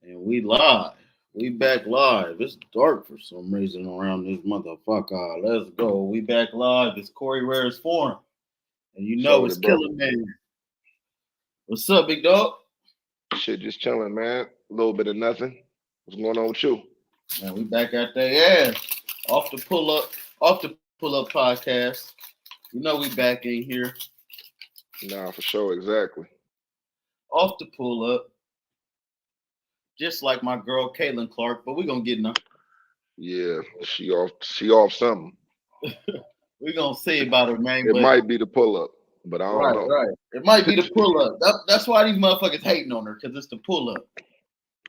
And we live. We back live. It's dark for some reason around this motherfucker. Let's go. We back live. It's Corey Rare's Forum. And you know Showed it's it, bro. Killer Man. What's up, big dog? Shit, just chilling, man. A little bit of nothing. What's going on with you? Man, we back at their ass. Off the pull up podcast. You know we back in here. Nah, for sure, exactly. Off the pull up. Just like my girl Caitlin Clark, but we gonna get in her. Yeah, she off something. We gonna see about her, man. It But might be the pull up, but I don't right, know. right. It might be the pull up. That's why these motherfuckers hating on her, because it's the pull up.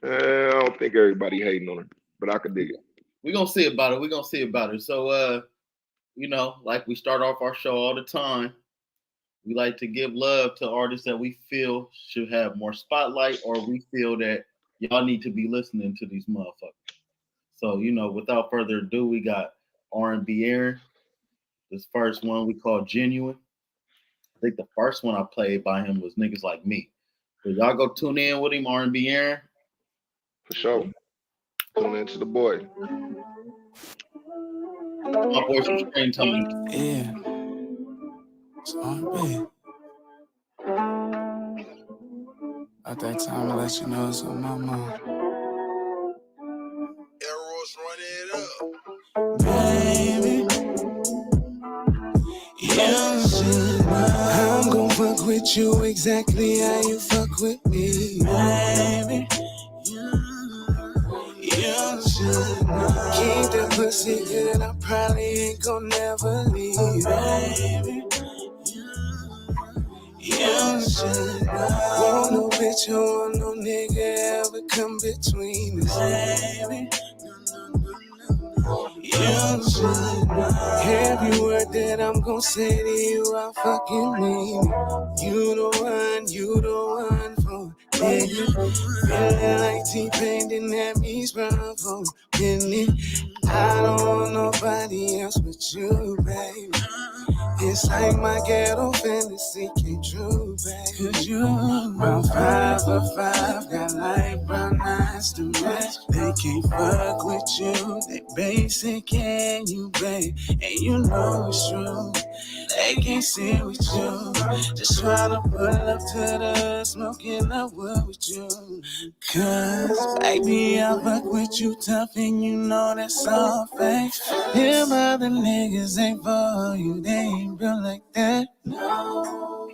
I don't think everybody hating on her, but I could dig it. We gonna see about it. We gonna see about it. So like we start off our show all the time. We like to give love to artists that we feel should have more spotlight, or we feel that y'all need to be listening to these motherfuckers. So, without further ado, we got R&B Aaron. This first one we call Genuine. I think the first one I played by him was Niggas Like Me. So y'all go tune in with him, R&B Aaron. For sure. Tune into the boy. My boy from Screen told me. Yeah. It's R&B. About that time to let you know it's on my mind. Arrows run it up. Baby, you should know I'm gon' fuck with you exactly how you fuck with me. Baby, you should know. Keep that pussy good, I probably ain't gon' never leave. Baby, you should know. Want no bitch, you want no nigga ever come between us. Baby, you should know. Every word that I'm gon' say to you, I fucking mean it. You the one for me. Feeling like T-Pain didn't have me sprung for a minute. I don't want nobody else but you, baby. It's like my ghetto fantasy came true, baby. Cause you about 5 for 5, got light brown eyes to match. They can't fuck with you, they basic and you, babe. And you know it's true, they can't sit with you. Just tryna pull up to the smoking up wood with you. Cause baby, I fuck with you tough and you know that's all fake. Them other niggas ain't for you, they ain't real like that.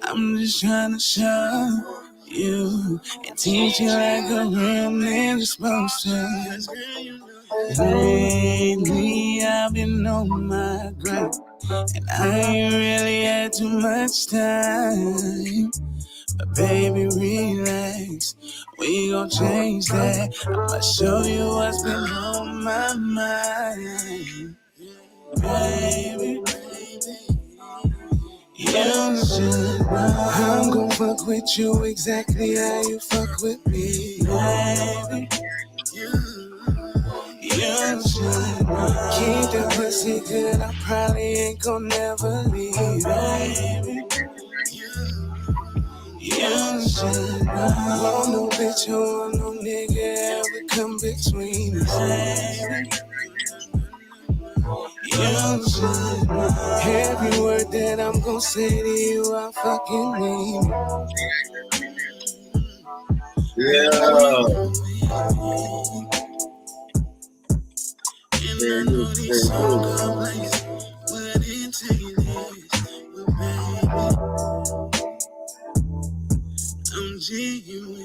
I'm just tryna show you and teach you like a real nigga supposed to. Lately I've been on my grind and I ain't really had too much time. But baby, relax, we gon' change that. I'ma show you what's been on my mind. Baby, you should know I'm gon' fuck with you exactly how you fuck with me. Baby, you should know. Keep the pussy good, I probably ain't gon' never leave. Baby, you should know. Want no bitch, you want no nigga ever come between us. Baby, you should know. Every word that I'm gon' say to you, I fucking mean it. Yeah. Very good. Very good. I'm genuine.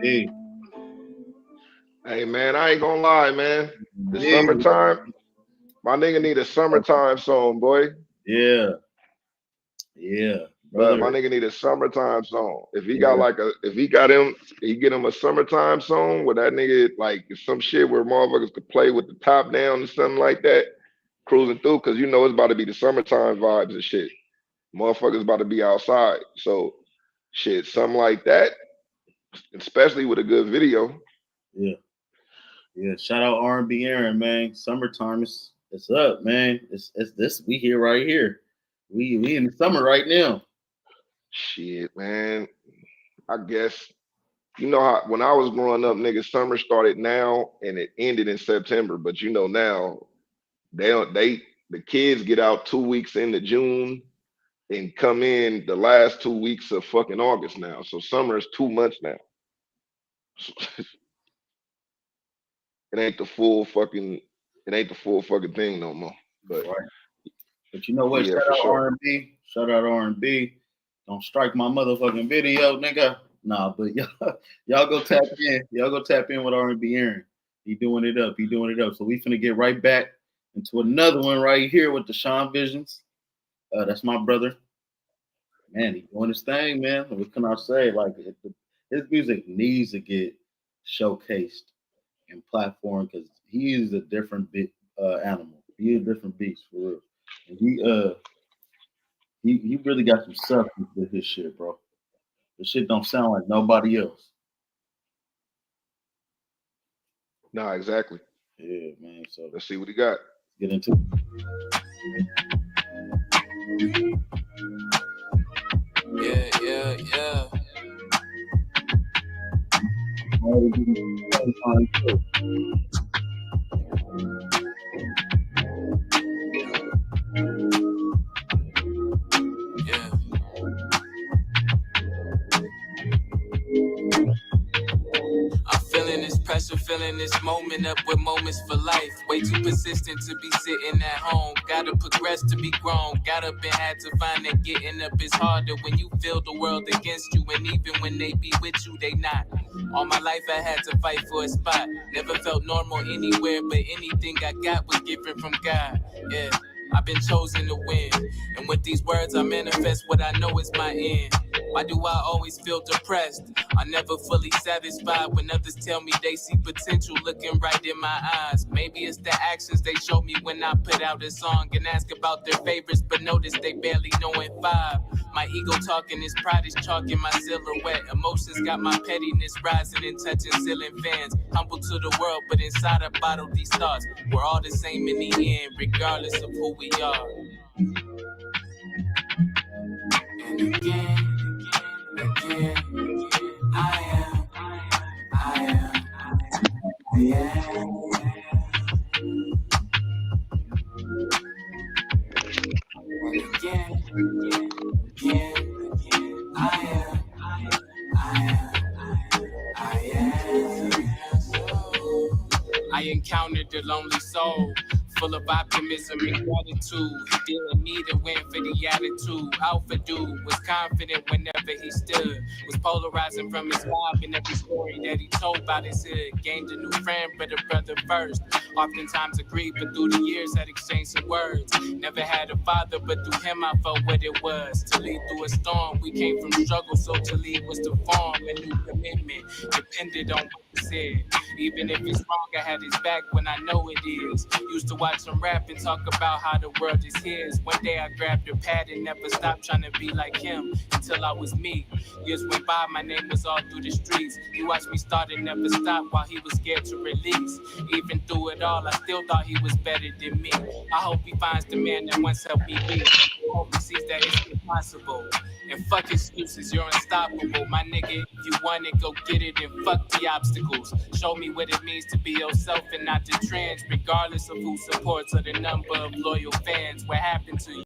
Hey. Hey man, I ain't gonna lie, man. The Yeah. summertime, my nigga need a summertime song, boy. Yeah. Yeah. My Brother. nigga need a summertime song. If he got Yeah. he get him a summertime song where that nigga like some shit where motherfuckers could play with the top down and something like that, cruising through, cause you know it's about to be the summertime vibes and shit. Motherfuckers about to be outside. So shit, something like that, especially with a good video. Yeah. Yeah. Shout out R&B Aaron, man. Summertime is it's up, man. It's this we here right here. We in the summer right now. Shit, man. I guess you know how when I was growing up, nigga, summer started now and it ended in September. But you know now they the kids get out 2 weeks into June and come in the last 2 weeks of fucking August now. So summer is 2 months now. It ain't the full fucking it ain't the full fucking thing no more. But Right. But you know what? yeah, Shout for out sure. R&B. Shout out R&B. Don't strike my motherfucking video, nigga. Nah, but y'all go tap in. Y'all go tap in with R&B Aaron. He doing it up. He doing it up. So we finna get right back into another one right here with the Sean Visions. That's my brother. Man, he doing his thing, man. What can I say? Like his music needs to get showcased and platform because he is a different animal. He is a different beast for real. And he really got some substance with his shit, bro. The shit don't sound like nobody else. Nah, exactly. Yeah, man. So Let's see what he got. get into it. Yeah. Yeah. I'm feeling this pressure, feeling this moment up with moments for life. Way too persistent to be sitting at home. Gotta progress to be grown. Got up and had to find that getting up is harder when you feel the world against you. And even when they be with you, they not. All my life I had to fight for a spot. Never felt normal anywhere, but anything I got was given from God. Yeah. I've been chosen to win, and with these words I manifest what I know is my end. Why do I always feel depressed? I never fully satisfied when others tell me they see potential looking right in my eyes. Maybe it's the actions they show me when I put out a song and ask about their favorites, but notice they barely knowing five. My ego talking, his pride is chalking my silhouette. Emotions got my pettiness rising and touching ceiling fans. Humble to the world, but inside I bottle these thoughts. We're all the same in the end, regardless of who we are. And again, I am. And again, I encountered a lonely soul, full of optimism and gratitude. He didn't need a win for the attitude. Alpha dude was confident whenever he stood. Was polarizing from his vibe in every story that he told about his hood. Gained a new friend, but a brother first. Oftentimes agreed, but through the years had exchanged some words. Never had a father, but through him I felt what it was. To lead through a storm, we came from struggle, so to lead was to form a new commitment. Depended on what he said. Even if it's wrong, I had his back when I know it is. Used to watch him rap and talk about how the world is his. One day I grabbed a pad and never stopped trying to be like him until I was me. Years went by, my name was all through the streets. He watched me start and never stop while he was scared to release. Even through it all, I still thought he was better than me. I hope he finds the man that once helped me be. I hope he sees that it's impossible. And fuck excuses, you're unstoppable. My nigga, if you want it, go get it and fuck the obstacles. Show me what it means to be yourself and not the trends, regardless of who supports or the number of loyal fans. What happened to you?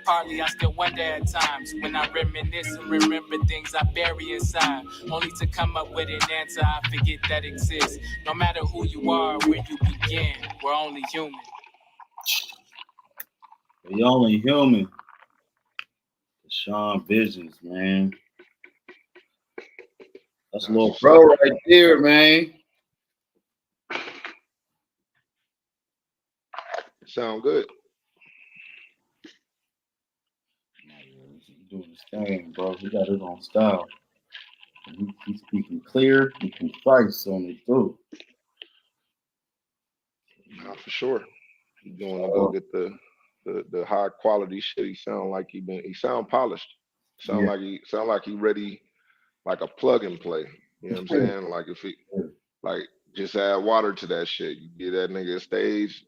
Partly I still wonder at times when I reminisce and remember things I bury inside, only to come up with an answer I forget that exists. No matter who you are or where you begin, we're only human. We only human. Sean Visions, man. That's a little bro right there, man. Sound good. He's doing his thing, bro. He got his own style. He's speaking clear and concise on it too. Nah, for sure. He going to go get the high quality shit. He sound like he sound polished. Sound like he ready, like a plug and play. You know what I'm saying? Like if he like just add water to that shit. You get that nigga a stage.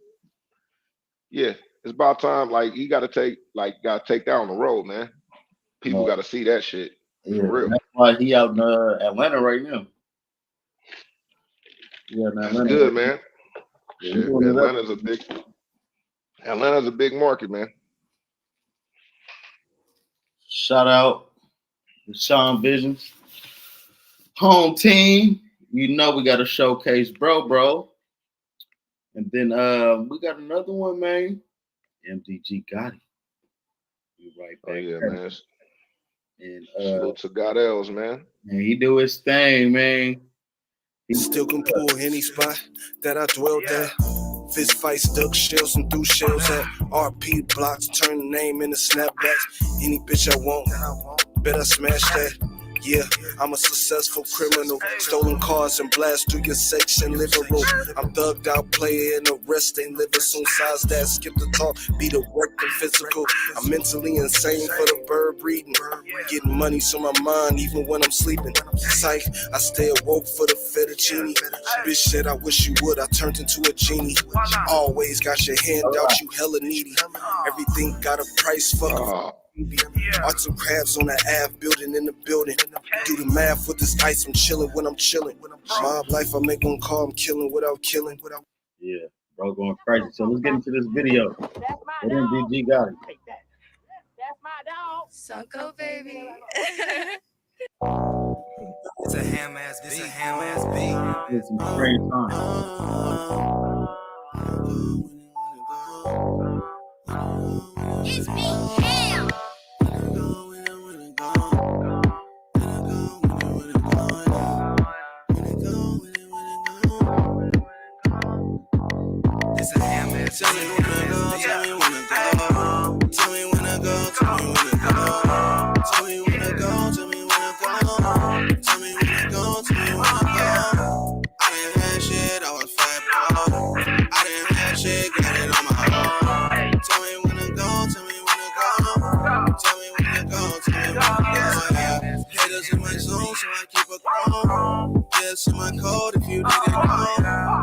Yeah, it's about time. Like he gotta take that on the road, man. People got to see that shit. Yeah, For real. that's why he out in Atlanta right now. Yeah, man. That's good, man. Yeah, Shit, Atlanta's a big market, man. Shout out to Sean Visions. Home team. You know we got to showcase bro. And then we got another one, man. MDG Gotti. Be right back. Oh yeah, man. And salute to Goddell's, man. And he do his thing, man. He still can pull any spot that I dwelled at. Fist fights, duck shells, and threw shells at RP blocks, turn the name into snapbacks. Any bitch I want, bet I smash that. Yeah, I'm a successful criminal. Stolen cars and blast through your section, liberal. I'm thugged out player in the rest ain't living soon. Size that, skip the talk, be the work and physical. I'm mentally insane for the bird breeding. Getting money so my mind, even when I'm sleeping. Psych, I stay awoke for the fettuccine. Bitch said I wish you would, I turned into a genie. Always got your hand out, you hella needy. Everything got a price, fuck. Arts and crafts on the Ave, building in the building. Do the math with this ice, I'm chilling when I'm chilling. Mob life, I make one call, I'm killing without killing. Yeah, bro, going crazy. So let's get into this video. What MDG got it? That's my dog. Sunko, baby. It's a ham ass beat. It's a ham ass beat. It's some strange time. It's me, Ham. It's a ham ass. Tell me when to go. Tell me when to go. Tell me when to go. Tell me when to go. Tell me when to go. Tell me when to go. Tell me when to go. Tell me when to go. I didn't have shit. I was fat, bro. I didn't have shit. Got it on my own. Tell me when to go. Tell me when to go. Tell me when to go. Tell me when to go. Yeah. Haters in my zone, so I keep a chrome. Yes, in my code if you didn't know.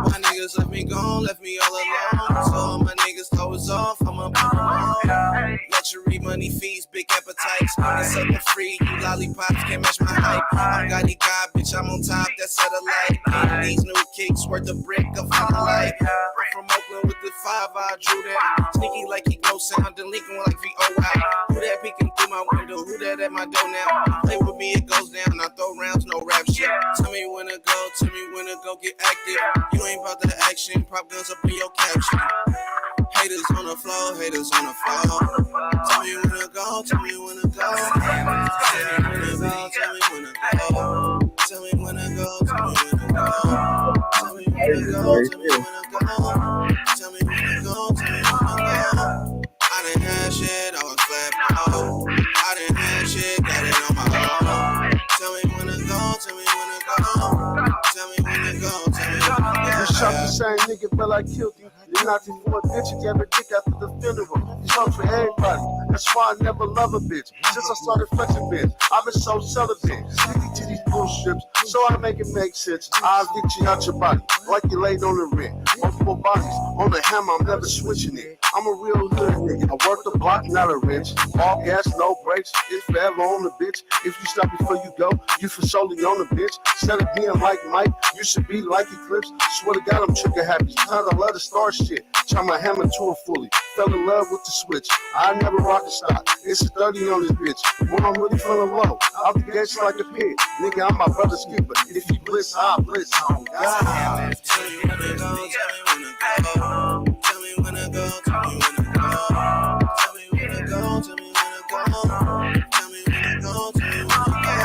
My niggas left me gone, left me all alone. So all my niggas toes off, I'ma put them on. Luxury money fees, big appetites. It's up and free, you lollipops can't match my hype. I'm Gotti God, bitch, I'm on top, that's satellite. These new kicks worth a brick of light. I'm from Oakland with the 5, I drew that. Sneaky like he goes sound, delinquent like VOI. Who that peeking through my window? Who that at my door now? Play with me, it goes down. I throw rounds, no rap shit. Tell me when to go, tell me when to go get active. You ain't about the action, prop guns up in your caption. Haters on the floor, haters on the floor. Tell me when to go, tell me when to go. Tell me when to go, tell me when to go. Tell me when to go, tell me when to go. Tell me when to go, tell me when to go. Tell me when to go, tell me when to go. I didn't have shit, I was flat, bro. I didn't have shit, got it on my own. Tell me when to go, tell me when to go. Tell me when to go, tell me when to go. You shot the same nigga, but I killed him. You knocked him for a bitch and gave a dick after the funeral. You talk for everybody. That's why I never love a bitch. Since I started flexing bitch, I've been so celibate. Sticking to these bullships, so I make it make sense. I'll get you out your body, like you laid on the rent. Multiple bodies, on the hammer, I'm never switching it. I'm a real hood nigga. I work the block, not a wrench. All gas, no brakes. It's forever on the bitch. If you stop before you go, you for solely on the bitch. Instead of being like Mike, you should be like Eclipse. Swear to God, I'm trigger happy. Tired of love the star shit. Try my hammer to it fully. Fell in love with the switch. I never rock a stock. It's a 30 on this bitch. When I'm really feeling low, I'll be gassed like a pig. Nigga, I'm my brother's keeper. If you blitz, I'll blitz. Oh, God. Tell me when to go, tell me when to go. Tell me when to go, tell me when to go. Tell me when to go, tell me when to go. Tell me when to go, tell me when to go.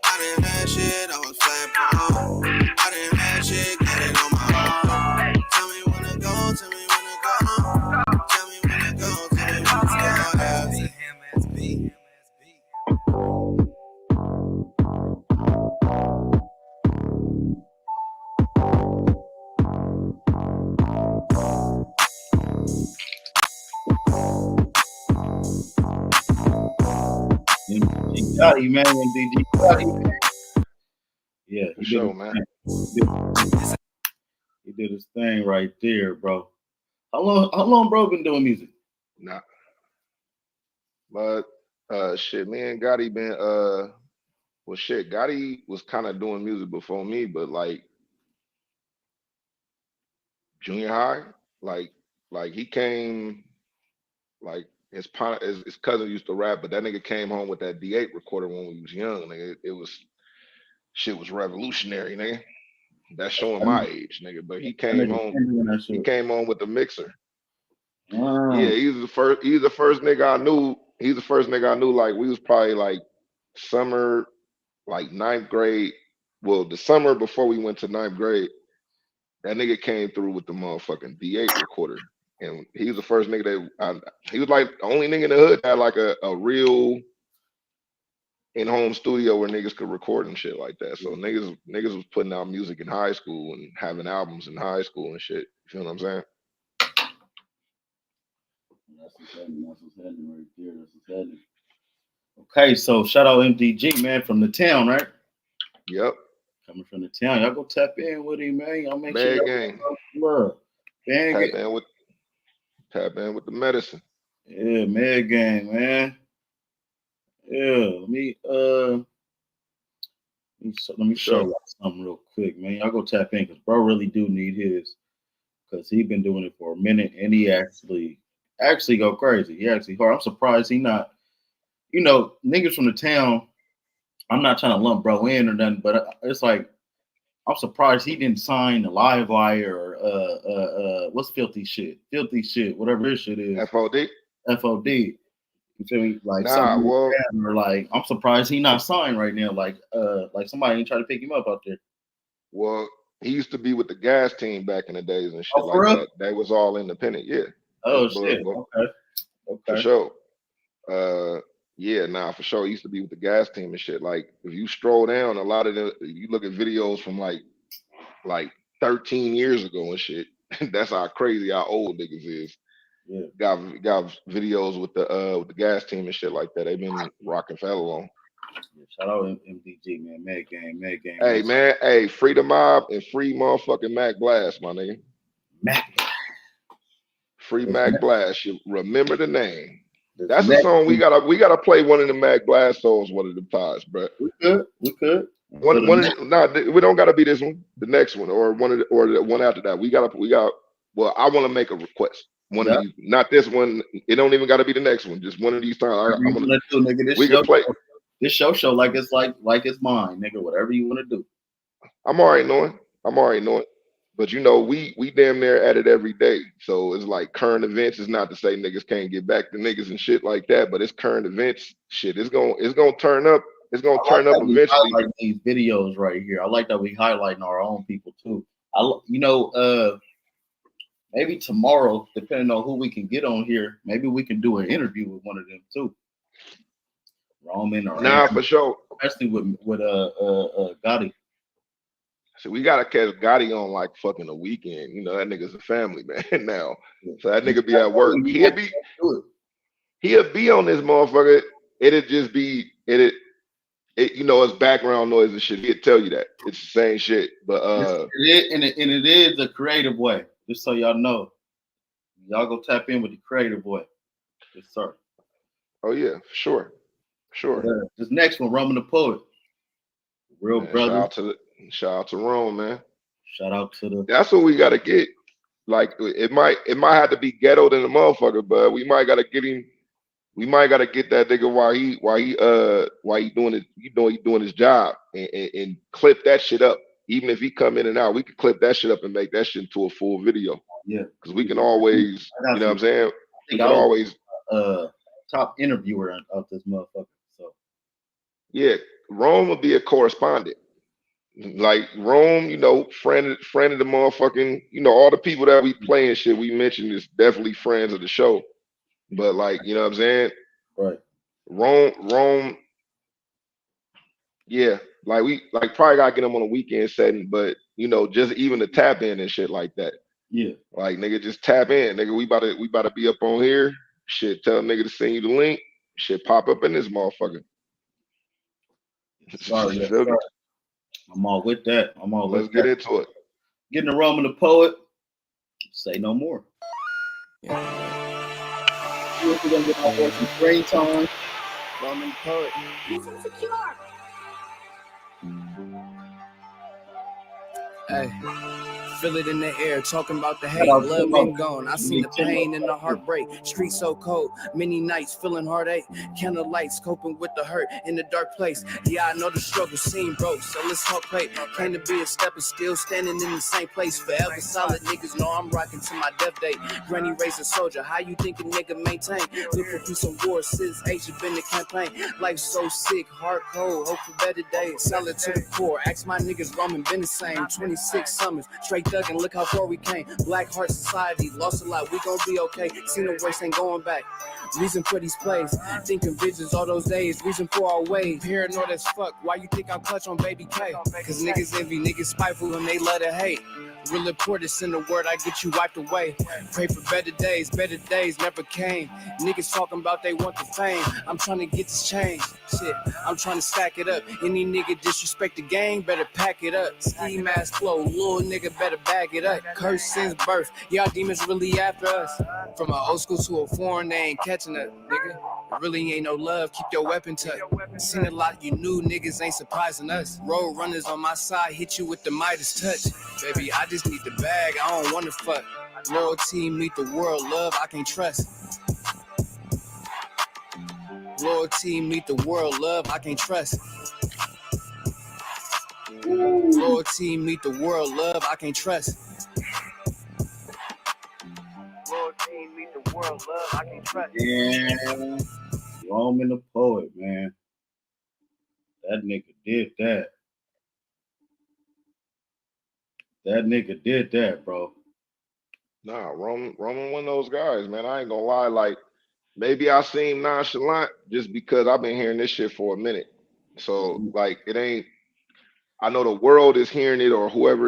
I didn't have shit, I was flat, bro. I didn't have shit, got it on my own. Tell me when to go, tell me when to go. Tell me when to go, tell me when to go. It's a ham ass beat. MDG Gotti, man. MDG Gotti, man. Yeah, For sure, man. He did his thing right there, bro. How long bro been doing music? Nah. But Shit, me and Gotti been well shit, Gotti was kind of doing music before me, but like junior high, like he came like his cousin used to rap, but that nigga came home with that D8 recorder when we was young. Nigga, it was shit was revolutionary, nigga. That's showing my age, nigga. But he That came nigga home. been doing that He shit. came home with the mixer. Wow. Yeah, he's the first nigga I knew. He's the first nigga I knew. Like we was probably like summer, like ninth grade. Well, the summer before we went to ninth grade, that nigga came through with the motherfucking D8 recorder, and he was the first nigga he was like the only nigga in the hood that had like a real in-home studio where niggas could record and shit like that. So niggas was putting out music in high school and having albums in high school and shit. You feel what I'm saying? That's what's happening. That's what's happening right there. That's what's happening. Okay, so shout out MDG, man, from the town, right? Yep. Coming from the town. Y'all go tap in with him, man. Y'all make Bad sure gang. love. Bad Tap gang. in with the medicine. Yeah, mad gang, man. Yeah, let me show you something real quick, man. Y'all go tap in because bro really do need his, because he been doing it for a minute and he actually go crazy. He actually hard. I'm surprised he not, you know, niggas from the town. I'm not trying to lump bro in or nothing, but it's like I'm surprised he didn't sign the Live Wire or what's filthy shit, whatever this shit is. FOD. You feel me? Like Nah, something well, or like I'm surprised he not signed right now. Like somebody ain't trying to pick him up out there. well, he used to be with the gas team back in the days and shit Oh, for like real? that. They was all independent, yeah. Oh But- shit. but Okay. For sure. Yeah, nah, for sure. He used to be with the gas team and shit. Like if you stroll down, a lot of you look at videos from like 13 years ago and shit. That's how crazy how old niggas is. Yeah. Got videos with the gas team and shit like that. They've been rocking for hella long. Yeah, shout out MDG, man. Mad gang. Hey man, hey, free the mob and free motherfucking Mac Blast, my nigga. Mac. Free Mac Blast. You remember the name. That's Mac. the song we gotta play one of the Mac Blast songs one of the times, bro. We could. We don't gotta be this one, the next one, or the one after that. We got well, I want to make a request. One of these, not this one. It don't even gotta be the next one. Just one of these times. We can play. This show like it's mine, nigga. Whatever you want to do. I'm already knowing. But you know, we damn near at it every day. So it's like current events. Is not to say niggas can't get back to niggas and shit like that, but it's current events shit. It's gonna turn up. It's gonna turn up eventually. I like these videos right here. I like that we highlighting our own people too. Maybe tomorrow, depending on who we can get on here, maybe we can do an interview with one of them too. Roman or Nah, for sure. Especially with Gotti. So we gotta catch Gotti on like fucking a weekend. You know, that nigga's a family man now. So that nigga be at work. He'll be on this motherfucker. It'll just be you know, it's background noise and shit. He'll tell you that. It's the same shit. But it is a creative way. Just so y'all know. Y'all go tap in with the creative way. Yes, sir. Oh yeah, for sure. This next one, Roman the Poet. Real man, brother. Shout out to Rome, man. Shout out to the. That's what we gotta get. Like it might have to be ghetto than the motherfucker, but we might gotta get him. We might gotta get that nigga while he doing his job and clip that shit up. Even if he come in and out, we could clip that shit up and make that shit into a full video. Yeah, because we can always, you know what I'm saying? We can always top interviewer of this motherfucker. So yeah, Rome will be a correspondent. Like Rome, you know, friend of the motherfucking, you know, all the people that we play and shit we mentioned is definitely friends of the show. But like, you know what I'm saying? Right. Rome, yeah. Like we probably gotta get them on a weekend setting, but you know, just even to tap in and shit like that. Yeah. Like nigga, just tap in. Nigga, we about to be up on here. Shit, tell nigga to send you the link. Shit pop up in this motherfucker. Sorry, I'm all with that. Let's get into it. Getting the Roman the Poet. Say no more. Yeah. We're gonna get our voice in screen time. Roman poet. Hey, feel it in the air, talking about the hate. Love been gone. I seen the pain and the heartbreak. Street so cold, many nights feeling heartache. Candle lights coping with the hurt in the dark place. Yeah, I know the struggle seem broke, so let's talk plate. Came to be a stepper, still standing in the same place. Forever solid niggas know I'm rocking to my death date. Granny raised a soldier, how you think a nigga maintain? Looking through some wars since age been the campaign. Life's so sick, heart cold, hope for better days. Solid to the core, ask my niggas Roman been the same. 26 summers, straight thuggin', look how far we came. Black Heart Society, lost a lot, we gon' be okay. Seen the worst, ain't going back. Reason for these plays, thinking visions all those days. Reason for our ways, paranoid as fuck. Why you think I'm clutch on Baby K? Cause niggas envy, niggas spiteful and they love to hate. Real important, send the word, I get you wiped away. Pray for better days never came. Niggas talking about they want the fame. I'm trying to get this change. Shit, I'm trying to stack it up. Any nigga disrespect the gang, better pack it up. Ski mask flow, little nigga better bag it up. Curse since birth, y'all demons really after us. From an old school to a foreign, they ain't catching up, nigga. Really ain't no love, keep your weapon tucked. Seen a lot you knew, niggas ain't surprising us. Road runners on my side, hit you with the Midas touch. Baby, I just need the bag, I don't wanna fuck. Loyalty meet the world, love I can't trust. Loyalty meet the world, love I can't trust. Loyalty meet the world, love I can't trust. Loyalty meet the world, love I can't trust. Yeah, Roman the poet, man. That nigga did that. That nigga did that, bro. Nah, Roman one of those guys, man. I ain't gonna lie. Like, maybe I seem nonchalant just because I've been hearing this shit for a minute. So, like, it ain't. I know the world is hearing it, or whoever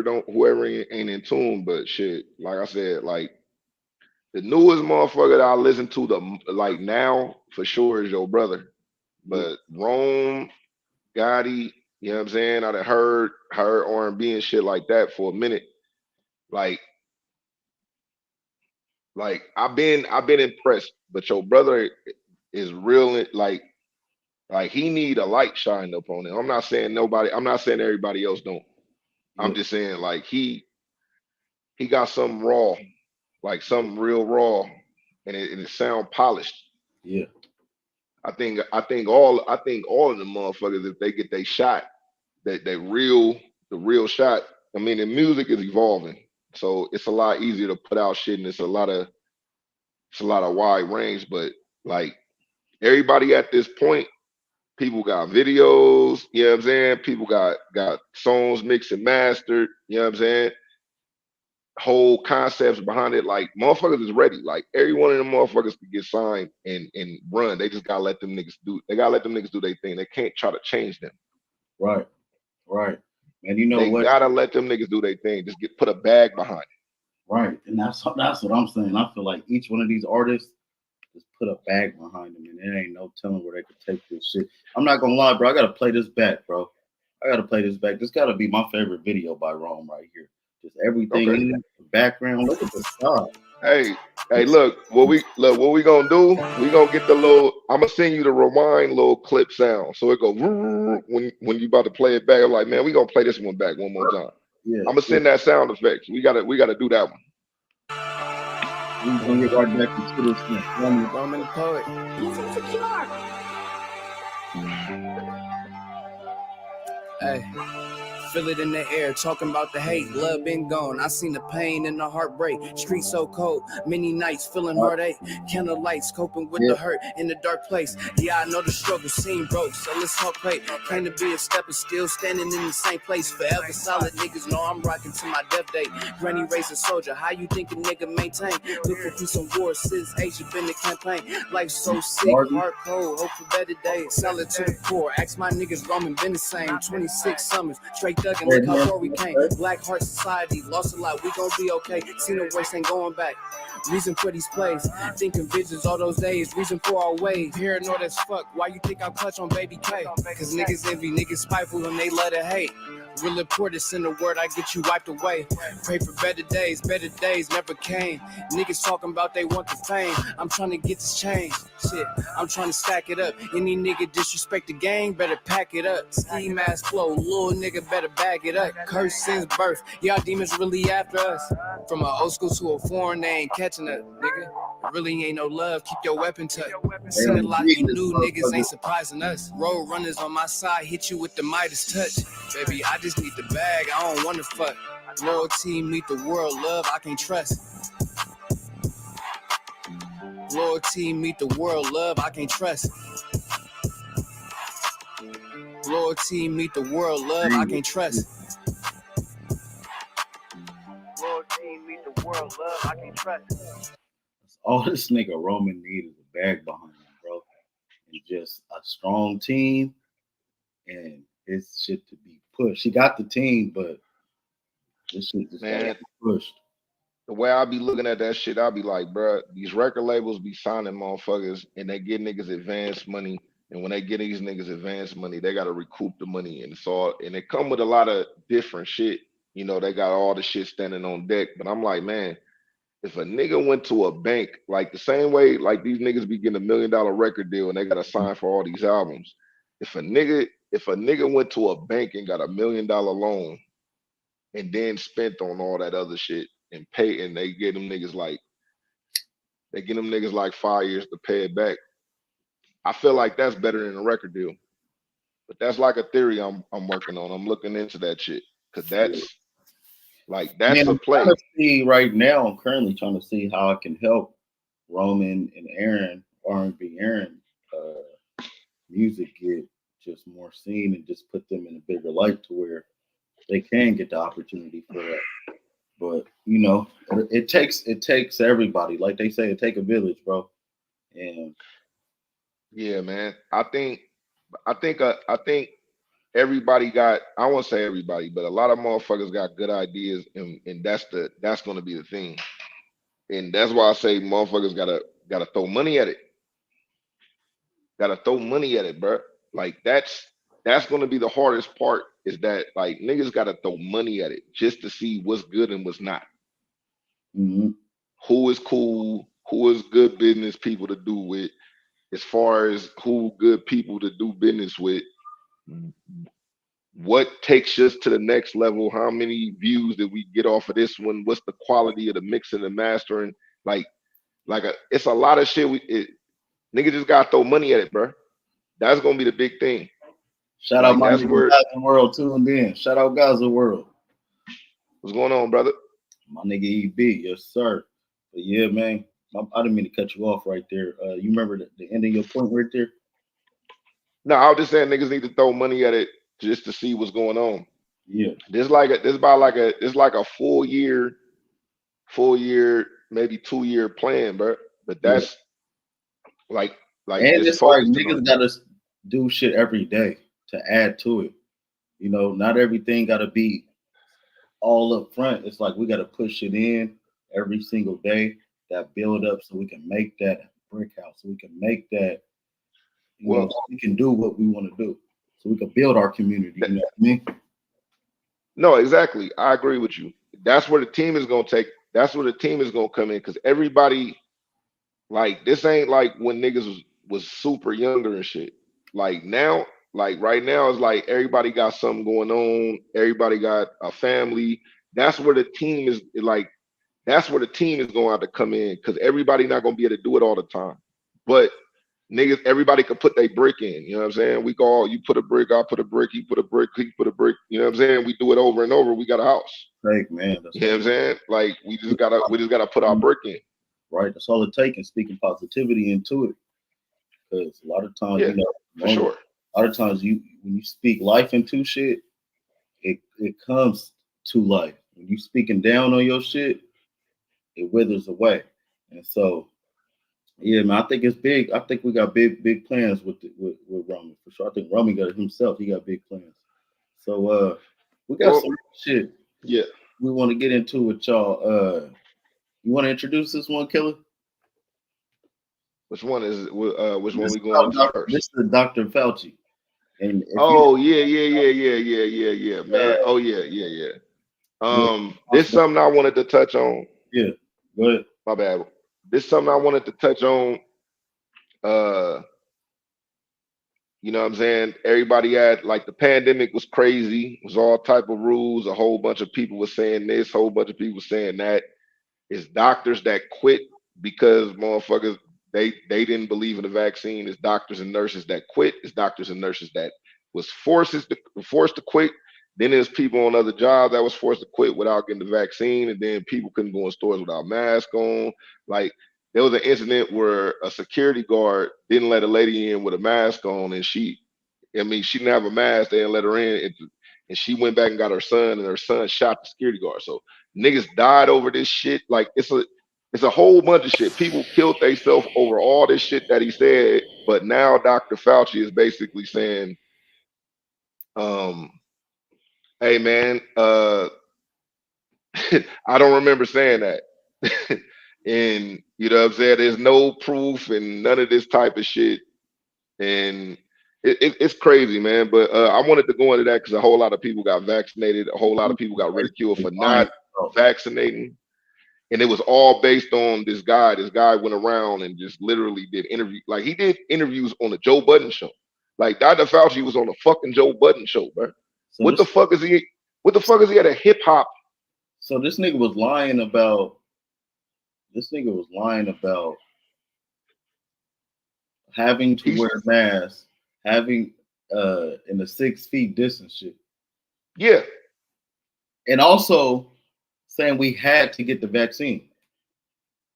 ain't in tune. But shit, like I said, like the newest motherfucker that I listen to like now for sure is your brother. But Rome, Gotti, you know what I'm saying? I done heard R&B and shit like that for a minute. Like I've been impressed, but your brother is real. Like he need a light shined up on him. I'm not saying everybody else don't. I'm just saying like he got something raw, like something real raw, and it sound polished. Yeah. I think all of the motherfuckers, if they get their shot, the real shot. I mean, the music is evolving, so it's a lot easier to put out shit, and it's a lot of wide range. But like everybody at this point, people got videos, you know what I'm saying? People got songs mixed and mastered, you know what I'm saying? Whole concepts behind it. Like motherfuckers is ready. Like every one of them motherfuckers can get signed and run. They just gotta let them niggas do their thing. They can't try to change them. Right. And you know they what? Gotta let them niggas do their thing. Just put a bag behind it. Right. And that's what I'm saying. I feel like each one of these artists just put a bag behind them, and there ain't no telling where they could take this shit. I'm not gonna lie, bro. I gotta play this back, bro. This gotta be my favorite video by Rome right here. Just everything in the background. Look at the star. Hey, look, what we gonna do? We gonna get the little. I'm gonna send you the rewind little clip sound, so it go when you about to play it back. I'm like, man, we gonna play this one back one more time. Yeah, I'm gonna send that sound effect. We gotta do that one. We're gonna get right back into this thing. Roman poet. Hey, feel it in the air, talking about the hate. Love been gone. I seen the pain and the heartbreak. Street so cold, many nights feeling heartache. Candle lights coping with the hurt in the dark place. Yeah, I know the struggle seem broke, so let's talk plate. Came to be a stepper, still standing in the same place. Forever solid niggas know I'm rocking to my death date. Granny raised a soldier, how you think a nigga maintain? Looking through some wars since age been the campaign. Life's so sick, heart cold, hope for better days. Solid to the core, ask my niggas Roman been the same. 26 summers, straight dug and look how far we came. Black Heart Society, lost a lot, we gon' be okay. Seen the race, ain't going back. Reason for these plays, thinking visions all those days. Reason for our ways, paranoid as fuck. Why you think I clutch on Baby K? Cause niggas envy, niggas spiteful and they love to hate. Real important, send a word, I get you wiped away. Pray for better days never came. Niggas talking about they want the fame. I'm trying to get this change. Shit, I'm trying to stack it up. Any nigga disrespect the gang, better pack it up. Ski mask flow, little nigga better bag it up. Curse since birth, y'all demons really after us. From an old school to a foreign, they ain't catching up, nigga. Really ain't no love, keep your weapon tucked. Seen a lot you new niggas ain't surprising us. Road runners on my side, hit you with the Midas touch. Baby, I just need the bag, I don't wanna fuck. Loyalty meet the world, love I can't trust. Loyalty meet the world, love I can't trust. Loyalty meet the world, love I can't trust. Loyalty meet the world, love I can't trust. All this nigga Roman need is a bag behind him, bro. And just a strong team and it's shit to be pushed. He got the team, but this shit just got to be pushed. The way I be looking at that shit, I'll be like, bro, these record labels be signing motherfuckers and they get niggas advance money. And when they get these niggas advance money, they got to recoup the money. And it's all, and it come with a lot of different shit. You know, they got all the shit standing on deck. But I'm like, man, if a nigga went to a bank, like the same way, like these niggas be getting $1 million record deal and they got to sign for all these albums. If a nigga went to a bank and got $1 million loan and then spent on all that other shit and pay, and they get them niggas like 5 years to pay it back. I feel like that's better than a record deal. But that's like a theory I'm working on. I'm looking into that shit because that's a play. See, right now, I'm currently trying to see how I can help Roman and Aaron, R&B Aaron, music get just more seen and just put them in a bigger light to where they can get the opportunity for that. But you know, it takes everybody. Like they say, it take a village, bro. And yeah, man. I think everybody got, I won't say everybody, but a lot of motherfuckers got good ideas, and that's gonna be the thing. And that's why I say motherfuckers gotta throw money at it. Gotta throw money at it, bro. Like that's gonna be the hardest part, is that like niggas gotta throw money at it just to see what's good and what's not. mm-hmm. Who is cool, who is good business people to do with, as far as who good people to do business with. What takes us to the next level? How many views did we get off of this one? What's the quality of the mixing and mastering? It's a lot of shit. Nigga just gotta throw money at it, bro. That's gonna be the big thing. Shout out my nigga Gaza World tuned in. Shout out Gaza World. What's going on, brother? My nigga EB, yes sir. But yeah, man, I didn't mean to cut you off right there. You remember the end of your point right there? No, I was just saying niggas need to throw money at it just to see what's going on. Yeah. It's like a full year, maybe 2 year plan, bro. But that's like and it's like niggas gotta do shit every day to add to it. You know, not everything gotta be all up front. It's like we gotta push it in every single day, that build up, so we can make that brick house, so we can make that, you know, so we can do what we want to do, so we can build our community. You know what I mean? No, exactly. I agree with you. That's where the team is gonna take. That's where the team is gonna come in, because everybody, like, this ain't like when niggas was super younger and shit. Like now, like right now, it's like everybody got something going on. Everybody got a family. That's where the team is like. That's where the team is going to have to come in, because everybody not gonna be able to do it all the time. But niggas, everybody could put their brick in. You know what I'm saying? We go, you put a brick, I put a brick, you put a brick, he put a brick. You know what I'm saying? We do it over and over. We got a house. Like, man, you know what I'm saying? Like we just gotta put our brick in. Right. That's all it takes, and speaking positivity into it. Because a lot of times, you know, for sure. A lot of times when you speak life into shit, it comes to life. When you speaking down on your shit, it withers away. And so, yeah, man, I think it's big. I think we got big plans with Roman, for sure. I think Roman got it himself. He got big plans. So, We got Well, some shit yeah. we want to get into with y'all. You want to introduce this one, Killer? Which one is which one This we is going into about first? This is Dr. Fauci. And if Oh yeah, man. Oh yeah. This is something I wanted to touch on. yeah, go ahead. My bad. This is something I wanted to touch on. You know what I'm saying? Everybody had like the pandemic was crazy. It was all type of rules. A whole bunch of people were saying this, whole bunch of people saying that. It's doctors that quit because motherfuckers they didn't believe in the vaccine. It's doctors and nurses that quit. It's doctors and nurses that was forced to quit. Then there's people on other jobs that was forced to quit without getting the vaccine, and then people couldn't go in stores without masks on. Like there was an incident where a security guard didn't let a lady in with a mask on, and she didn't have a mask. They didn't let her in, and she went back and got her son, and her son shot the security guard. So niggas died over this shit. Like it's a whole bunch of shit. People killed themselves over all this shit that he said. But now Dr. Fauci is basically saying, hey man, I don't remember saying that. And you know what I'm saying? There's no proof and none of this type of shit. And it's crazy, man. But I wanted to go into that because a whole lot of people got vaccinated. A whole lot of people got ridiculed for not vaccinating. And it was all based on this guy. This guy went around and just literally did interviews. Like he did interviews on the Joe Budden show. Like Dr. Fauci was on the fucking Joe Budden show, bro. So What the fuck is he at a hip hop? So this nigga was lying about. This nigga was lying about having to wear masks, having in the 6 feet distance shit. Yeah. And also saying we had to get the vaccine.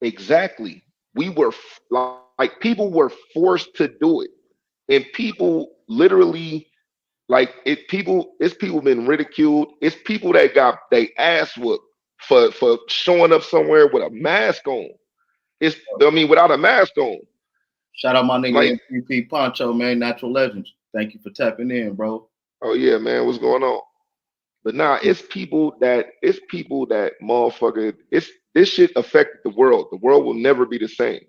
Exactly. We were like people were forced to do it. And people literally like it's people been ridiculed. It's people that got they ass whooped for showing up somewhere with a mask on. Without a mask on. Shout out my nigga Like, MVP Poncho, man, Natural Legends. Thank you for tapping in, bro. Oh yeah, man, what's going on? But nah, it's people that motherfucker, this shit affected the world. The world will never be the same.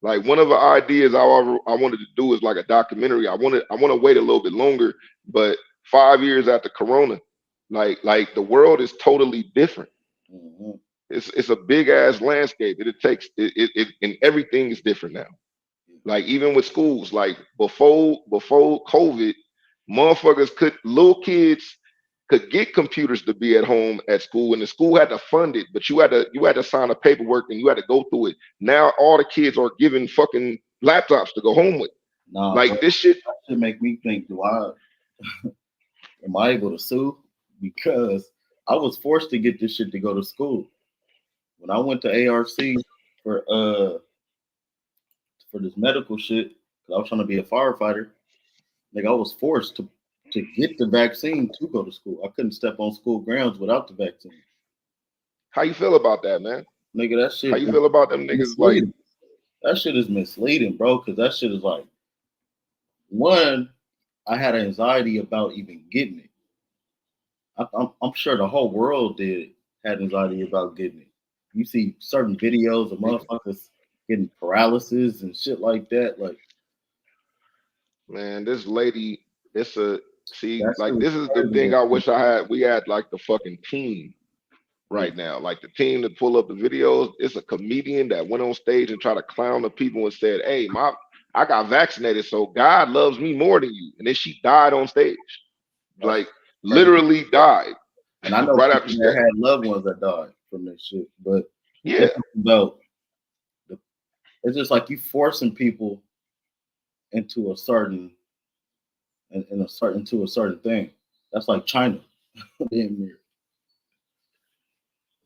Like one of the ideas I wanted to do is like a documentary. I want to wait a little bit longer, but 5 years after Corona, like the world is totally different. Mm-hmm. It's a big ass landscape. It and everything is different now. Like even with schools, like before COVID, little kids could get computers to be at home at school, and the school had to fund it, but you had to sign a paperwork and you had to go through it. Now all the kids are given fucking laptops to go home with. Nah, like this shit. That should make me think, am I able to sue? Because I was forced to get this shit to go to school. When I went to ARC for this medical shit, because I was trying to be a firefighter, like I was forced to get the vaccine to go to school. I couldn't step on school grounds without the vaccine. How you feel about that, man? Nigga, that shit. How you feel about them niggas? Like that shit is misleading, bro. Because that shit is like, one, I had anxiety about even getting it. I'm sure the whole world had anxiety about getting it. You see certain videos of motherfuckers getting paralysis and shit like that. Like, man, this lady, this is the thing I wish we had like the fucking team right now. Like the team to pull up the videos. It's a comedian that went on stage and tried to clown the people and said, hey, I got vaccinated, so God loves me more than you. And then she died on stage. Like literally died. And I know right after that had loved ones that died from this shit. But yeah, it's just like you forcing people into a certain thing. That's like China.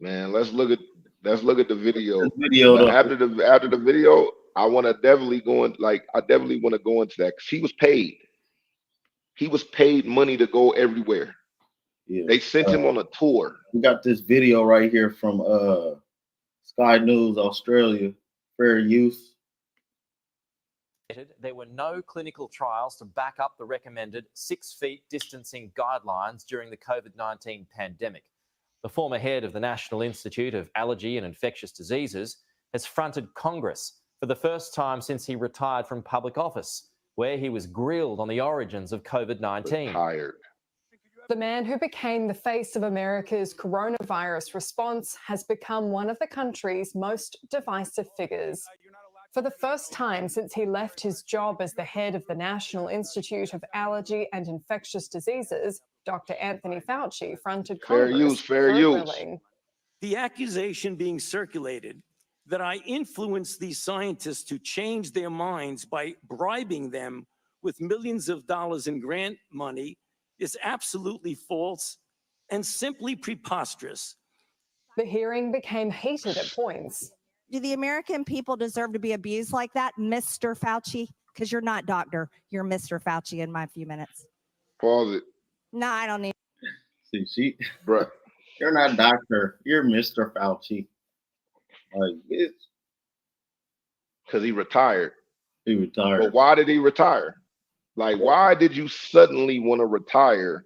Man, let's look at the video. Video after the video, I want to definitely go in. Like I definitely want to go into that because he was paid. He was paid money to go everywhere. Yeah. They sent him on a tour. We got this video right here from Sky News Australia, fair use. There were no clinical trials to back up the recommended 6 feet distancing guidelines during the COVID-19 pandemic. The former head of the National Institute of Allergy and Infectious Diseases has fronted Congress for the first time since he retired from public office, where he was grilled on the origins of COVID-19. Retired. The man who became the face of America's coronavirus response has become one of the country's most divisive figures. For the first time since he left his job as the head of the National Institute of Allergy and Infectious Diseases, Dr. Anthony Fauci fronted Congress Fair for use. grilling. The accusation being circulated that I influenced these scientists to change their minds by bribing them with millions of dollars in grant money is absolutely false and simply preposterous. The hearing became heated at points. Do the American people deserve to be abused like that, Mr. Fauci? Because you're not doctor, you're Mr. Fauci in my few minutes. Pause it. No, I don't need. See, Bruh. you're not doctor. You're Mr. Fauci. Like, bitch. Because he retired. He retired. But why did he retire? Like, why did you suddenly want to retire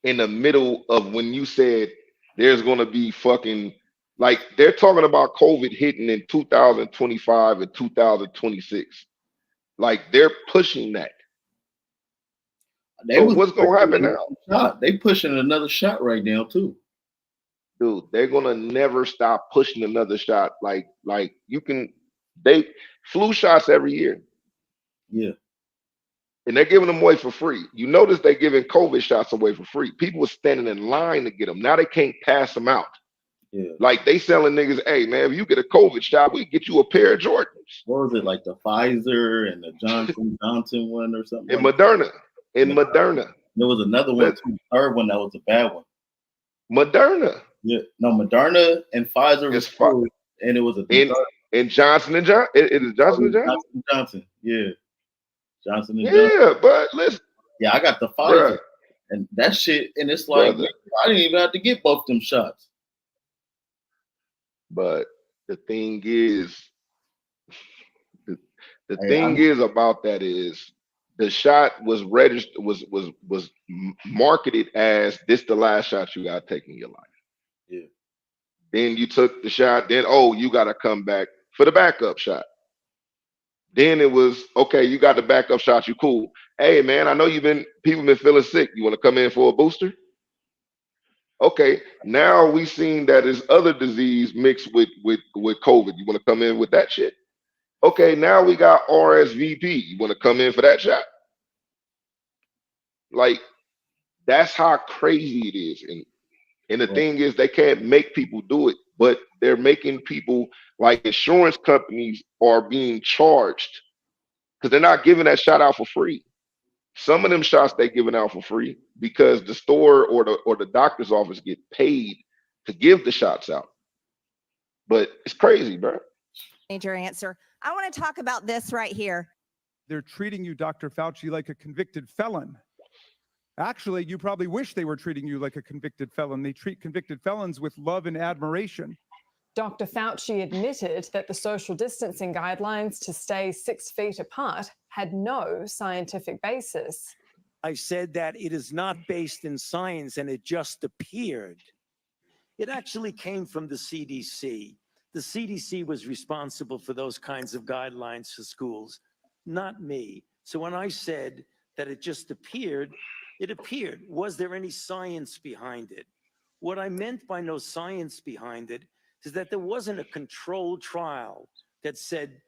in the middle of when you said there's going to be fucking, like, they're talking about COVID hitting in 2025 and 2026. Like, they're pushing that. So what's going to happen now? They pushing another shot right now, too. Dude, they're going to never stop pushing another shot. Like you can, flu shots every year. Yeah. And they're giving them away for free. You notice they're giving COVID shots away for free. People were standing in line to get them. Now they can't pass them out. Yeah. Like they selling niggas, hey man, if you get a COVID shot, we get you a pair of Jordans. What was it, like the Pfizer and the Johnson one or something? And Moderna. Moderna. There was another one, too, the third one that was a bad one. Moderna. Yeah. No, Moderna and Pfizer was cool, and it was and Johnson and Johnson. It is Johnson and Johnson. Johnson. Yeah. Johnson and Yeah, but listen. Yeah, I got the Pfizer. And that shit, and it's like, I didn't even have to get both them shots. But the thing is, the thing is about that is the shot was registered, was marketed as this the last shot you got to take in your life. Yeah. Then you took the shot, then you got to come back for the backup shot. Then it was, okay, you got the backup shot, you cool. Hey man, I know people been feeling sick. You want to come in for a booster? Okay, now we seen that there's other disease mixed with COVID. You want to come in with that shit? Okay, now we got RSVP. You want to come in for that shot? Like, that's how crazy it is. And the thing is, they can't make people do it, but they're making people, like insurance companies are being charged because they're not giving that shot out for free. Some of them shots they giving out for free because the store or the doctor's office get paid to give the shots out. But it's crazy, bro. Need your answer. I want to talk about this right here. They're treating you, Dr. Fauci, like a convicted felon. Actually, you probably wish they were treating you like a convicted felon. They treat convicted felons with love and admiration. Dr. Fauci admitted that the social distancing guidelines to stay 6 feet apart had no scientific basis. I said that it is not based in science and it just appeared. It actually came from the CDC. The CDC was responsible for those kinds of guidelines for schools, not me. So when I said that it just appeared, it appeared. Was there any science behind it? What I meant by no science behind it is that there wasn't a controlled trial that said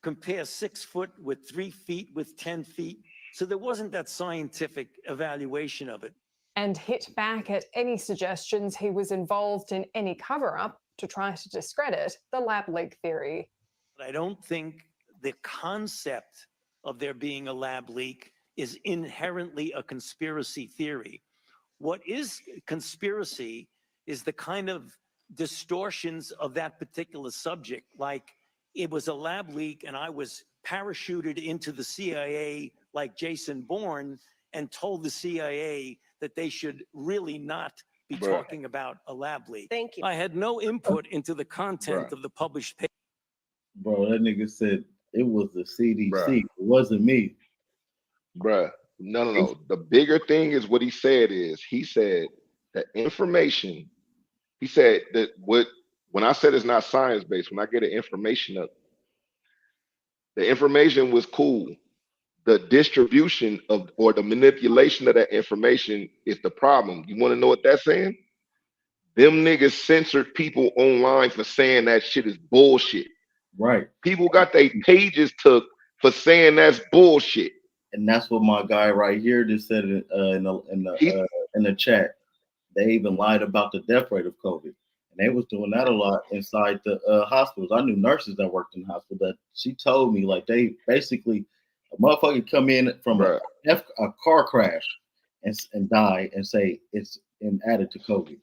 compare 6 foot with 3 feet with 10 feet. So there wasn't that scientific evaluation of it. And hit back at any suggestions he was involved in any cover-up to try to discredit the lab leak theory. But I don't think the concept of there being a lab leak is inherently a conspiracy theory. What is conspiracy is the kind of distortions of that particular subject, like it was a lab leak and I was parachuted into the CIA like Jason Bourne and told the CIA that they should really not be talking about a lab leak. Thank you. I had no input into the content of the published paper. Bro, that nigga said, It was the CDC. Bruh. It wasn't me. Bruh. No. The bigger thing is what he said that information, he said that when I said it's not science-based, when I get the information up, the information was cool. The distribution of or the manipulation of that information is the problem. You want to know what that's saying? Them niggas censored people online for saying that shit is bullshit. Right. People got their pages took for saying that's bullshit. And that's what my guy right here just said in the chat. They even lied about the death rate of COVID, and they was doing that a lot inside the hospitals. I knew nurses that worked in the hospital that she told me like they basically a motherfucker come in from a car crash and die and say it's added to COVID.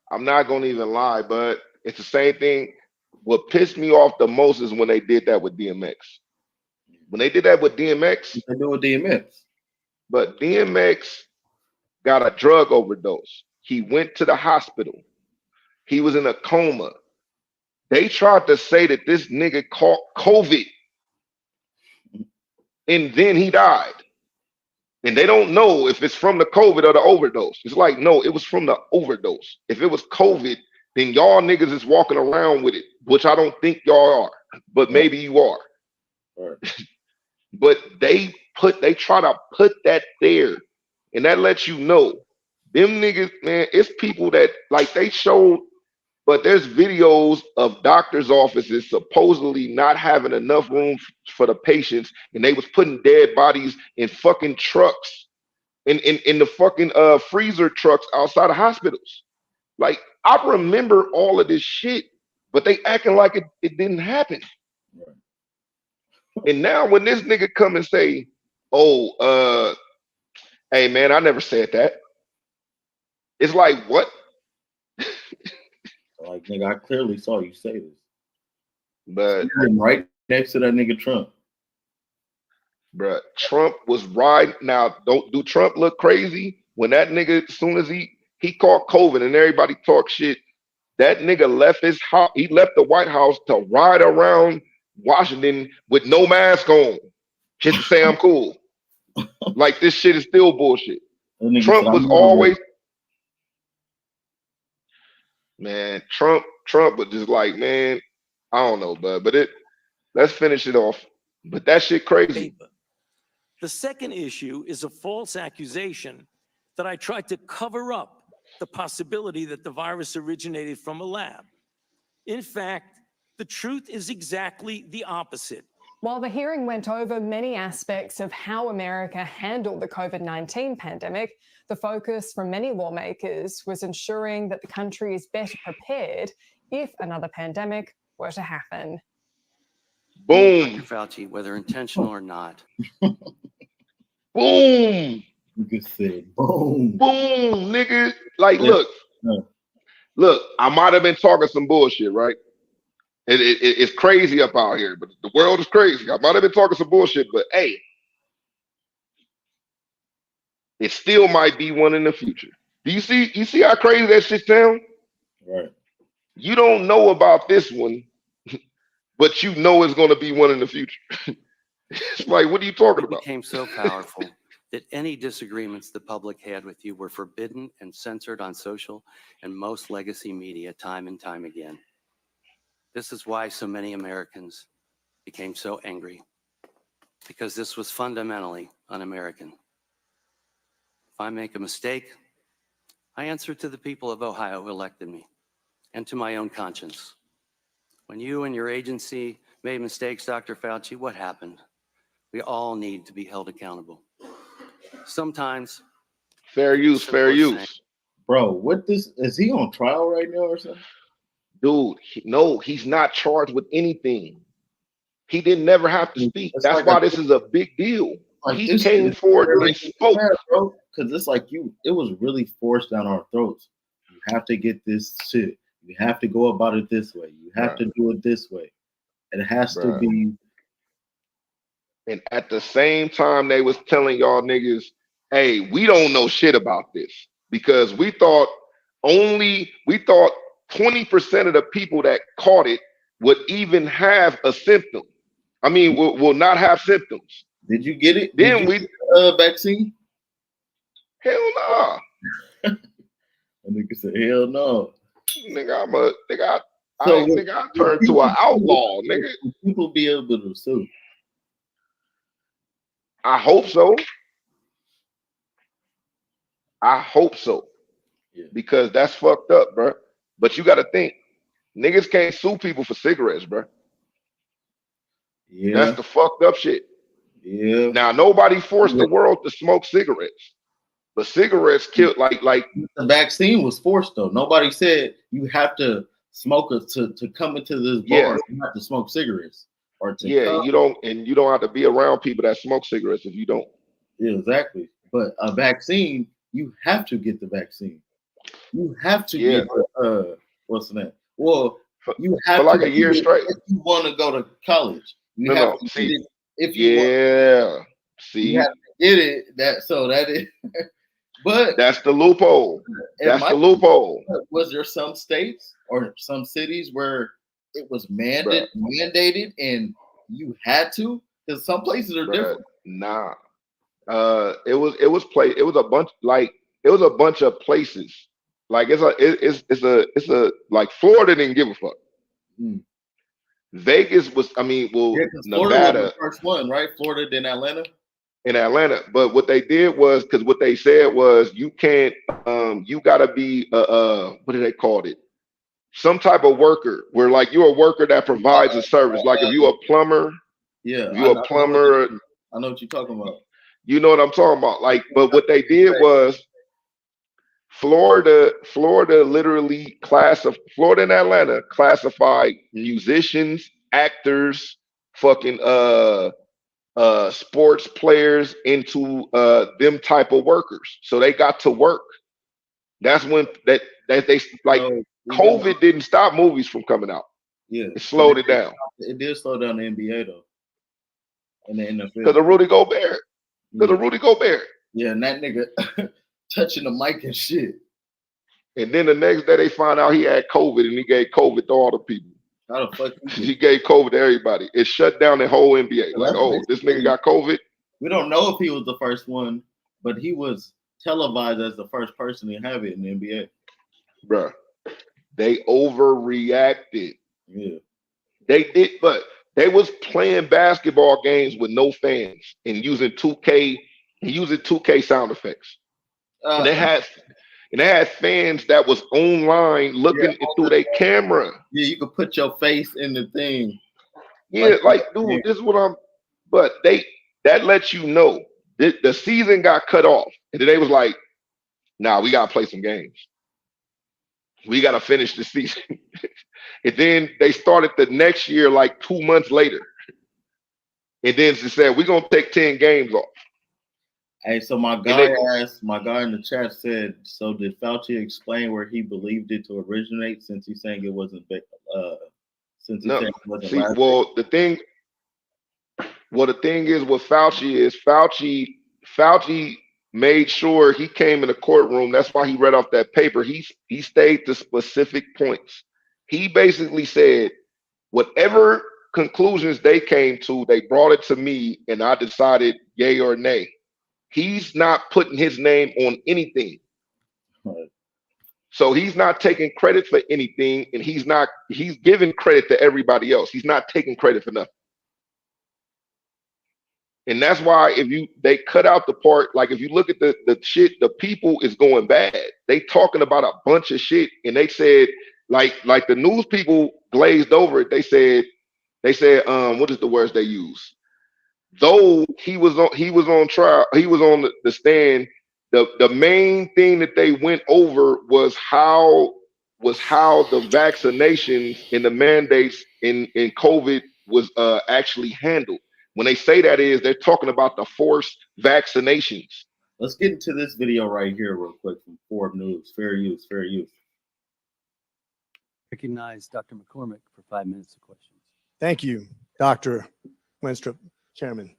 I'm not gonna even lie, but it's the same thing. What pissed me off the most is when they did that with DMX. When they did that with DMX, they do with DMX. But DMX got a drug overdose. He went to the hospital. He was in a coma. They tried to say that this nigga caught COVID and then he died. And they don't know if it's from the COVID or the overdose. It's like, no, it was from the overdose. If it was COVID, then y'all niggas is walking around with it, which I don't think y'all are, but maybe you are. Right. But they try to put that there, and that lets you know them niggas, man, it's people that like they showed, but there's videos of doctors' offices supposedly not having enough room for the patients, and they was putting dead bodies in fucking trucks, in the fucking freezer trucks outside of hospitals. Like, I remember all of this shit, but they acting like it didn't happen. Right. And now when this nigga come and say, oh, hey man, I never said that. It's like, what? Like, nigga, I clearly saw you say this. But right next to that nigga Trump. Bruh, Trump was riding. Now, do Trump look crazy? When that nigga, as soon as he caught COVID and everybody talk shit, that nigga left his house. He left the White House to ride around Washington with no mask on, just to say I'm cool. Like, this shit is still bullshit. Trump was always, man. Trump was just like, man, I don't know, bud. But let's finish it off. But that shit crazy. The second issue is a false accusation that I tried to cover up the possibility that the virus originated from a lab. In fact, the truth is exactly the opposite. While the hearing went over many aspects of how America handled the COVID-19 pandemic, the focus from many lawmakers was ensuring that the country is better prepared if another pandemic were to happen. Boom. Dr. Fauci, whether intentional or not. Boom. You could say boom. Boom, nigga. Like, look, I might have been talking some bullshit, right? It's crazy up out here, but the world is crazy. I might have been talking some bullshit, but hey, it still might be one in the future. Do you see how crazy that shit sounds? Right. You don't know about this one, but you know it's going to be one in the future. It's like, what are you talking about? It became so powerful that any disagreements the public had with you were forbidden and censored on social and most legacy media time and time again. This is why so many Americans became so angry, because this was fundamentally un-American. If I make a mistake, I answer to the people of Ohio who elected me and to my own conscience. When you and your agency made mistakes, Dr. Fauci, what happened? We all need to be held accountable. Sometimes. Fair use. Bro, what is he on trial right now or something? Dude, no, he's not charged with anything. He didn't never have to speak. That's like why this is a big deal. Like, he came forward and spoke. Because it's like it was really forced down our throats. You have to get this shit. You have to go about it this way. You have to do it this way. It has to be. And at the same time, they was telling y'all niggas, hey, we don't know shit about this, because we thought 20% of the people that caught it would even have a symptom. I mean, will not have symptoms. Did you get it? Then Did we you get the vaccine? hell nah. And nigga said, hell no. Nigga, I'm a nigga. So I turned to an outlaw, nigga. Will people be able to sue? I hope so. I hope so. Yeah. Because that's fucked up, bro. But you got to think, niggas can't sue people for cigarettes, bro. Yeah. That's the fucked up shit. Yeah. Now nobody forced the world to smoke cigarettes, but cigarettes killed like the vaccine was forced though. Nobody said you have to smoke it to come into this bar. Yeah. You have to smoke cigarettes or to yeah, come. you don't have to be around people that smoke cigarettes if you don't. Yeah, exactly. But a vaccine, you have to get the vaccine. You have to get the, what's the name? Well, you have for like to a year straight. if you want to go to college. You No, have to see, get it if you want. See, you have to get it. That is but that's the loophole. That's the loophole. Was there some states or some cities where it was mandated and you had to? Because some places are different. Nah. It was a bunch of places. Like it's a like Florida didn't give a fuck. Vegas was, Florida Nevada was the first one, right? Florida, then Atlanta. In Atlanta, but what they did was, because what they said was, you can't, you gotta be what do they call it? Some type of worker, where like you're a worker that provides a service. Like if you're a plumber, yeah, if you're a plumber, I know what you're talking about. You know what I'm talking about. Like, but what they did was, Florida literally Florida and Atlanta classified musicians, actors, fucking sports players into them type of workers. So they got to work. That's when they like COVID didn't stop movies from coming out. Yeah, it slowed it down. It did slow down the NBA though, and the NFL because of Rudy Gobert. Yeah, and that nigga touching the mic and shit. And then the next day they find out he had COVID, and he gave COVID to all the people. How the fuck? He gave COVID to everybody. It shut down the whole NBA. Like, this nigga got COVID. We don't know if he was the first one, but he was televised as the first person to have it in the NBA. Bruh, they overreacted. Yeah. They did, but they was playing basketball games with no fans and using 2K sound effects. And they had fans that was online looking through their camera. Yeah, you could put your face in the thing. Yeah, like dude, this is what but that lets you know the season got cut off. And then they was like, nah, we gotta play some games. We gotta finish the season. And then they started the next year like 2 months later. And then they said, we're gonna take 10 games off. Hey, so my guy in the chat said, so did Fauci explain where he believed it to originate, since he's saying it wasn't saying it wasn't last the thing is with Fauci is Fauci made sure he came in the courtroom. That's why he read off that paper. He stayed to specific points. He basically said, whatever conclusions they came to, they brought it to me and I decided yay or nay. He's not putting his name on anything. Right. So he's not taking credit for anything, and he's giving credit to everybody else. He's not taking credit for nothing. And that's why they cut out the part, like if you look at the shit, the people is going bad. They talking about a bunch of shit, and they said, like the news people glazed over it. They said, what is the words they use? Though he was on trial, he was on the stand. The main thing that they went over was how the vaccinations and the mandates in COVID was actually handled. When they say that they're talking about the forced vaccinations. Let's get into this video right here real quick from Forbes News. Fair use. Recognize Dr. McCormick for 5 minutes of questions. Thank you, Dr. Wenstrup, Chairman.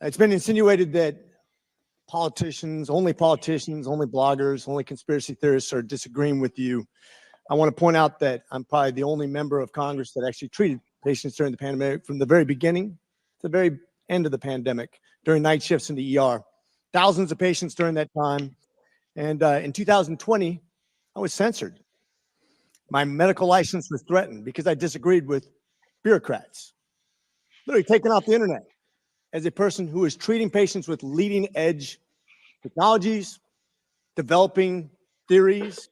It's been insinuated that only politicians, only bloggers, only conspiracy theorists are disagreeing with you I want to point out that I'm probably the only member of Congress that actually treated patients during the pandemic from the very beginning to the very end of the pandemic during night shifts in the ER. Thousands of patients during that time. And in 2020, I was censored. My medical license was threatened because I disagreed with bureaucrats. Literally taken off the internet as a person who is treating patients with leading edge technologies, developing theories,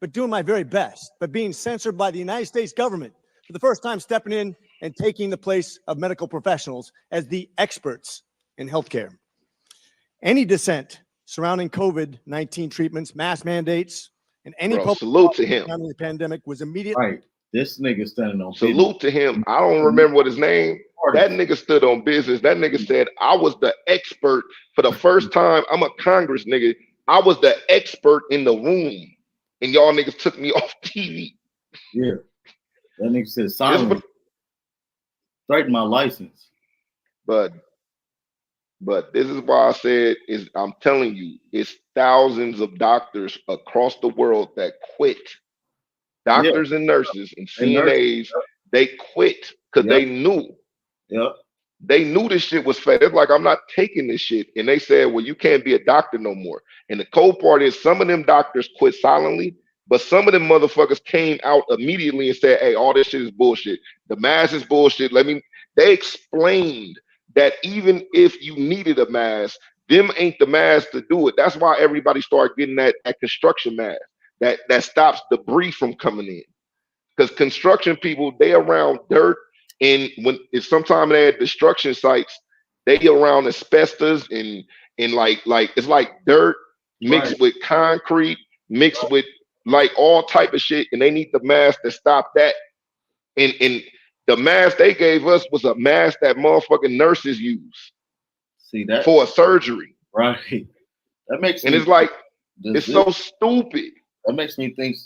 but doing my very best, but being censored by the United States government for the first time, stepping in and taking the place of medical professionals as the experts in healthcare. Any dissent surrounding COVID-19 treatments, mask mandates, and any Bro, salute to him. surrounding the pandemic was immediately Right. This nigga standing on Salute to him. I don't remember what his name. That nigga stood on business. That nigga said, I was the expert for the first time. I'm a Congress nigga. I was the expert in the room. And y'all niggas took me off TV. Yeah. That nigga said silence. Straighten my license. But this is why I said is I'm telling you, it's thousands of doctors across the world that quit. Doctors and nurses and CNAs, they quit because they knew. They knew this shit was fake. It's like, I'm not taking this shit. And they said, well, you can't be a doctor no more. And the cold part is some of them doctors quit silently, but some of them motherfuckers came out immediately and said, hey, all this shit is bullshit. The mask is bullshit. They explained that even if you needed a mask, them ain't the mask to do it. That's why everybody started getting that construction mask that stops debris from coming in. Because construction people, they around dirt, and if sometimes they at destruction sites, they around asbestos and like it's like dirt mixed with concrete, mixed with like all type of shit, and they need the mask to stop that. And the mask they gave us was a mask that motherfucking nurses use. See that for a surgery. Right. That makes and it's like it's so stupid. That makes me think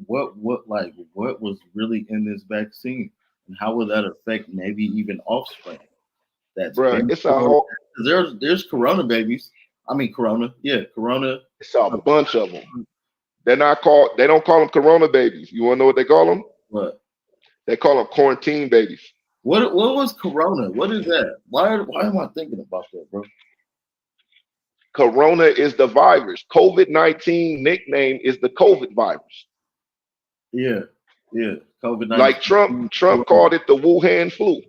what was really in this vaccine and how will that affect maybe even offspring? That's Bruh, it's a whole there's corona babies. I mean corona. It's a bunch of them. They don't call them corona babies. You wanna know what they call them? What? They call them quarantine babies. What was corona? What is that? Why am I thinking about that, bro? Corona is the virus. COVID-19 nickname is the COVID virus. Yeah. COVID-19. Like Trump called it the Wuhan flu.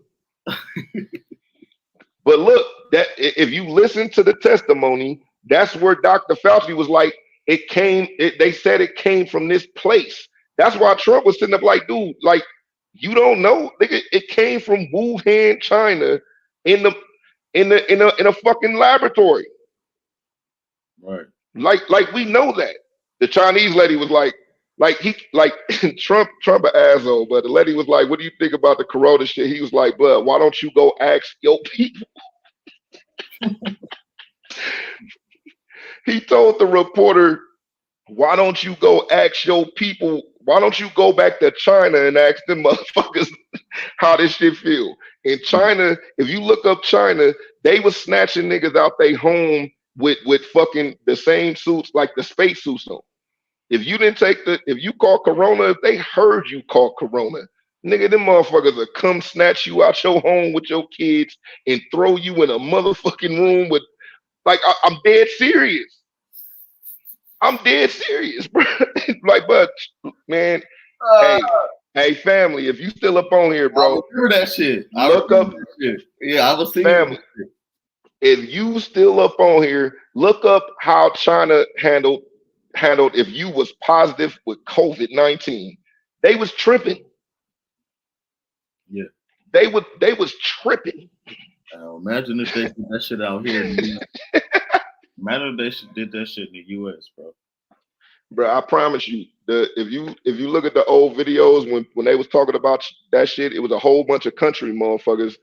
But look, that if you listen to the testimony, that's where Dr. Fauci was like, they said it came from this place. That's why Trump was sitting up like, dude, like, you don't know? It came from Wuhan, China, in a fucking laboratory. Right. Like we know that. The Chinese lady was like Trump an asshole, but the lady was like, what do you think about the corona shit? He was like, but why don't you go ask your people? He told the reporter, why don't you go ask your people? Why don't you go back to China and ask them motherfuckers how this shit feel? In China, if you look up China, they was snatching niggas out they home with fucking the same suits like the space suits on. If you didn't if you call corona, if they heard you call corona, nigga, them motherfuckers will come snatch you out your home with your kids and throw you in a motherfucking room with, like, I'm dead serious. I'm dead serious, bro. Like, but man, hey, family, if you still up on here, bro, I remember that shit. Look up. Yeah, I was seeing family. If you still up on here, look up how China handled if you was positive with COVID-19. They was tripping. Yeah. They was tripping. Imagine if they did that shit out here. Imagine if they did that shit in the US, bro. Bro, I promise you, if you look at the old videos when they was talking about that shit, it was a whole bunch of country motherfuckers.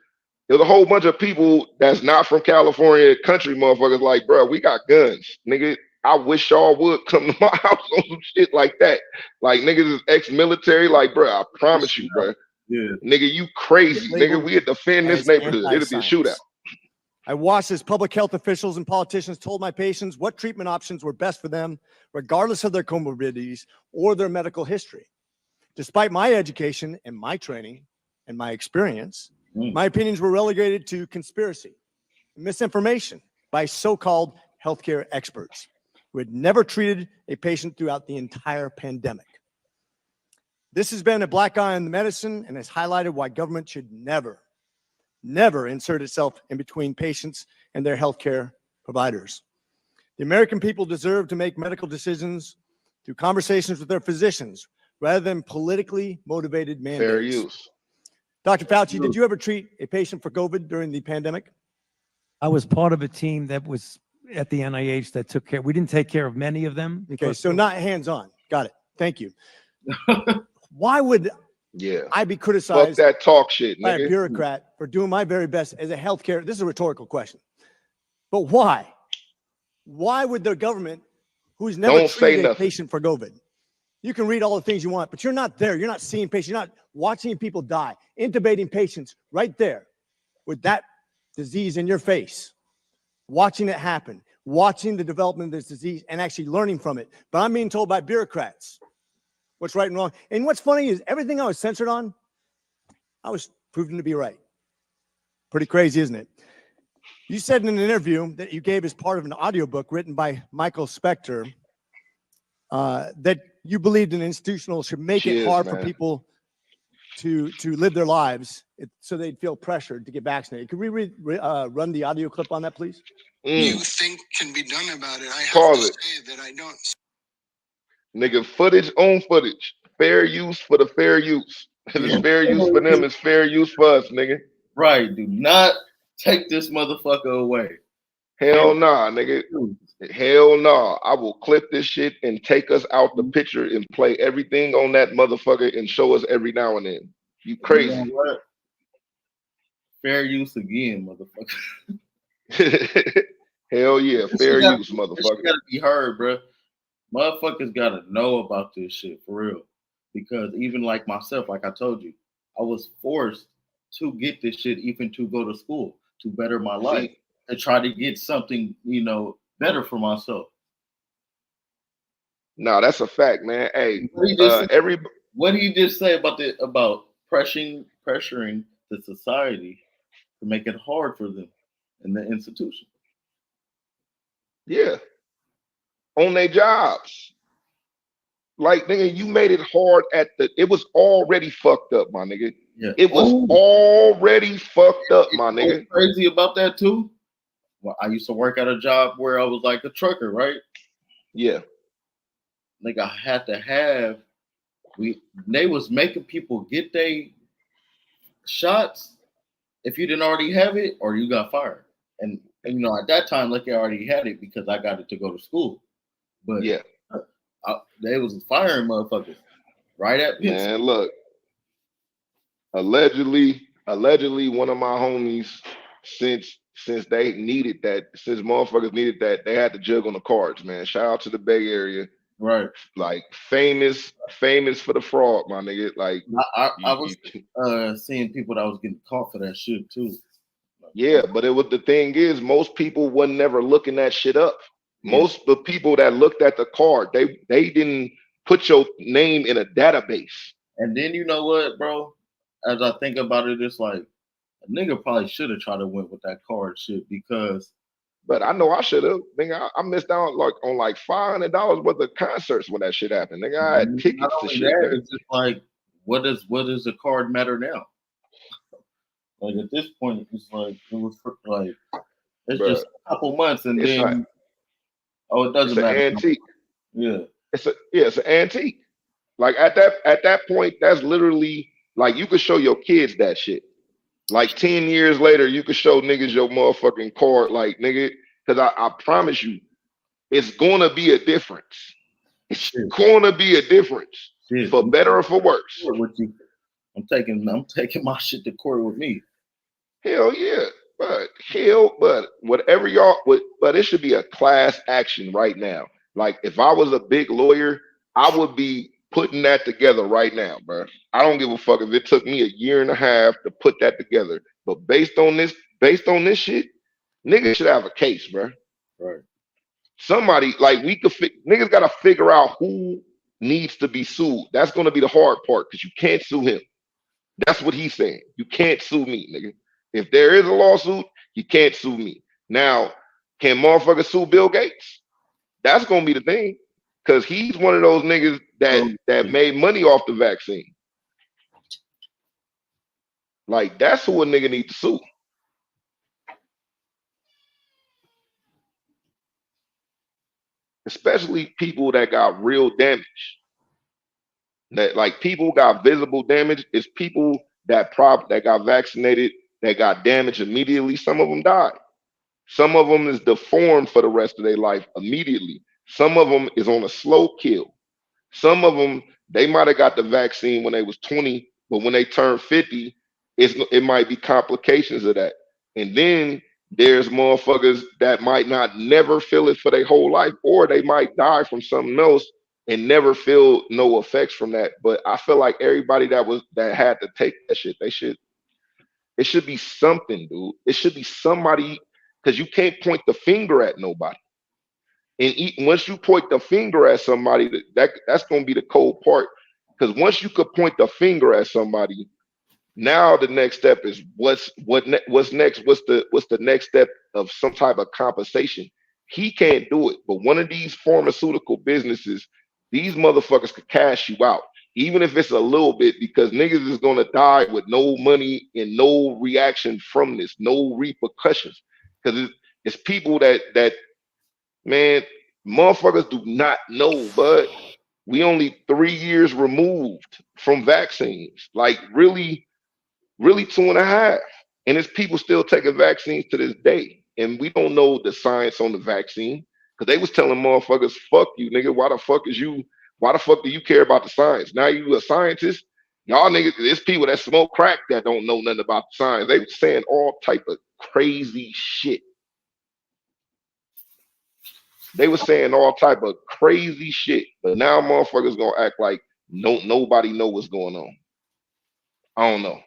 There was a whole bunch of people that's not from California, country motherfuckers like, bro, we got guns. Nigga, I wish y'all would come to my house on some shit like that. Like, niggas is ex-military. Like, bro, I promise you, bro. Yeah. Nigga, you crazy. Nigga, we'd defend this neighborhood. It'll be a shootout. I watched as public health officials and politicians told my patients what treatment options were best for them, regardless of their comorbidities or their medical history. Despite my education and my training and my experience, my opinions were relegated to conspiracy, misinformation by so-called healthcare experts who had never treated a patient throughout the entire pandemic. This has been a black eye on the medicine and has highlighted why government should never insert itself in between patients and their healthcare providers. The American people deserve to make medical decisions through conversations with their physicians rather than politically motivated mandates. Fair use. Dr. Fauci, did you ever treat a patient for COVID during the pandemic? I was part of a team that was at the NIH that took care. We didn't take care of many of them. Okay, so not hands-on. Got it. Thank you. Why would I be Fuck criticized that talk shit, by a nigga. bureaucrat for doing my very best as a healthcare? This is a rhetorical question. But why? Why would the government, who's never Don't say treated a nothing. patient for COVID, you can read all the things you want, but you're not there. You're not seeing patients. You're not watching people die, intubating patients right there with that disease in your face, watching it happen, watching the development of this disease and actually learning from it. But I'm being told by bureaucrats what's right and wrong. And what's funny is everything I was censored on, I was proven to be right. Pretty crazy, isn't it? You said in an interview that you gave as part of an audiobook written by Michael Spector that you believed an institutional should make it Cheers, hard for man. people to live their lives so they'd feel pressured to get vaccinated. Could we run the audio clip on that, please? You think can be done about it? I have Pause to it. say that I don't. Nigga, footage on footage. Fair use for the fair use. If it's fair use for them, it's fair use for us, nigga. Right. Do not take this motherfucker away. Hell nah, nigga. Hell nah. I will clip this shit and take us out the picture and play everything on that motherfucker and show us every now and then. You crazy. You know what? Fair use again, motherfucker. Hell yeah, fair use, This motherfucker. shit gotta be heard, bro. Motherfuckers gotta know about this shit for real. Because even like myself, like I told you, I was forced to get this shit even to go to school, to better my life, to try to get something, better for myself. Nah, that's a fact, man. Hey, What he just said- every What did he just say about pressuring the society to make it hard for them in the institution? yeah, on their jobs. Like, nigga, you made it hard it was already fucked up, my nigga. Yeah. It was already fucked up, my nigga. What's crazy about that too? Well, I used to work at a job where I was like a trucker, right? Yeah. Like I had to have they was making people get their shots if you didn't already have it or you got fired. And at that time, like I already had it because I got it to go to school. But yeah, they was firing motherfuckers right at Pittsburgh. Man, look. Allegedly, one of my homies, since they needed that, since motherfuckers needed that, they had to jug on the cards, man. Shout out to the Bay Area. Right. Like famous for the fraud, my nigga. Like I was seeing people that was getting caught for that shit too. Yeah, but the thing is, most people wasn't never looking that shit up. Most of the people that looked at the card, they didn't put your name in a database. And then you know what, bro? As I think about it, it's like a nigga probably should have tried to went with that card shit because. But I know I should have. Nigga, I missed out on like $500 worth of concerts when that shit happened. Nigga, I had tickets to shit. That, it's just like, what does the card matter now? Like at this point, it's like it's Bruh, just a couple months and it's then it doesn't it's matter. an antique. Yeah. It's an antique. Like at that point, that's literally like you could show your kids that shit. Like 10 years later, you could show niggas your motherfucking card, like nigga, because I promise you, it's gonna be a difference. It's gonna be a difference for better or for worse. I'm taking my shit to court with me. Hell yeah, but whatever but it should be a class action right now. Like if I was a big lawyer, I would be putting that together right now, bro. I don't give a fuck if it took me a year and a half to put that together. But based on this shit, niggas should have a case, bro. Right. Somebody like niggas gotta figure out who needs to be sued. That's going to be the hard part because you can't sue him. That's what he's saying. You can't sue me, nigga. If there is a lawsuit, you can't sue me. Now, can motherfuckers sue Bill Gates? That's going to be the thing because he's one of those niggas that made money off the vaccine. Like, that's who a nigga needs to sue. Especially people that got real damage. That like people got visible damage. It's people that got vaccinated that got damaged immediately. Some of them died. Some of them is deformed for the rest of their life immediately. Some of them is on a slow kill. Some of them, they might have got the vaccine when they was 20, but when they turn 50, it might be complications of that. And then there's motherfuckers that might not never feel it for their whole life, or they might die from something else and never feel no effects from that. But I feel like everybody that had to take that shit, it should be something, dude. It should be somebody, because you can't point the finger at nobody. And once you point the finger at somebody, that's gonna be the cold part. Because once you could point the finger at somebody, now the next step is what's next? What's the next step of some type of compensation? He can't do it, but one of these pharmaceutical businesses, these motherfuckers could cash you out, even if it's a little bit, because niggas is gonna die with no money and no reaction from this, no repercussions. Because it's people that man, motherfuckers do not know, bud. We only 3 years removed from vaccines, like really 2.5. And it's people still taking vaccines to this day. And we don't know the science on the vaccine because they was telling motherfuckers, fuck you, nigga. Why the fuck do you care about the science? Now you a scientist. Y'all niggas, there's people that smoke crack that don't know nothing about the science. They was saying all type of crazy shit. They were saying all type of crazy shit. But now motherfuckers gonna act like nobody know what's going on. I don't know.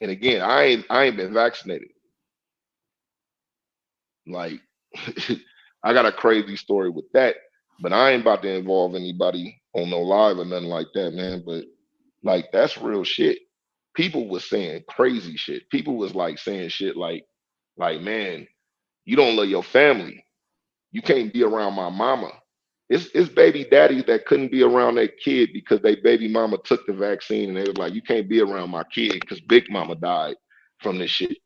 And again, I ain't been vaccinated. Like, I got a crazy story with that, but I ain't about to involve anybody on no live or nothing like that, man. But like, that's real shit. People was saying crazy shit. People was like saying shit like, man, you don't love your family. You can't be around my mama. It's baby daddies that couldn't be around their kid because they baby mama took the vaccine and they was like, you can't be around my kid because Big Mama died from this shit.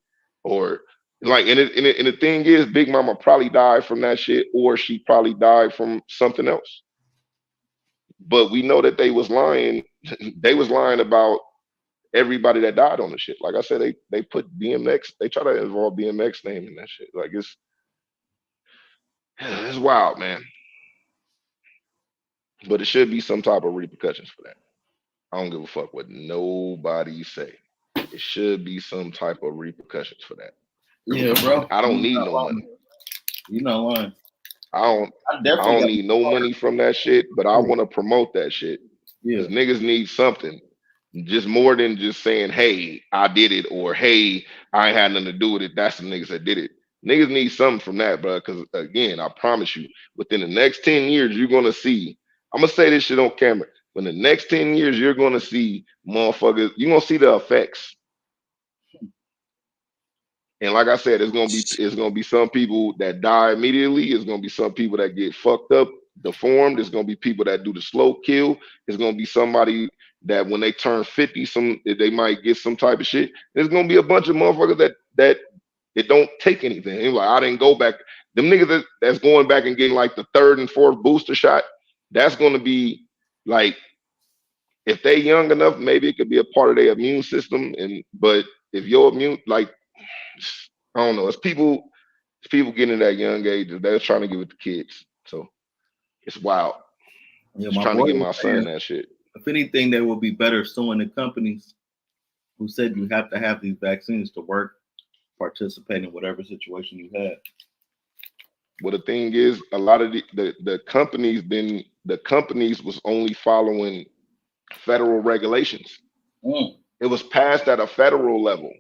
Or like, and the thing is, Big Mama probably died from that shit, or she probably died from something else. But we know that they was lying. They was lying about everybody that died on the shit. Like I said, they put DMX, they try to involve DMX name in that shit. Like it's wild, man. But it should be some type of repercussions for that. I don't give a fuck what nobody say. It should be some type of repercussions for that. Yeah, bro. I don't need no money. You're not lying. I don't need no money from that shit, but I want to promote that shit. Because niggas need something. Just more than just saying, hey, I did it, or hey, I ain't had nothing to do with it. That's the niggas that did it. Niggas need something from that, bro. Because again, I promise you, within the next 10 years, you're gonna see. I'm gonna say this shit on camera. When the next 10 years, you're gonna see motherfuckers, you're gonna see the effects. And like I said, it's gonna be some people that die immediately. It's gonna be some people that get fucked up, deformed. It's gonna be people that do the slow kill. It's gonna be somebody that when they turn 50, they might get some type of shit. There's gonna be a bunch of motherfuckers that it don't take anything. It's like, I didn't go back. Them niggas that's going back and getting like the 3rd and 4th booster shot, that's gonna be like, if they young enough, maybe it could be a part of their immune system. But if your immune, like, I don't know, it's people getting at that young age, they're trying to give it to kids. So it's wild. Yeah, Just trying to give my son that shit. If anything, they will be better suing the companies who said you have to have these vaccines to work, participate in whatever situation you had. Well, the thing is, a lot of the companies was only following federal regulations. It was passed at a federal level.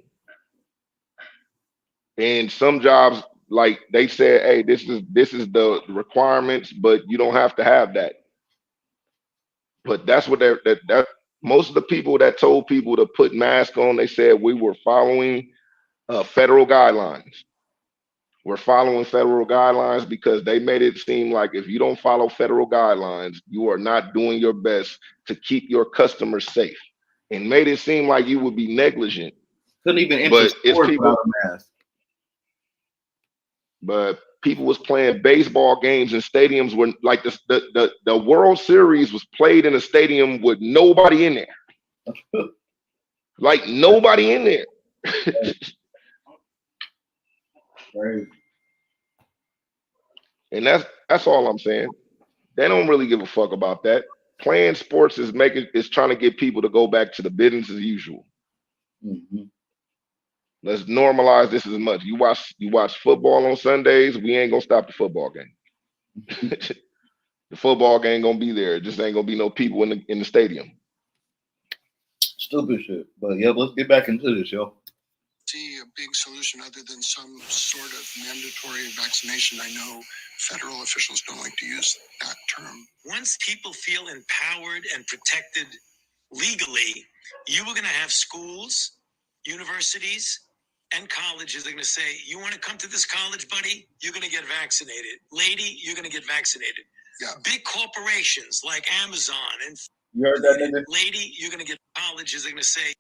And some jobs, like they said, hey, this is the requirements, but you don't have to have that. But that's what that most of the people that told people to put masks on, they said we were following federal guidelines. We're following federal guidelines because they made it seem like if you don't follow federal guidelines, you are not doing your best to keep your customers safe, and made it seem like you would be negligent. Couldn't even enter But it's stores people. without a mask. But people was playing baseball games in stadiums where, like, the World Series was played in a stadium with nobody in there. Like, nobody in there. Right. And that's all I'm saying. They don't really give a fuck about that. Playing sports is trying to get people to go back to the business as usual. Mhm. Let's normalize this as much. You watch football on Sundays. We ain't gonna stop the football game. The football game gonna be there. It just ain't gonna be no people in the stadium. Stupid shit. But yeah, let's get back into this, yo. See a big solution other than some sort of mandatory vaccination. I know federal officials don't like to use that term. Once people feel empowered and protected legally, you are going to have schools, universities, and colleges. They're going to say, you want to come to this college, buddy? You're going to get vaccinated. Lady, you're going to get vaccinated. Yeah. Big corporations like Amazon and You heard that, nigga? lady, you're going to get colleges. They're going to say,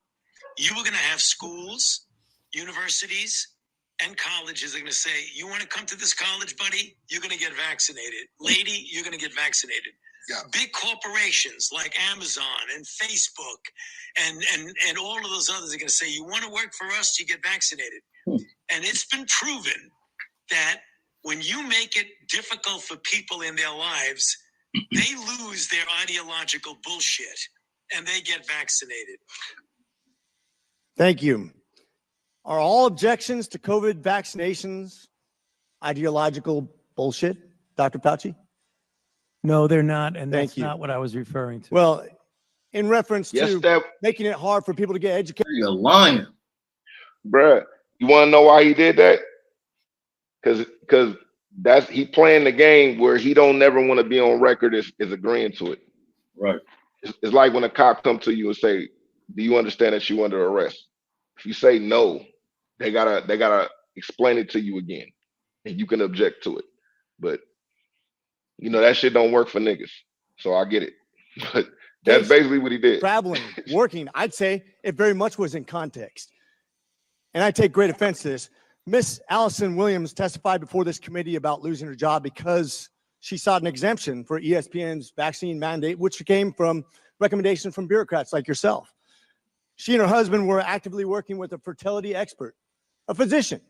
you are going to have schools, universities, and colleges. They're going to say, you want to come to this college, buddy? You're going to get vaccinated. Lady, you're going to get vaccinated. Yeah. Big corporations like Amazon and Facebook and all of those others are going to say, you want to work for us, you get vaccinated. And it's been proven that when you make it difficult for people in their lives, they lose their ideological bullshit and they get vaccinated. Thank you. Are all objections to COVID vaccinations ideological bullshit, Dr. Fauci? No, they're not, and Thank that's you. not what I was referring to. Well, in reference Yes, to that making it hard for people to get educated. You're lying. bruh. You want to know why he did that? Because that's he playing the game where he don't never want to be on record as agreeing to it. Right. It's like when a cop come to you and say, "Do you understand that you under arrest?" If you say no, they gotta explain it to you again, and you can object to it. But you know that shit don't work for niggas, so I get it. But that's Case, basically what he did. Traveling, working, I'd say it very much was in context. And I take great offense to this. Miss Allison Williams testified before this committee about losing her job because she sought an exemption for ESPN's vaccine mandate, which came from recommendation from bureaucrats like yourself. She and her husband were actively working with a fertility expert, a physician,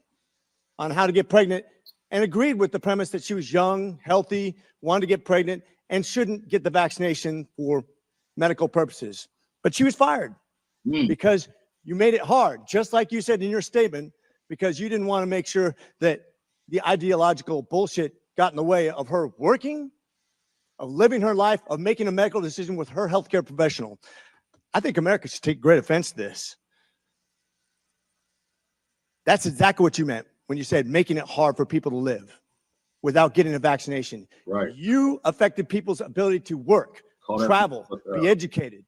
on how to get pregnant, and agreed with the premise that she was young, healthy, wanted to get pregnant, and shouldn't get the vaccination for medical purposes. But she was fired because you made it hard, just like you said in your statement, because you didn't want to make sure that the ideological bullshit got in the way of her working, of living her life, of making a medical decision with her healthcare professional. I think America should take great offense to this. That's exactly what you meant when you said making it hard for people to live without getting a vaccination. Right. You affected people's ability to work, travel, be educated,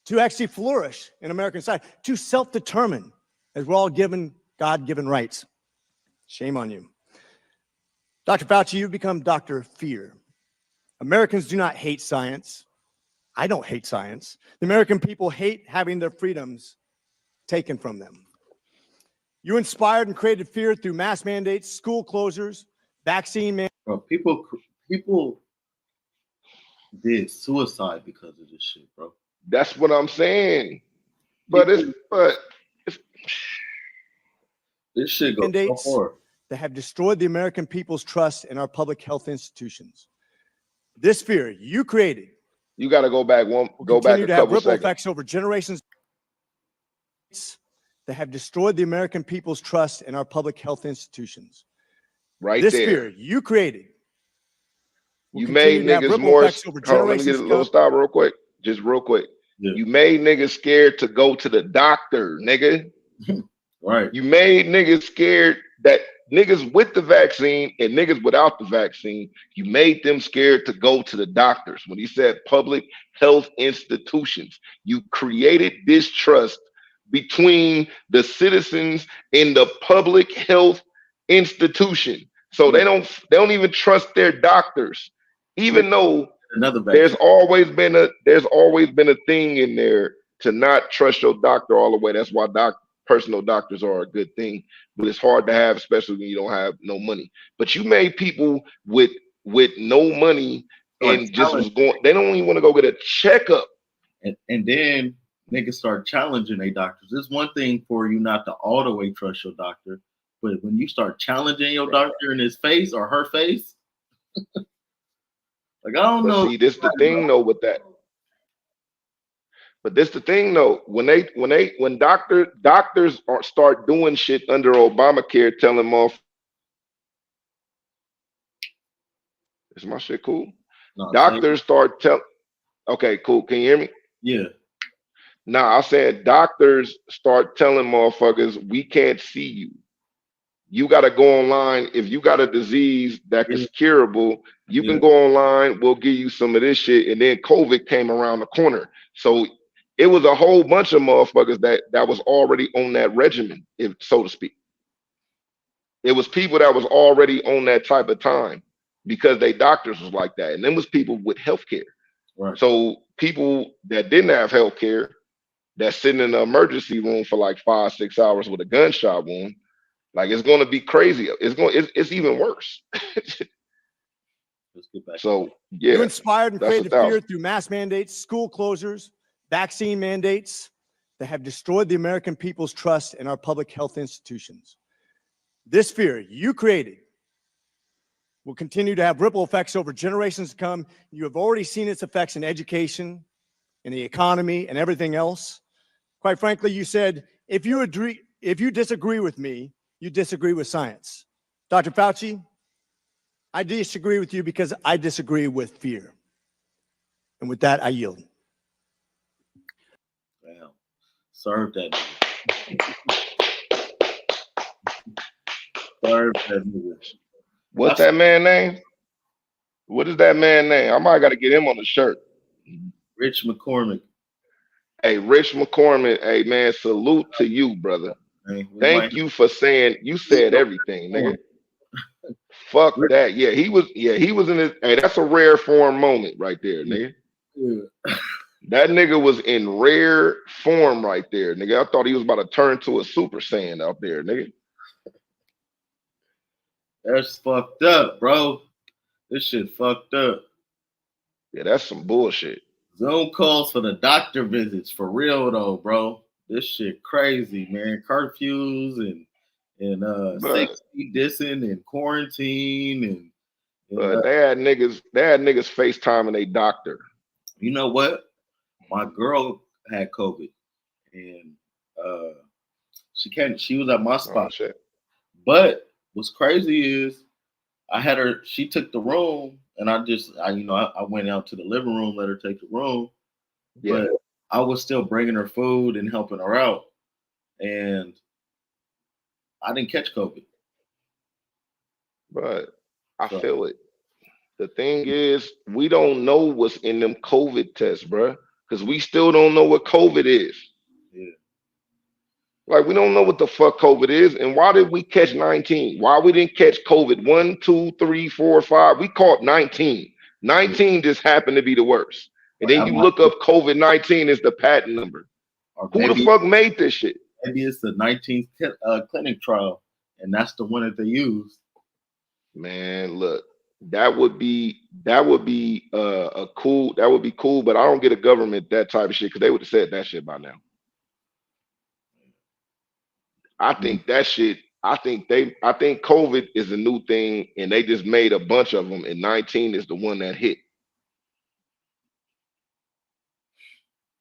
to actually flourish in American society, to self-determine, as we're all given God-given rights. Shame on you. Dr. Fauci, you've become Dr. Fear. Americans do not hate science. I don't hate science. The American people hate having their freedoms taken from them. You inspired and created fear through mass mandates, school closures, vaccine mandates. Bro, people did suicide because of this shit, bro. That's what I'm saying. But it's this shit goes so Mandates hard. that have destroyed the American people's trust in our public health institutions. This fear you created. You got to go back a Continue to have couple ripple seconds. effects over generations that have destroyed the American people's trust in our public health institutions. Right this there. fear you created. You made niggas more. Hold on, let me get a little stop real quick. Just real quick. Yeah. You made niggas scared to go to the doctor, nigga. Right. You made niggas scared that niggas with the vaccine and niggas without the vaccine, you made them scared to go to the doctors. When he said public health institutions, you created distrust between the citizens and the public health institution. So they don't even trust their doctors, even though there's always been a thing in there to not trust your doctor all the way. That's why personal doctors are a good thing, but it's hard to have, especially when you don't have no money. But you made people with no money and just was going. They don't even want to go get a checkup. And then niggas start challenging their doctors. It's one thing for you not to all the way trust your doctor, but when you start challenging your doctor in his face or her face, like I don't know. See, this the thing though with that. But this the thing though, when doctors start doing shit under Obamacare, telling them off. Is my shit cool? No, doctors start telling. Okay, cool. Can you hear me? Yeah. Nah, I said doctors start telling motherfuckers, we can't see you. You got to go online. If you got a disease that is curable, you can go online. We'll give you some of this shit. And then COVID came around the corner. So it was a whole bunch of motherfuckers that was already on that regimen, if so to speak. It was people that was already on that type of time because they doctors was like that. And then was people with healthcare. Right. So people that didn't have healthcare, that's sitting in the emergency room for like 5-6 hours with a gunshot wound, like it's going to be crazy. It's even worse. So yeah, you inspired and that's created fear through mass mandates, school closures, vaccine mandates that have destroyed the American people's trust in our public health institutions. This fear you created will continue to have ripple effects over generations to come. You have already seen its effects in education, in the economy, and everything else. Quite frankly, you said, if you disagree with me, you disagree with science. Dr. Fauci, I disagree with you because I disagree with fear. And with that, I yield. Damn. Serve that nigga. Serve that nigga. What's that man name? What is that man name? I might got to get him on the shirt. Rich McCormick. Hey, Rich McCormick. Hey, man, salute to you, brother. Hey, Thank you for saying, you said everything, nigga. Fuck that. Yeah, he was in his, hey, that's a rare form moment right there, nigga. Yeah. That nigga was in rare form right there, nigga. I thought he was about to turn to a Super Saiyan out there, nigga. That's fucked up, bro. This shit fucked up. Yeah, that's some bullshit. Zoom calls for the doctor visits, for real though, bro. This shit crazy, man. Curfews and 6 feet dissing and quarantine and they had niggas FaceTiming their doctor. You know what? My girl had COVID and she was at my spot. Oh, shit. But what's crazy is she took the room and I went out to the living room, let her take the room. Yeah. But I was still bringing her food and helping her out. And I didn't catch COVID. But I feel it. The thing is, we don't know what's in them COVID tests, bro, because we still don't know what COVID is. Yeah. Like, we don't know what the fuck COVID is. And why did we catch 19? Why we didn't catch COVID 1, 2, 3, 4, 5? We caught 19. 19 just happened to be the worst. And then you look up COVID-19 is the patent number. Who the fuck made this shit? Maybe it's the 19th clinic trial, and that's the one that they used. Man, look, that would be cool, but I don't get a government that type of shit because they would have said that shit by now. I think that shit, I think COVID is a new thing and they just made a bunch of them and 19 is the one that hit.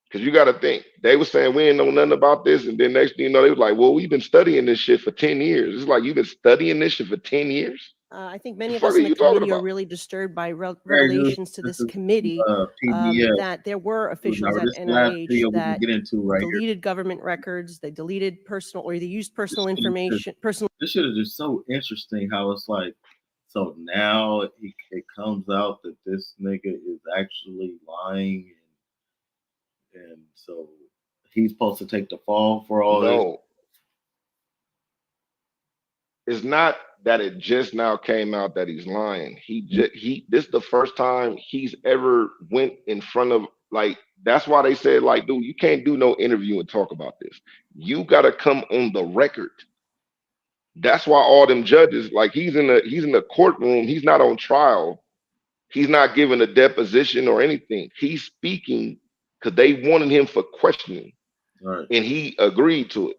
Because you got to think, they were saying we ain't know nothing about this. And then next thing you know, they was like, well, we've been studying this shit for 10 years. It's like, you've been studying this shit for 10 years? I think many of fuck us are in the you talking committee are about? really disturbed by Very good. revelations to This this is committee PBS. that there were officials Now, at this last NIH video we can that get into right here. deleted government records, they deleted personal, or they used personal This shit is information, personal. This shit is just so interesting how it's like, so now it comes out that this nigga is actually lying, and so he's supposed to take the fall for all this. No, it's not that it just now came out that he's lying. This is the first time he's ever went in front of, like, that's why they said, like, dude, you can't do no interview and talk about this. You gotta come on the record. That's why all them judges, like, he's in the courtroom, he's not on trial, he's not giving a deposition or anything. He's speaking because they wanted him for questioning, Right. and he agreed to it.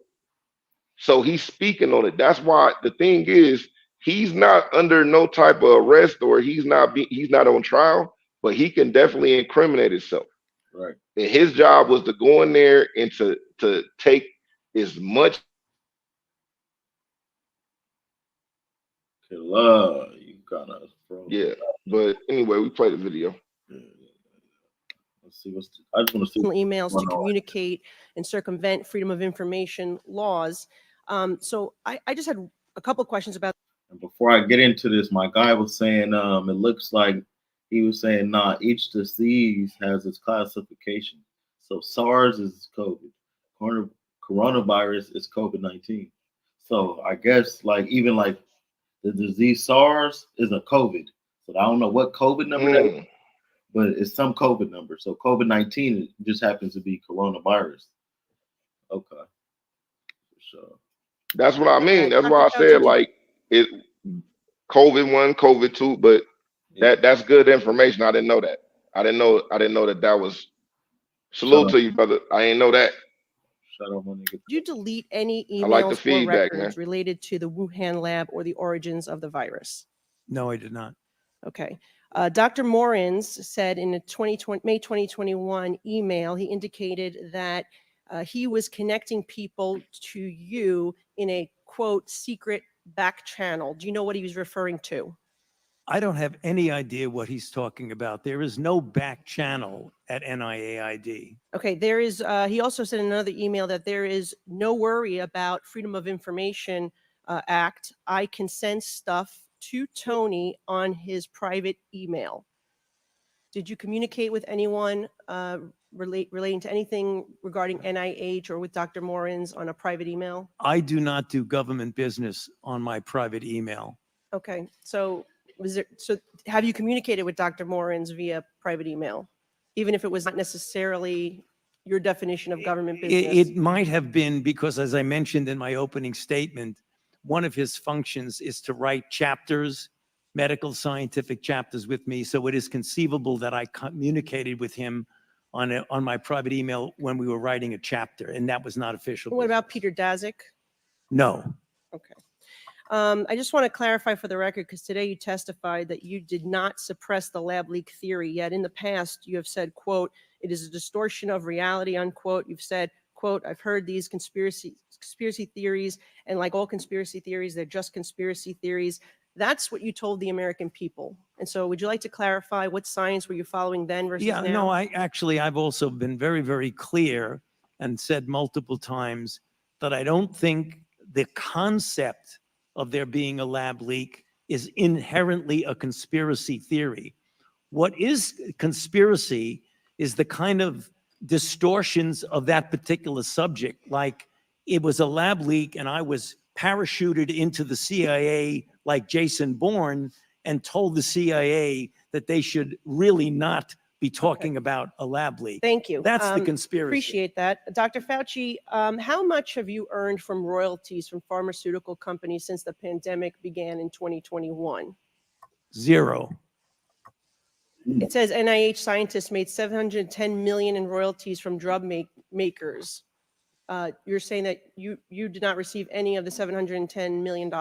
So he's speaking on it. That's why the thing is, he's not under no type of arrest, or he's not on trial, but he can definitely incriminate himself. Right. And his job was to go in there and to take as much. Killer, you kind of Yeah, but anyway, we played the video. Let's see I just want to see emails to what's going on. communicate and circumvent freedom of information laws. So I just had a couple questions about. And before I get into this, my guy was saying it looks like he was saying each disease has its classification. So SARS is COVID, coronavirus is COVID-19. So I guess even the disease SARS is a COVID. So I don't know what COVID number that is, but it's some COVID number. So COVID-19 just happens to be coronavirus. Okay. So That's what I mean. That's why I said, like, it COVID 1, COVID 2, but that's good information. I didn't know that. I didn't know that was. Salute to you, brother. I didn't know that. Shut up, my nigga. Did you delete any I like the emails or feedback, records man. related to the Wuhan lab or the origins of the virus? No, I did not. Okay. Dr. Morins said in a May 2021 email, he indicated that he was connecting people to you in a, quote, secret back channel. Do you know what he was referring to? I don't have any idea what he's talking about. There is no back channel at NIAID. Okay, there is, he also said in another email that there is no worry about Freedom of Information Act. I can send stuff to Tony on his private email. Did you communicate with anyone relating to anything regarding NIH or with Dr. Morins on a private email? I do not do government business on my private email. Okay, so have you communicated with Dr. Morins via private email, even if it was not necessarily your definition of government business? It might have been because, as I mentioned in my opening statement, one of his functions is to write chapters, medical scientific chapters with me. So it is conceivable that I communicated with him on my private email when we were writing a chapter, and that was not official. What about Peter Daszak? No. Okay. I just want to clarify for the record, because today you testified that you did not suppress the lab leak theory, yet in the past you have said, quote, it is a distortion of reality, unquote. You've said, quote, I've heard these conspiracy theories, and like all conspiracy theories, they're just conspiracy theories. That's what you told the American people. And so would you like to clarify what science were you following then versus now? No, I've also been very, very clear and said multiple times that I don't think the concept of there being a lab leak is inherently a conspiracy theory. What is conspiracy is the kind of distortions of that particular subject, like it was a lab leak and I was parachuted into the CIA like Jason Bourne and told the CIA that they should really not be talking about a lab leak. Thank you. That's the conspiracy. Appreciate that. Dr. Fauci, how much have you earned from royalties from pharmaceutical companies since the pandemic began in 2021? Zero. It says NIH scientists made $710 million in royalties from drug makers. You're saying that you did not receive any of the $710 million.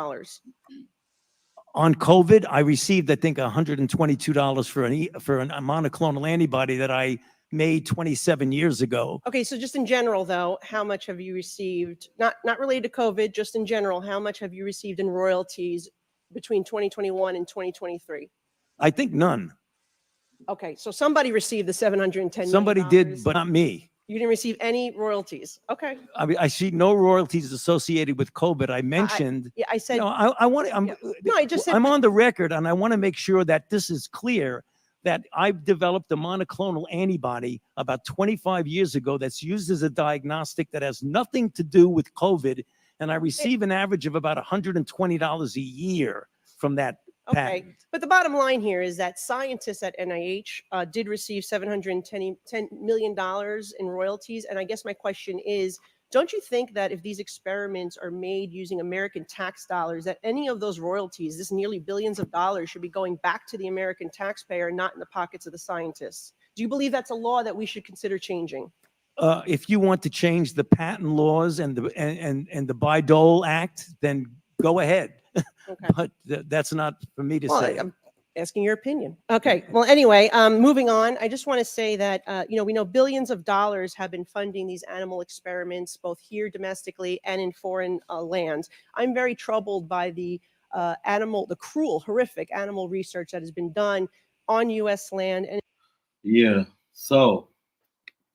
On COVID, I received, I think, $122 for a monoclonal antibody that I made 27 years ago. Okay, so just in general, though, how much have you received? Not related to COVID, just in general, how much have you received in royalties between 2021 and 2023? I think none. Okay, so somebody received the $710 million. Somebody did, but not me. You didn't receive any royalties. Okay. I mean, I see no royalties associated with COVID. I mentioned. Yeah, I said. No, I want. No, I just said. I'm on the record, and I want to make sure that this is clear. That I've developed a monoclonal antibody about 25 years ago that's used as a diagnostic that has nothing to do with COVID, and I receive an average of about $120 a year from that Okay, patent. but the bottom line here is that scientists at NIH did receive $710 million in royalties. And I guess my question is, don't you think that if these experiments are made using American tax dollars, that any of those royalties, this nearly billions of dollars, should be going back to the American taxpayer, not in the pockets of the scientists? Do you believe that's a law that we should consider changing? If you want to change the patent laws and the Bayh-Dole Act, then go ahead. Okay. But that's not for me to Well, say. I'm asking your opinion. Okay. Well, anyway, moving on. I just want to say that, we know billions of dollars have been funding these animal experiments, both here domestically and in foreign lands. I'm very troubled by the cruel, horrific animal research that has been done on U.S. land. And Yeah. So,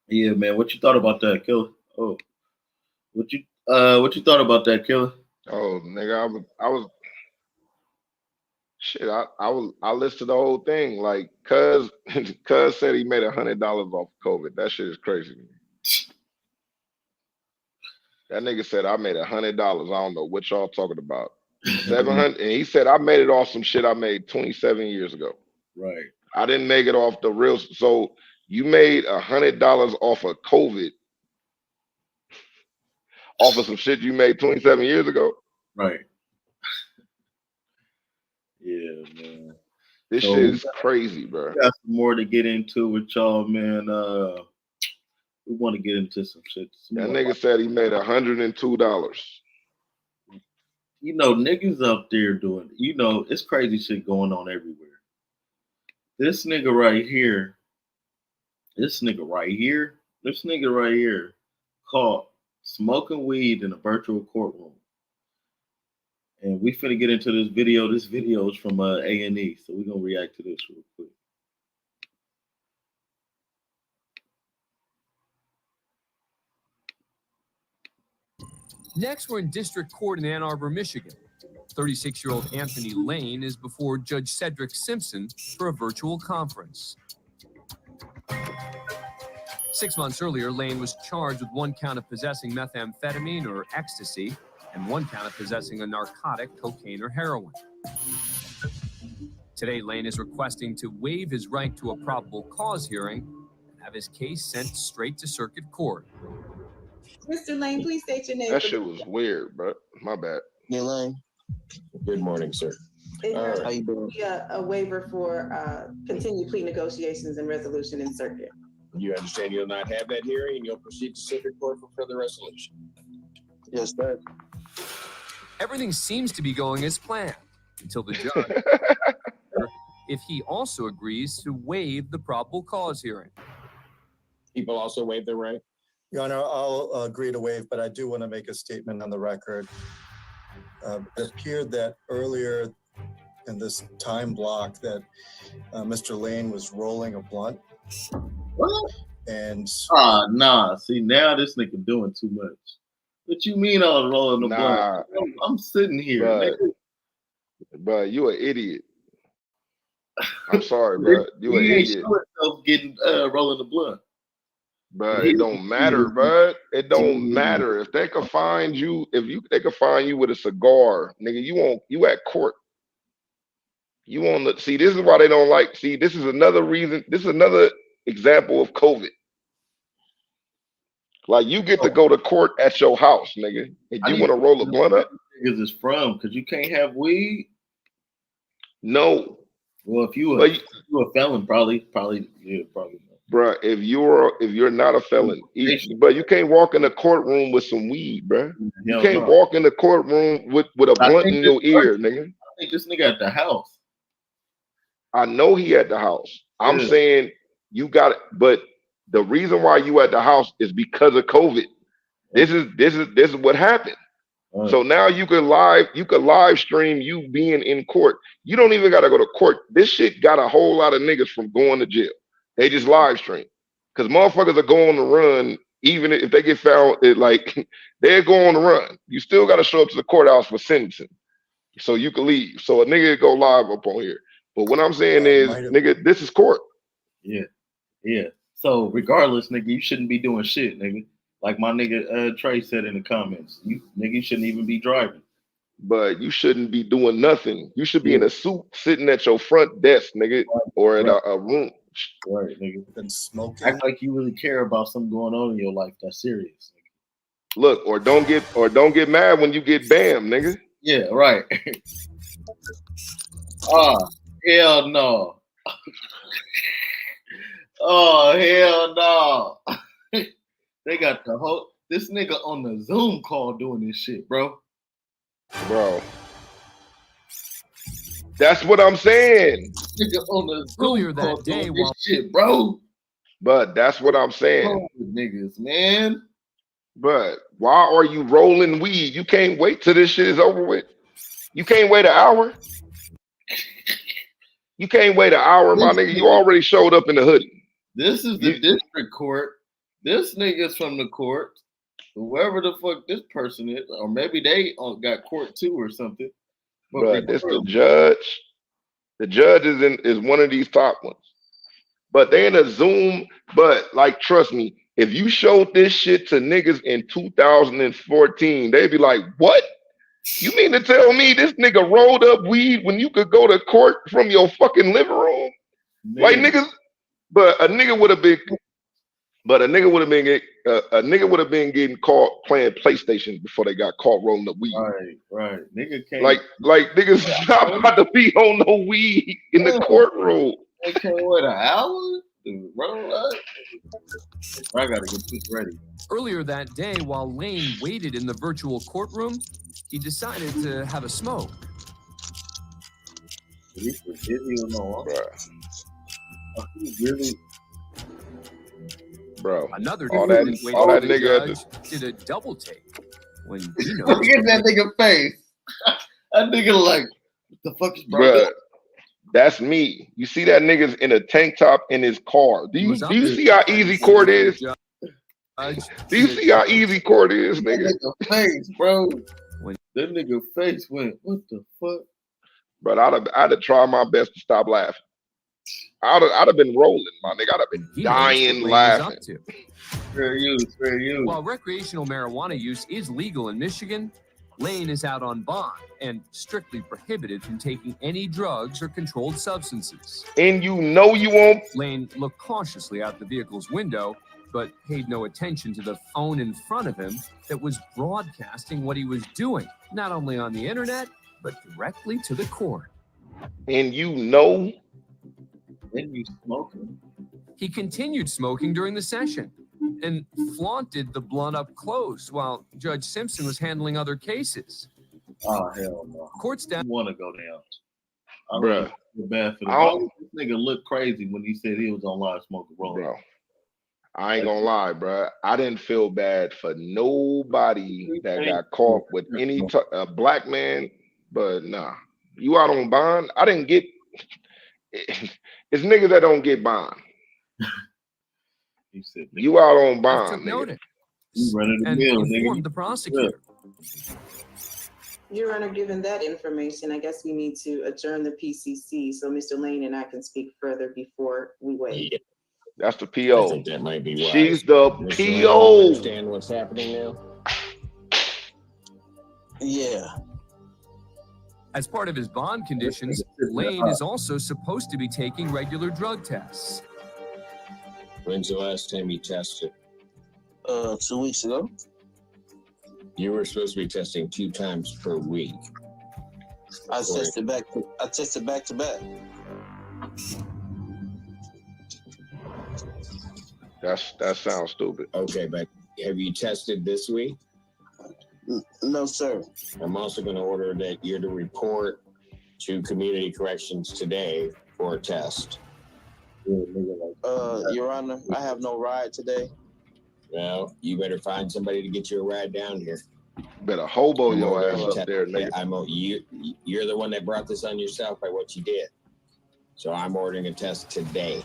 yeah, man, what you thought about that, Killer? Oh, what you thought about that, Killer? Oh, nigga, I listened to the whole thing. Like, cuz said he made $100 off COVID. That shit is crazy to me. That nigga said I made $100. I don't know what y'all talking about. 700, and he said I made it off some shit I made 27 years ago. Right. I didn't make it off the real. So you made $100 off of COVID, off of some shit you made 27 years ago. Right. Yeah, man. This So, shit is crazy, bro. We got some more to get into with y'all, man. We want to get into some shit. That nigga said he made $102. You know, niggas up there doing, it's crazy shit going on everywhere. This nigga right here caught smoking weed in a virtual courtroom. And we finna get into this video. This video is from A&E, so we're gonna react to this real quick. Next, we're in district court in Ann Arbor, Michigan. 36-year-old Anthony Lane is before Judge Cedric Simpson for a virtual conference. 6 months earlier, Lane was charged with 1 count of possessing methamphetamine or ecstasy and 1 count of possessing a narcotic, cocaine or heroin. Today, Lane is requesting to waive his right to a probable cause hearing and have his case sent straight to circuit court. Mr. Lane, please state your name. That shit was weird, bro. My bad. Neil Lane. Good morning, sir. How you doing? A waiver for continued plea negotiations and resolution in circuit. You understand you'll not have that hearing and you'll proceed to circuit court for further resolution? Yes, sir. Everything seems to be going as planned until the judge, if he also agrees to waive the probable cause hearing. People also waive their right? Your Honor, I'll agree to waive, but I do want to make a statement on the record. It appeared that earlier in this time block that Mr. Lane was rolling a blunt. What? And nah. See, now this nigga doing too much. What you mean I was rolling the blunt? I'm sitting here. But you an idiot. I'm sorry, bro. You an idiot. Getting rolling the blunt. But it don't matter, bud. It don't matter. If they could find you, they could find you with a cigar, nigga, you at court. You on the see, this is why they don't like. See, this is another reason, this is another example of COVID. Like you get to go to court at your house, nigga, and you want to roll a blunt up. Niggas is from, because you can't have weed. No. Well, if you a felon, probably. Bruh, if you're not a felon, but you can't walk in the courtroom with some weed, bruh. You can't walk in the courtroom with a blunt in your ear, nigga. I think this nigga at the house. I know he at the house. I'm saying you got it, but the reason why you at the house is because of COVID. This is what happened. So now you could live stream you being in court. You don't even gotta go to court. This shit got a whole lot of niggas from going to jail. They just live stream. Cause motherfuckers are going to run, even if they get found, they're going to run. You still gotta show up to the courthouse for sentencing. So you can leave. So a nigga go live up on here. But what I'm saying is, nigga, this is court. Yeah. So regardless, nigga, you shouldn't be doing shit, nigga. Like my nigga Trey said in the comments, you shouldn't even be driving. But you shouldn't be doing nothing. You should be in a suit sitting at your front desk, nigga, or in a room. Right, nigga. Been smoking. Act like you really care about something going on in your life that's serious. Nigga. Look, or don't get mad when you get bammed, nigga. Yeah, right. Hell no. Oh, hell no. They got this nigga on the Zoom call doing this shit, bro. Bro. That's what I'm saying. Nigga on the Zoom Earlier call that day, doing this shit, bro. But that's what I'm saying. Oh, niggas, man. But why are you rolling weed? You can't wait till this shit is over with. You can't wait an hour. You can't wait an hour, my nigga. You already showed up in the hoodie. This is the district court. This nigga's from the court. Whoever the fuck this person is, or maybe they got court too or something. But this the judge. The judge is one of these top ones. But they in a Zoom. But like, trust me, if you showed this shit to niggas in 2014, they'd be like, "What? You mean to tell me this nigga rolled up weed when you could go to court from your fucking living room?" Man. Like niggas, but a nigga would have been getting caught playing PlayStation before they got caught rolling up weed. Right. Nigga can't like niggas not about to be on no weed in the courtroom. They can't wait an hour to roll up. I gotta get this ready. Earlier that day, while Lane waited in the virtual courtroom, he decided to have a smoke. He's busy or no? He's really. Bro, another all that nigga did a double take when he knows. Look at that nigga face. That nigga like, what the fuck is bro? That's me. You see that nigga's in a tank top in his car. Do you see how easy court is? Do you see how easy court is, nigga? That nigga face, bro. That nigga face went, what the fuck? But I'd have tried my best to stop laughing. I'd have been rolling, my nigga. I'd have been dying laughing. Fair use. While recreational marijuana use is legal in Michigan, Lane is out on bond and strictly prohibited from taking any drugs or controlled substances. And you know you won't. Lane looked cautiously out the vehicle's window, but paid no attention to the phone in front of him that was broadcasting what he was doing, not only on the internet, but directly to the court. And you know. Then you smoking. He continued smoking during the session and flaunted the blunt up close while Judge Simpson was handling other cases. Oh, hell no. Court staff want to go down. Bruh. Feel bad for the this nigga looked crazy when he said he was on live smoking rolling. Bro, I ain't gonna lie, bro. I didn't feel bad for nobody that got caught with any black man, but nah. You out on bond? I didn't get. It's niggas that don't get bond. You out on bond, nigga. You running the and mill, informed nigga. the prosecutor. Your Honor, given that information, I guess we need to adjourn the PCC so Mr. Lane and I can speak further before we wait. That's the PO. I think that might be wise. She's the Mr. PO. Understand what's happening now? Yeah. As part of his bond conditions, Lane is also supposed to be taking regular drug tests. When's the last time you tested? 2 weeks ago. You were supposed to be testing 2 times per week. I tested back to back. That sounds stupid. Okay, but have you tested this week? No, sir. I'm also going to order that you're to report to Community Corrections today for a test. Your Honor, I have no ride today. Well, you better find somebody to get you a ride down here. Better hobo I'm your ordering ass a up test. there, nigga. You're the one that brought this on yourself by what you did. So I'm ordering a test today.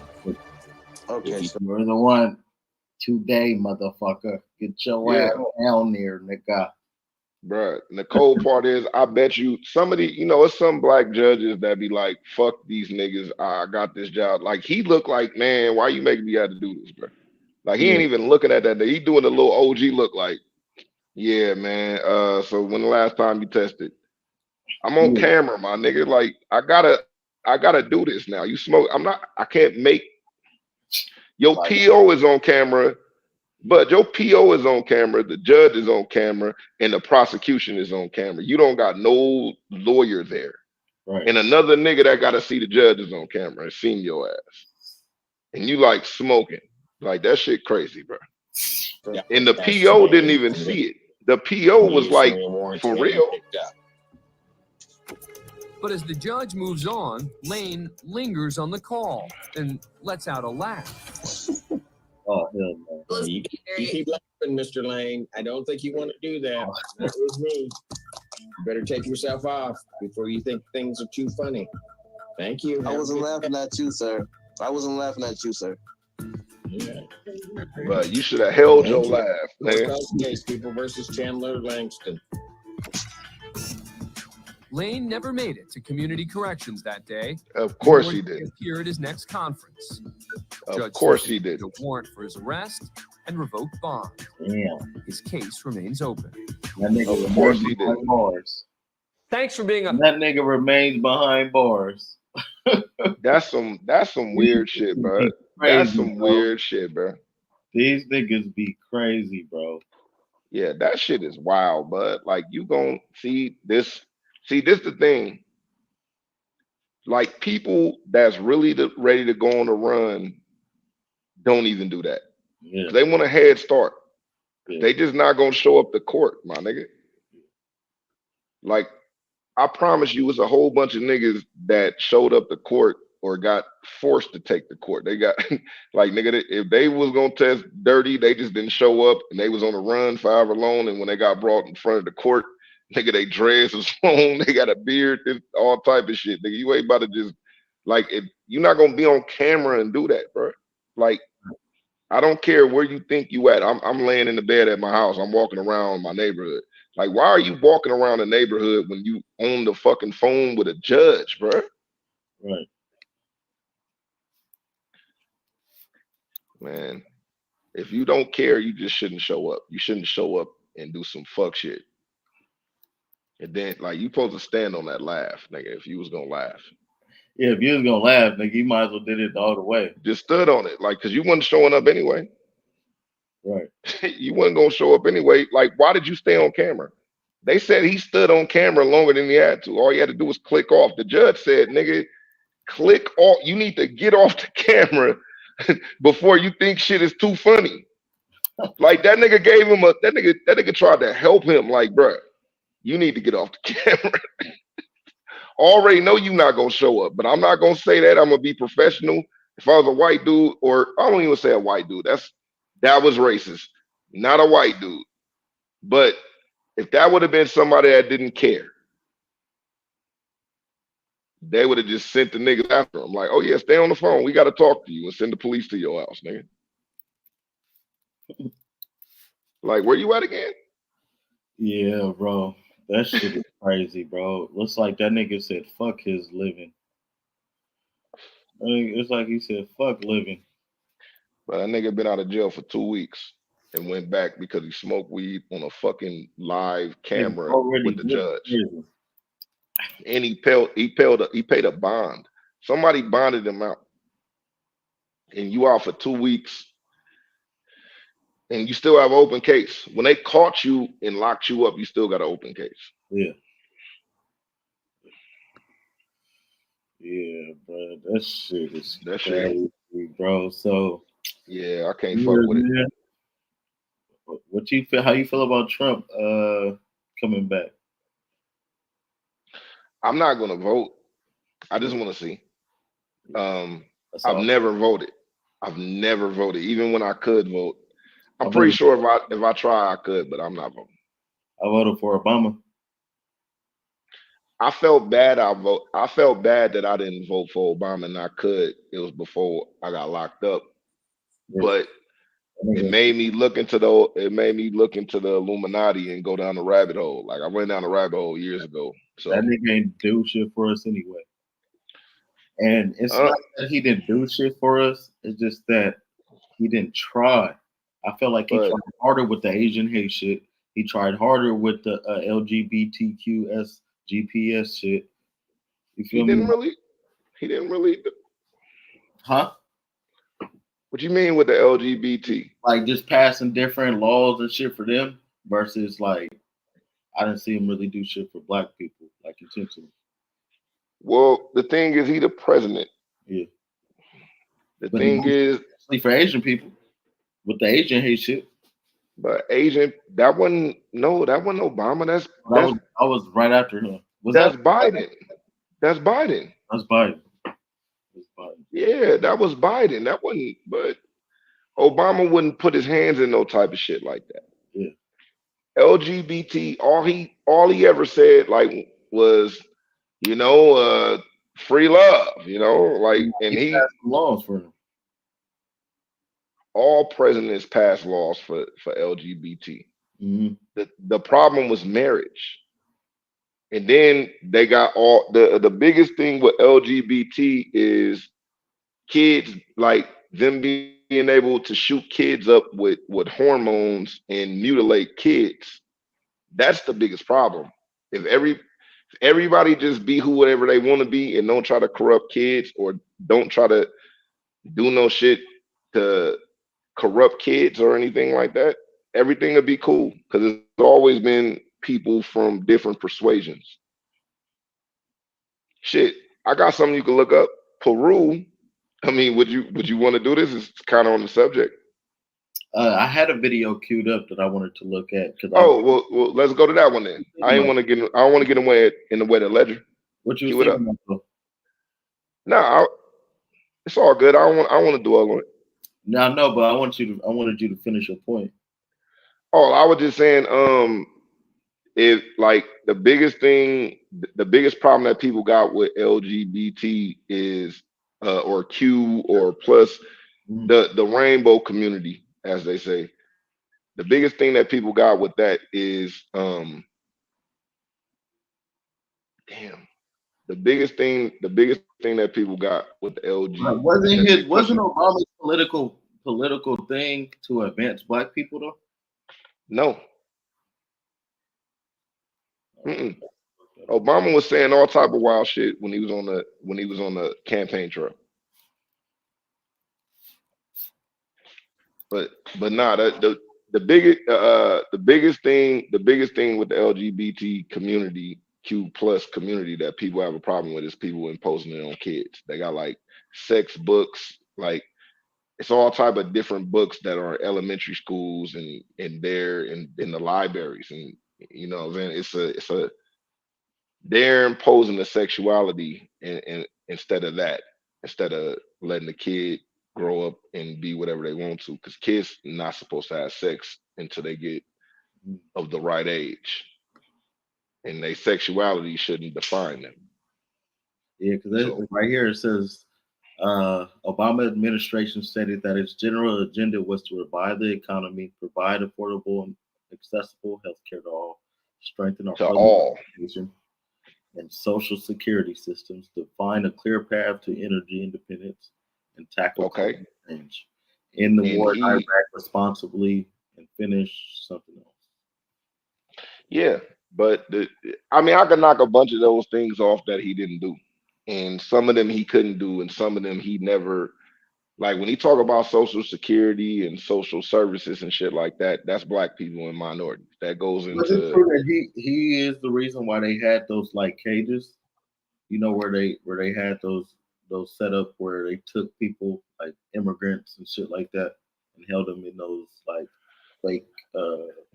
Okay, you- so You're the one today, motherfucker. Get your Yeah. ass down there, nigga. Bruh, and the cold part is, I bet you some of the, it's some black judges that be like, fuck these niggas, I got this job. Like, he look like, man, why you making me have to do this, bro? Like, he ain't even looking at that. He doing a little OG look like, yeah, man, so when the last time you tested? I'm on camera, my nigga. Like, I gotta do this now. You smoke, I can't make, your PO is on camera. But your PO is on camera, the judge is on camera, and the prosecution is on camera. You don't got no lawyer there. Right. And another nigga that got to see the judge is on camera and seen your ass. And you like smoking. Like, that shit crazy, bro. Yeah, And the that's PO didn't today. even see it. The PO was like, for real. But as the judge moves on, Lane lingers on the call and lets out a laugh. Oh, hell no. You keep laughing, Mr. Lane. I don't think you want to do that. Not with me. You better take yourself off before you think things are too funny. Thank you. I wasn't laughing at you, sir. I wasn't laughing at you, sir. Yeah. But you should have held your laugh, man. Case People versus Chandler Langston. Lane never made it to community corrections that day. Of course nor he did did. appear at his next conference. Of course he did. A warrant for his arrest and revoked bond. Damn. His case remains open. That nigga Of course remains he behind did. bars. Thanks for being And that nigga remains behind bars. That's some weird shit, bro. That's Crazy, some bro. weird shit, bro. These niggas be crazy, bro. Yeah, that shit is wild, bud. Like, you gon' see this. See, this the thing. Like, people that's really ready to go on a run don't even do that. Yeah. They want a head start. Yeah. They just not gonna show up to court, my nigga. Like, I promise you, it's a whole bunch of niggas that showed up to court or got forced to take the court. They got like, nigga, if they was gonna test dirty, they just didn't show up and they was on a run for however long. And when they got brought in front of the court, nigga, they dreads was long, they got a beard, all type of shit. Nigga, you ain't about to just like, if you're not gonna be on camera and do that, bro. Like, I don't care where you think you at. I'm laying in the bed at my house. I'm walking around my neighborhood. Like, why are you walking around the neighborhood when you on the fucking phone with a judge, bro? Right. Man, if you don't care, you just shouldn't show up. You shouldn't show up and do some fuck shit. And then, like, you supposed to stand on that laugh, nigga, if you was gonna laugh. Yeah, if you was gonna laugh, nigga, you might as well did it all the way. Just stood on it, like, cause you wasn't showing up anyway. Right. You wasn't gonna show up anyway. Like, why did you stay on camera? They said he stood on camera longer than he had to. All you had to do was click off. The judge said, nigga, click off. You need to get off the camera before you think shit is too funny. Like, that nigga gave him that nigga tried to help him. Like, bruh, you need to get off the camera. Already know you not gonna show up, but I'm not gonna say that. I'm gonna be professional. If I was a white dude, or I don't even say a white dude, that was racist. Not a white dude. But if that would have been somebody that didn't care, they would have just sent the niggas after him. Like, oh yeah, stay on the phone. We got to talk to you, and send the police to your house, nigga. Like, where you at again? Yeah, bro. That shit is crazy, bro. Looks like that nigga said fuck his living. I mean, it's like he said fuck living. But that nigga been out of jail for 2 weeks and went back because he smoked weed on a fucking live camera with the judge. And he paid a bond. Somebody bonded him out. And you out for 2 weeks. And you still have an open case. When they caught you and locked you up, you still got an open case. Yeah. Yeah, bro. That shit is crazy, bro. So yeah, I can't fuck with it. What you feel? How you feel about Trump coming back? I'm not gonna vote. I just want to see. I've all. never voted. I've never voted, even when I could vote. I'm pretty sure if I try, I could, but I'm not voting. I voted for Obama. I felt bad. I felt bad that I didn't vote for Obama, and I could. It was before I got locked up, but it made me look into the. It made me look into the Illuminati and go down the rabbit hole. Like I went down the rabbit hole years ago. So That nigga ain't do shit for us anyway. And it's not that he didn't do shit for us. It's just that he didn't try. I felt like he tried harder with the Asian hate shit. He tried harder with the LGBTQS GPS shit. You feel me? He didn't really. Huh? What you mean with the LGBT? Like just passing different laws and shit for them versus like I didn't see him really do shit for black people like intentionally. Well, the thing is, he the president. Yeah. The thing is, for Asian people with the Asian hate shit. But Asian, that wasn't Obama. That was right after him. That's Biden. That's Biden. That's Biden. Yeah, that was Biden. That wasn't. But Obama wouldn't put his hands in no type of shit like that. Yeah. LGBT. All he ever said like was, free love. Like, and he passed laws for him. All presidents pass laws for LGBT. Mm-hmm. The problem was marriage. And then they got all the biggest thing with LGBT is kids, like them being able to shoot kids up with hormones and mutilate kids. That's the biggest problem. If everybody just be whoever they want to be and don't try to corrupt kids or don't try to do no shit to corrupt kids or anything like that, everything would be cool because it's always been people from different persuasions. Shit, I got something you can look up. Peru. I mean, would you want to do this? It's kind of on the subject. I had a video queued up that I wanted to look at. Well, let's go to that one then. I don't want to get in the way of the ledger. What you was thinking about? No, it's all good. I want to dwell on it. No, but I wanted you to finish your point. Oh, I was just saying, if like the biggest problem that people got with LGBT is or Q or plus the rainbow community, as they say. The biggest thing that people got with that is the biggest thing that people got with the LGBT. Wasn't Obama's political thing to advance black people though? No. Obama was saying all type of wild shit when he was on the campaign trail. But nah, the biggest thing with the LGBT community, Q plus community that people have a problem with is people imposing it on kids. They got like sex books, like it's all type of different books that are in elementary schools and they're in the libraries, and you know what I'm saying? It's a they're imposing the sexuality and instead of letting the kid grow up and be whatever they want to, because kids are not supposed to have sex until they get of the right age, and their sexuality shouldn't define them. Yeah, because right here it says Obama administration stated that its general agenda was to revive the economy, provide affordable and accessible health care to all, strengthen our public education and social security systems, define a clear path to energy independence, and tackle climate change. In the war in Iraq responsibly, and finish something else. Yeah, but I can knock a bunch of those things off that he didn't do, and some of them he couldn't do, and some of them he never. Like when he talk about social security and social services and shit like that, that's black people and minorities. That goes into. Was it true that he is the reason why they had those like cages, you know, where they had those set up where they took people like immigrants and shit like that and held them in those like fake.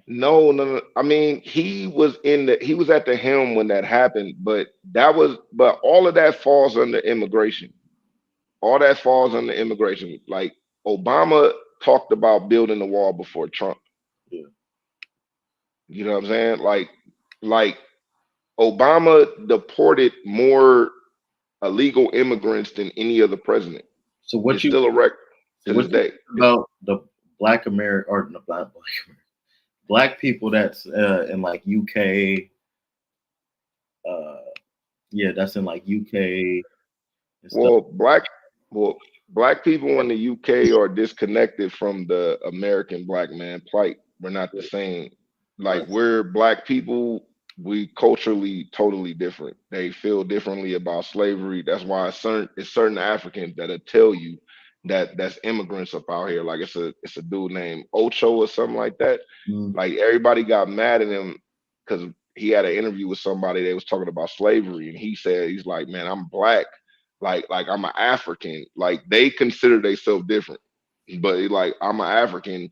No. I mean, he was at the helm when that happened, but all of that falls under immigration. All that falls under immigration. Like Obama talked about building the wall before Trump. Yeah. You know what I'm saying? Like Obama deported more illegal immigrants than any other president. So what it's you still a record to so this what you day. think about the Black America or no, Black people that's in like UK? Yeah, that's in like UK. And stuff. Black people in the UK are disconnected from the American black man plight. We're not the same. Like we're Black people, we culturally totally different. They feel differently about slavery. That's why it's certain Africans that'll tell you that that's immigrants up out here. Like it's a dude named Ocho or something like that. Like everybody got mad at him because he had an interview with somebody that was talking about slavery, and he said he's like, man, I'm Black. Like I'm an African. Like they consider themselves different, but like I'm an African.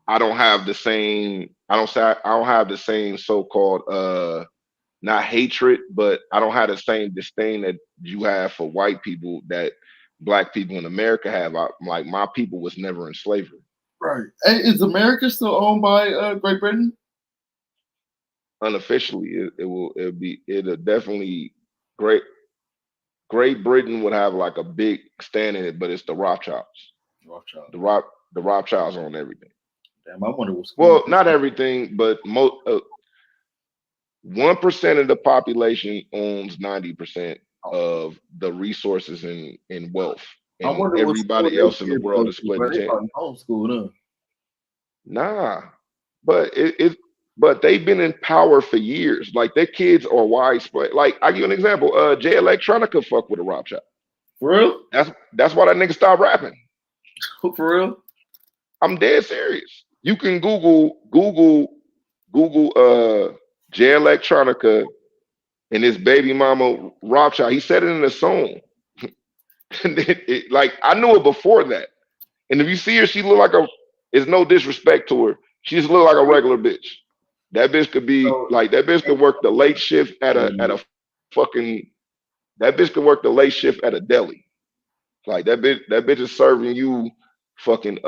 I don't have the same. I don't have the same so-called not hatred, but I don't have the same disdain that you have for white people that Black people in America have. Like my people was never in slavery. Right. Hey, is America still owned by Great Britain? Unofficially, it'll definitely Great Britain would have like a big stand in it, but it's the Rothschilds. The Rothschilds own everything. Damn, I wonder what's well, not everything, but 1% of the population owns 90% of the resources and wealth, and everybody else in the world is split the change. Homeschool, huh? Nah, but but they've been in power for years. Like their kids are widespread. Like I give you an example. Jay Electronica fuck with a Rothschild. For real? That's why that nigga stopped rapping. For real? I'm dead serious. You can Google Jay Electronica and his baby mama Rothschild. He said it in a song. Like I knew it before that. And if you see her, she look like it's no disrespect to her. She just look like a regular bitch. That bitch could be like that bitch could work the late shift at a fucking that bitch could work the late shift at a deli. Like that bitch is serving you fucking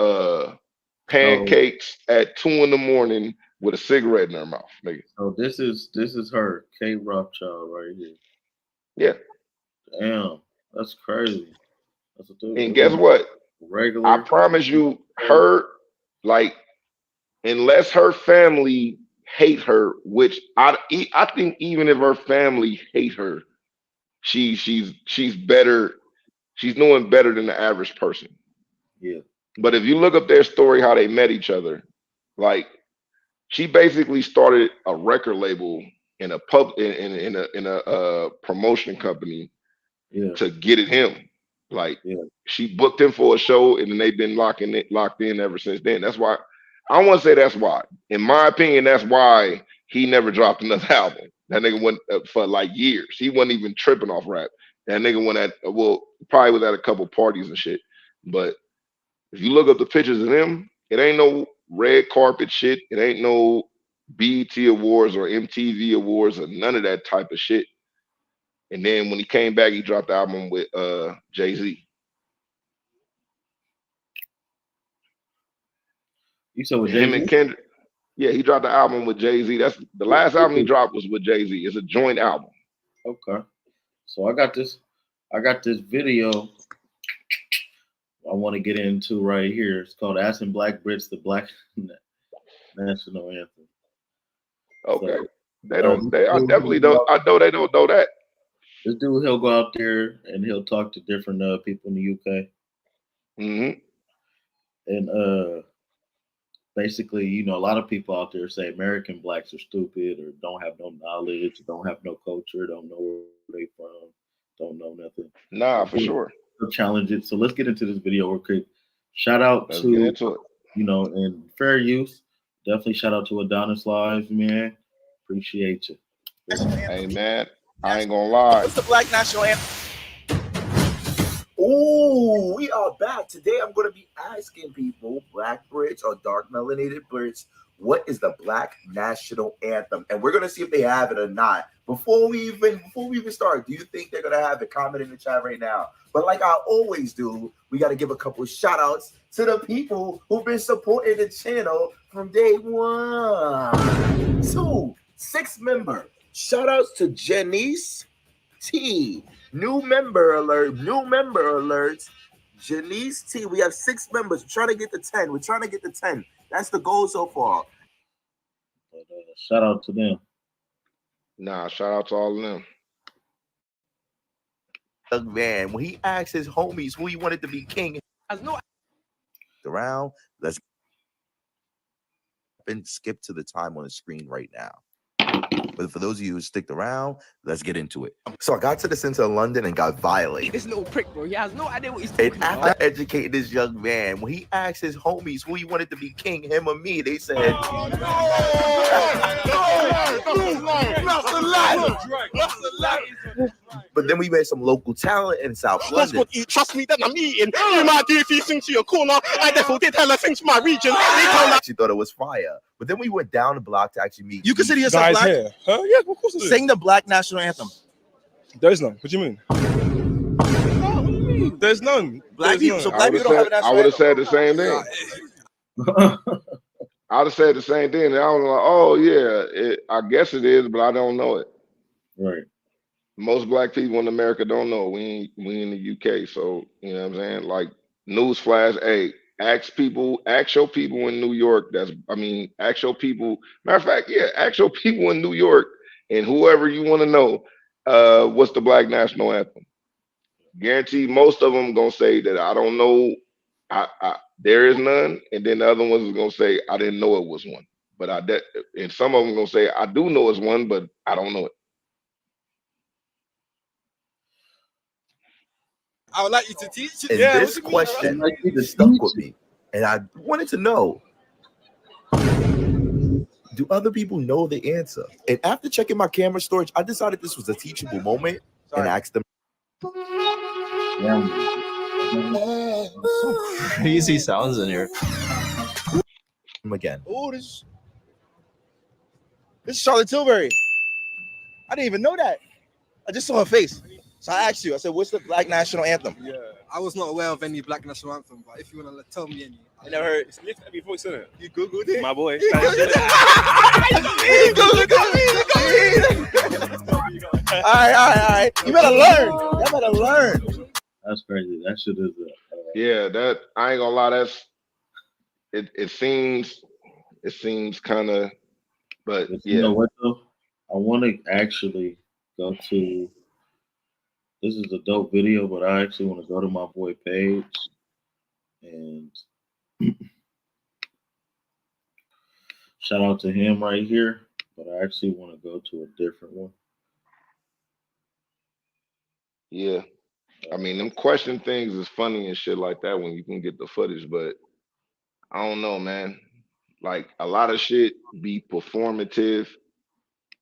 pancakes at 2 a.m. with a cigarette in her mouth, nigga. Oh, this is her, Kate Rothschild, right here. Yeah. Damn, that's crazy. That's a dude. And guess what? Regular. I promise you, her like, unless her family hate her, which I think even if her family hate her, she's better. She's doing better than the average person. Yeah. But if you look up their story, how they met each other, like she basically started a record label in a promotion company to get at him. Like she booked him for a show, and then they've been locked in ever since then. That's why I want to say that's why. In my opinion, that's why he never dropped another album. That nigga went for like years. He wasn't even tripping off rap. That nigga went probably was at a couple parties and shit. But if you look up the pictures of them, it ain't no red carpet shit. It ain't no BET Awards or MTV Awards or none of that type of shit. And then when he came back, he dropped the album with Jay-Z. You said with him and Kendrick. Yeah, he dropped the album with Jay-Z. That's the last album he dropped was with Jay-Z. It's a joint album. Okay. So I got this video I want to get into right here. It's called Asking Black Brits the Black National Anthem. Okay. So, I definitely don't. I know they don't know that. This dude, he'll go out there and he'll talk to different people in the UK. Mm-hmm. And basically, you know, a lot of people out there say American blacks are stupid or don't have no knowledge, don't have no culture, don't know where they from, don't know nothing. Nah, for sure. They'll challenge it. So let's get into this video real quick. Shout out to you know, and fair use. Definitely shout out to Adonis Lives, man. Appreciate you. Hey man, I ain't gonna lie. What's the Black National Anthem? Oh, we are back. Today I'm going to be asking people, Black Brits or dark melanated Brits, what is the Black National Anthem? And we're gonna see if they have it or not. Before we even start, do you think they're gonna have it? Comment in the chat right now. But like I always do, we gotta give a couple of shout outs to the people who've been supporting the channel from day one. 2, 6 member. Shout outs to Janice T. New member alerts. Janice T. We have 6 members. We're trying to get to 10. That's the goal so far. But, shout out to them. Nah, shout out to all of them. Young man, when he asked his homies who he wanted to be king, around, let's skip to the time on the screen right now. But for those of you who stick around, let's get into it. So I got to the center of London and got violated. This little prick, bro. He has no idea what he's talking And after educating this young man, when he asked his homies who he wanted to be king, him or me, they said, But then we met some local talent in South London. Trust me that I'm eating. You might do if you sing to your corner. I therefore did tell her sing to my region. I actually thought it was fire. But then we went down the block to actually meet. You consider yourself guys black? here. Huh? Yeah, of course I do. Sing the Black National Anthem. There's none. What do you mean? There's none. I would have said the same thing. I would have said the same thing. And I was like, oh yeah, I guess it is, but I don't know it. Right. Most black people in America don't know. We in the UK, so you know what I'm saying. Like newsflash, hey, ask your people in New York. Ask your people. Matter of fact, yeah, ask your people in New York and whoever you want to know, what's the Black National Anthem? Guarantee most of them gonna say that I don't know. There is none, and then the other ones is gonna say I didn't know it was one. But and some of them gonna say I do know it's one, but I don't know it. I would like you to teach it. And Yeah, this question stuck with me, and I wanted to know: do other people know the answer? And after checking my camera storage, I decided this was a teachable moment and asked them. Crazy sounds in here. Again. Oh, this is Charlotte Tilbury. I didn't even know that. I just saw her face. So I asked you, I said, what's the Black National Anthem? Yeah, I was not aware of any Black National Anthem, but if you want to tell me any. I never heard. It's lift every voice in it. You Googled it? My boy. All right. You better learn. That's crazy. That shit is Yeah, that I ain't gonna lie. That's it seems kind of, but yeah. You know what though? I want to actually go to. This is a dope video, but I actually want to go to my boy page and shout out to him right here. But I actually want to go to a different one. Yeah. I mean, them question things is funny and shit like that when you can get the footage, but I don't know, man. Like a lot of shit be performative,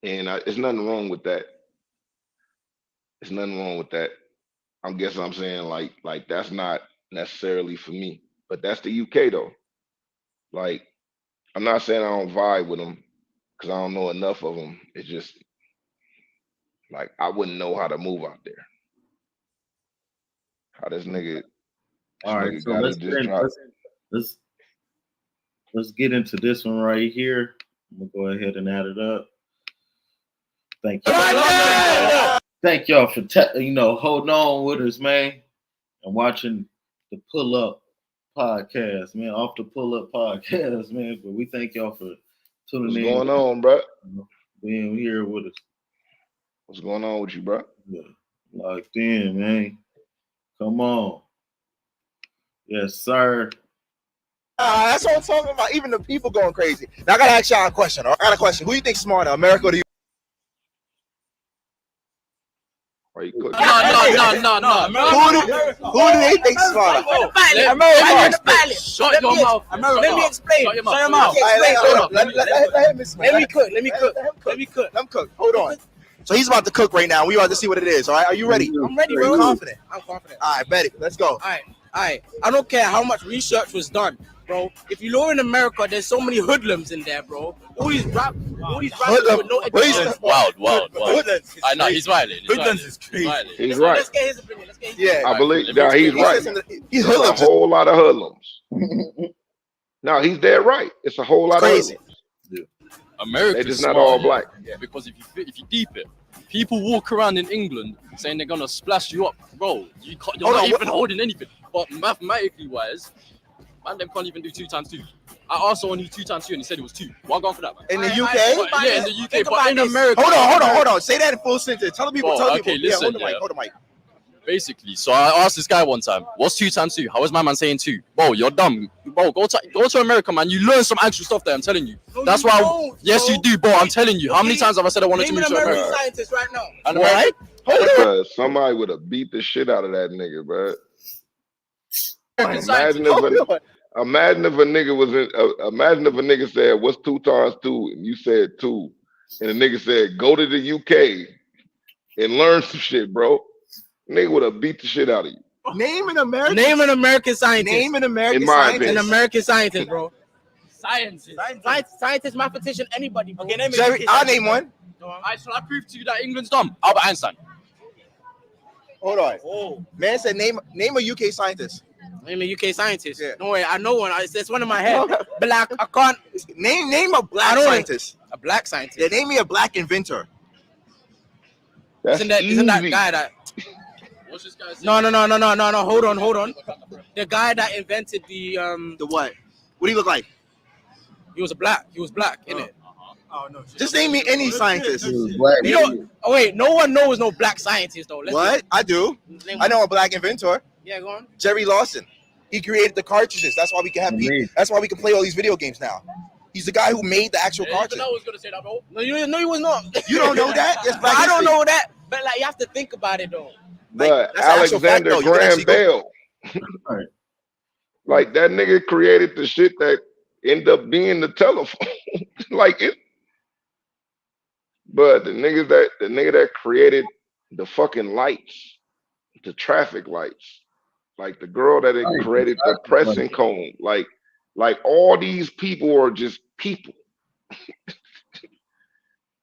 and there's nothing wrong with that. There's nothing wrong with that. I'm guessing I'm saying like that's not necessarily for me, but that's the UK though. Like, I'm not saying I don't vibe with them because I don't know enough of them. It's just like I wouldn't know how to move out there. How this nigga. All right, so let's get into this one right here. I'm gonna go ahead and add it up. Thank you. Thank y'all for holding on with us, man, and watching the Pull Up podcast, man. Off the Pull Up podcast, man. But we thank y'all for tuning in. What's going on, bro? Being here with us. What's going on with you, bro? Yeah, locked in, man. Come on. Yes, sir. That's what I'm talking about. Even the people going crazy. Now I gotta ask y'all a question. I got a question. Who do you think smarter, America or the Are you cooking? No. Who do they think smarter? America. Shut your mouth. Let me explain. Shut your mouth. Let me cook. I'm cook. Hold on. So he's about to cook right now. We about to see what it is. All right. Are you ready? I'm ready, Are you bro. confident? I'm confident. All right, bet it. Let's go. All right. I don't care how much research was done. bro. If you know in America, there's so many hoodlums in there, bro. All these rappers with no education. Wild. Hoodlums. I know he's violent. Hoodlums is crazy. He's right. Let's get his opinion. I believe that he's right. He's It's a whole lot of hoodlums. No, he's dead right. It's a whole lot Crazy. of hoodlums. America's They're just not smart, all yeah. black. Yeah, because if you deep it, people walk around in England saying they're gonna splash you up, bro. You're not even holding anything. But mathematically wise, man, them can't even do 2 times 2. I asked someone who 2 times 2 and he said it was 2. Well, I'm going for that. Man. In the UK? Yeah, in the UK, but in America. Hold on. Say that in full sentence. Tell the people. Okay, listen. Hold the mic. Basically, so I asked this guy one time, what's 2 times 2? How is my man saying 2? Bro, you're dumb. Bro, go to America, man. You learn some actual stuff there, I'm telling you. That's why, yes, you do, bro. I'm telling you. How many times have I said I wanted to move to America? Scientist right now. And America, Because somebody would have beat the shit out of that nigga, bro. Imagine if a nigga was in. Imagine if a nigga said, "What's 2 times 2?" and you said 2, and the nigga said, "Go to the UK and learn some shit, bro." Nigga would have beat the shit out of you. Name an American scientist. Name an American In my scientist. opinion. An American scientist, bro. Scientist, mathematician, anybody. Bro. Okay, name Jerry, I'll name one. Shall I prove to you that England's dumb? Albert Einstein. Hold on. Man said name a UK scientist. Name a UK scientist. Yeah. Don't worry, I know one. It's one in my head. Black. I can't name a black scientist. A black scientist. Yeah, name me a black inventor. Isn't that guy that? What's this guy's No. Hold on. The guy that invented the what? What do you look like? He was black, innit? Oh no. Just name me any scientist. Wait, no one knows no black scientist though. What? I do. I know a black inventor. Yeah, go on. Jerry Lawson. He created the cartridges. That's why we can have that's why we can play all these video games now. He's the guy who made the actual cartridge. I was gonna say that, bro. No, he was not. You don't know that? Yes, black I don't history. know that, but like you have to think about it though. But that's an actual fact, Alexander though. You can Graham actually go- Bell, like that nigga created the shit that ended up being the telephone. Like it. But the nigga that created the fucking lights, the traffic lights, like the girl that created the pressing cone, like all these people are just people.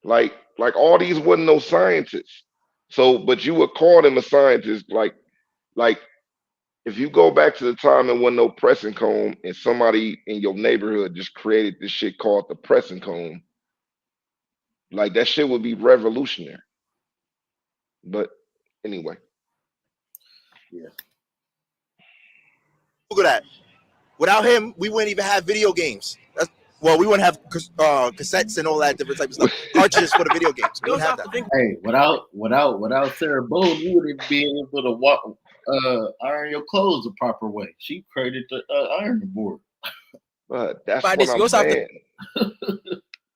like all these wasn't no scientists. So, but you would call them a scientist, like if you go back to the time and wasn't no pressing cone, and somebody in your neighborhood just created this shit called the pressing cone, like that shit would be revolutionary. But anyway, yeah. Look at that. Without him, we wouldn't even have video games. We wouldn't have cassettes and all that different type of stuff. Cartridges for the video games. We wouldn't have that. Hey, without Sarah Bowles, you wouldn't be able to iron your clothes the proper way. She created the ironing board. but that's But what this I'm goes out saying.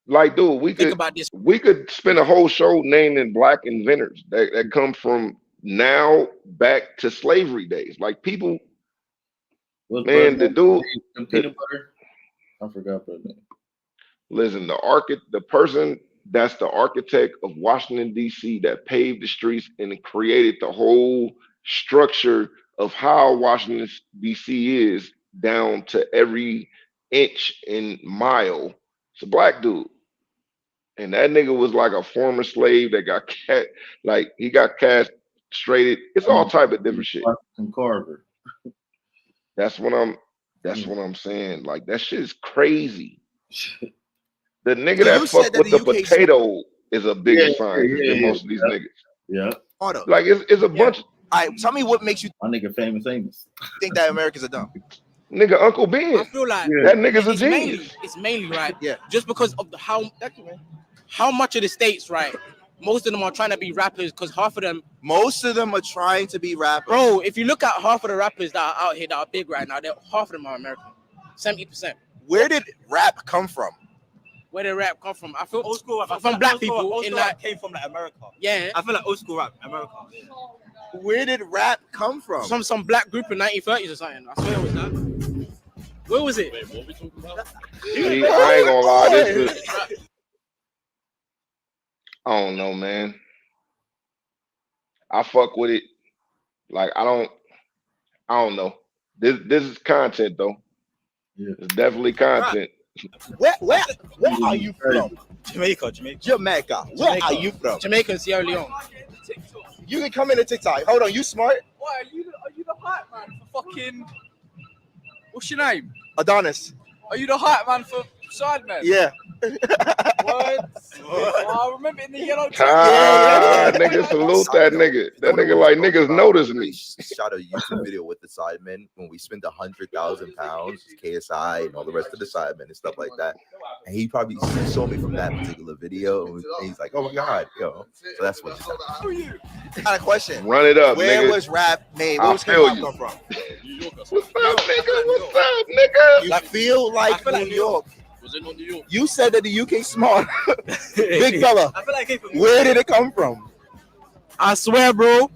Like, dude, we could spend a whole show naming black inventors that come from now back to slavery days. Like people, man, the dude, peanut butter. I forgot that name. Listen, the person that's the architect of Washington, D.C., that paved the streets and created the whole structure of how Washington, D.C. is down to every inch and mile. It's a black dude. And that nigga was like a former slave that got he got castrated. It's all type of different shit. And Carver. That's what I'm saying. Like that shit is crazy. The nigga that fuck with the potato is a bigger scientist than most of these niggas. Yeah. Like it's a bunch. All right, tell me what makes you My nigga famous Amos. think that Americans are dumb. Nigga, Uncle Ben. I feel like that nigga's a genius. It's mainly right. Yeah. Just because of how much of the states, right? Most of them are trying to be rappers because most of them are trying to be rappers. Bro, if you look at half of the rappers that are out here that are big right now, half of them are American. 70%. Where did rap come from? Where did rap come from? I feel Old school rap. from black people Old in school like rap came from like America. Yeah. I feel like old school rap, America. Where did rap come from? Some black group in 1930s or something. I swear it was that. Where was it? Wait, what we talking about? See, I ain't gonna lie. This is, I don't know, man. I fuck with it. Like I don't know. This is content though. It's definitely content. Where are you from? Jamaica. Jamaica. Where are you from? Jamaica, Sierra Leone. You can come in the TikTok. Hold on, you smart? Why are you the hype man for fucking? What's your name? Adonis. Are you the hype man for Sidemen? Yeah. What? Oh, I remember in the yellow. Nigga, salute that nigga. That nigga like niggas notice me. Shot a YouTube video with the Sidemen when we spent 100,000 pounds, KSI and all the rest of the Sidemen and stuff like that. And he probably saw me from that particular video, and he's like, "Oh my god, yo!" So that's what. I got a question. Run it up, Where nigga. was rap made? Where I was hip feel hop you. come from? What's up, nigga? What's up, nigga? I feel like New York. Was it not New York? You said that the UK smart. Big fella. I feel like it came from Where did it come from? I swear, bro.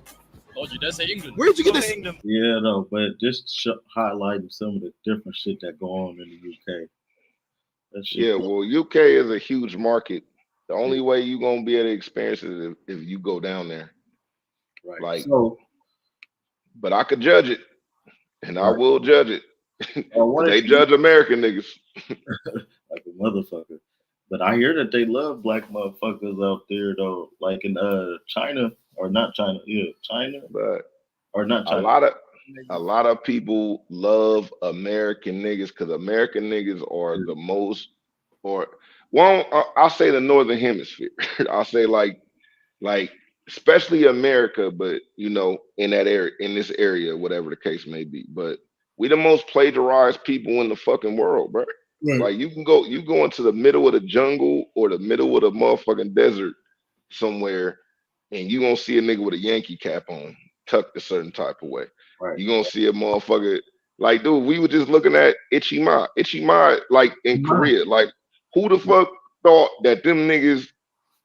Told you, that's England. Where'd you get this? Yeah, no, but just highlighting some of the different shit that go on in the UK. That shit Yeah, well, UK is a huge market. The only way you gonna be able to experience it is if you go down there. Right. Like, So, but I could judge it, and I Right. will judge it. wanna They see- judge American niggas. like a motherfucker. But I hear that they love black motherfuckers out there though, like in China or not China, China, But or not China. a lot of people love American niggas because American niggas are the most, I'll say the Northern Hemisphere. I'll say like especially America, but you know, in that area, in this area, whatever the case may be. But we the most plagiarized people in the fucking world, bro. Right. Like you go into the middle of the jungle or the middle of the motherfucking desert somewhere, and you gonna see a nigga with a Yankee cap on, tucked a certain type of way. Right. You gonna see a motherfucker like, dude, we were just looking at Ichima, like in Korea. Like, who the fuck thought that them niggas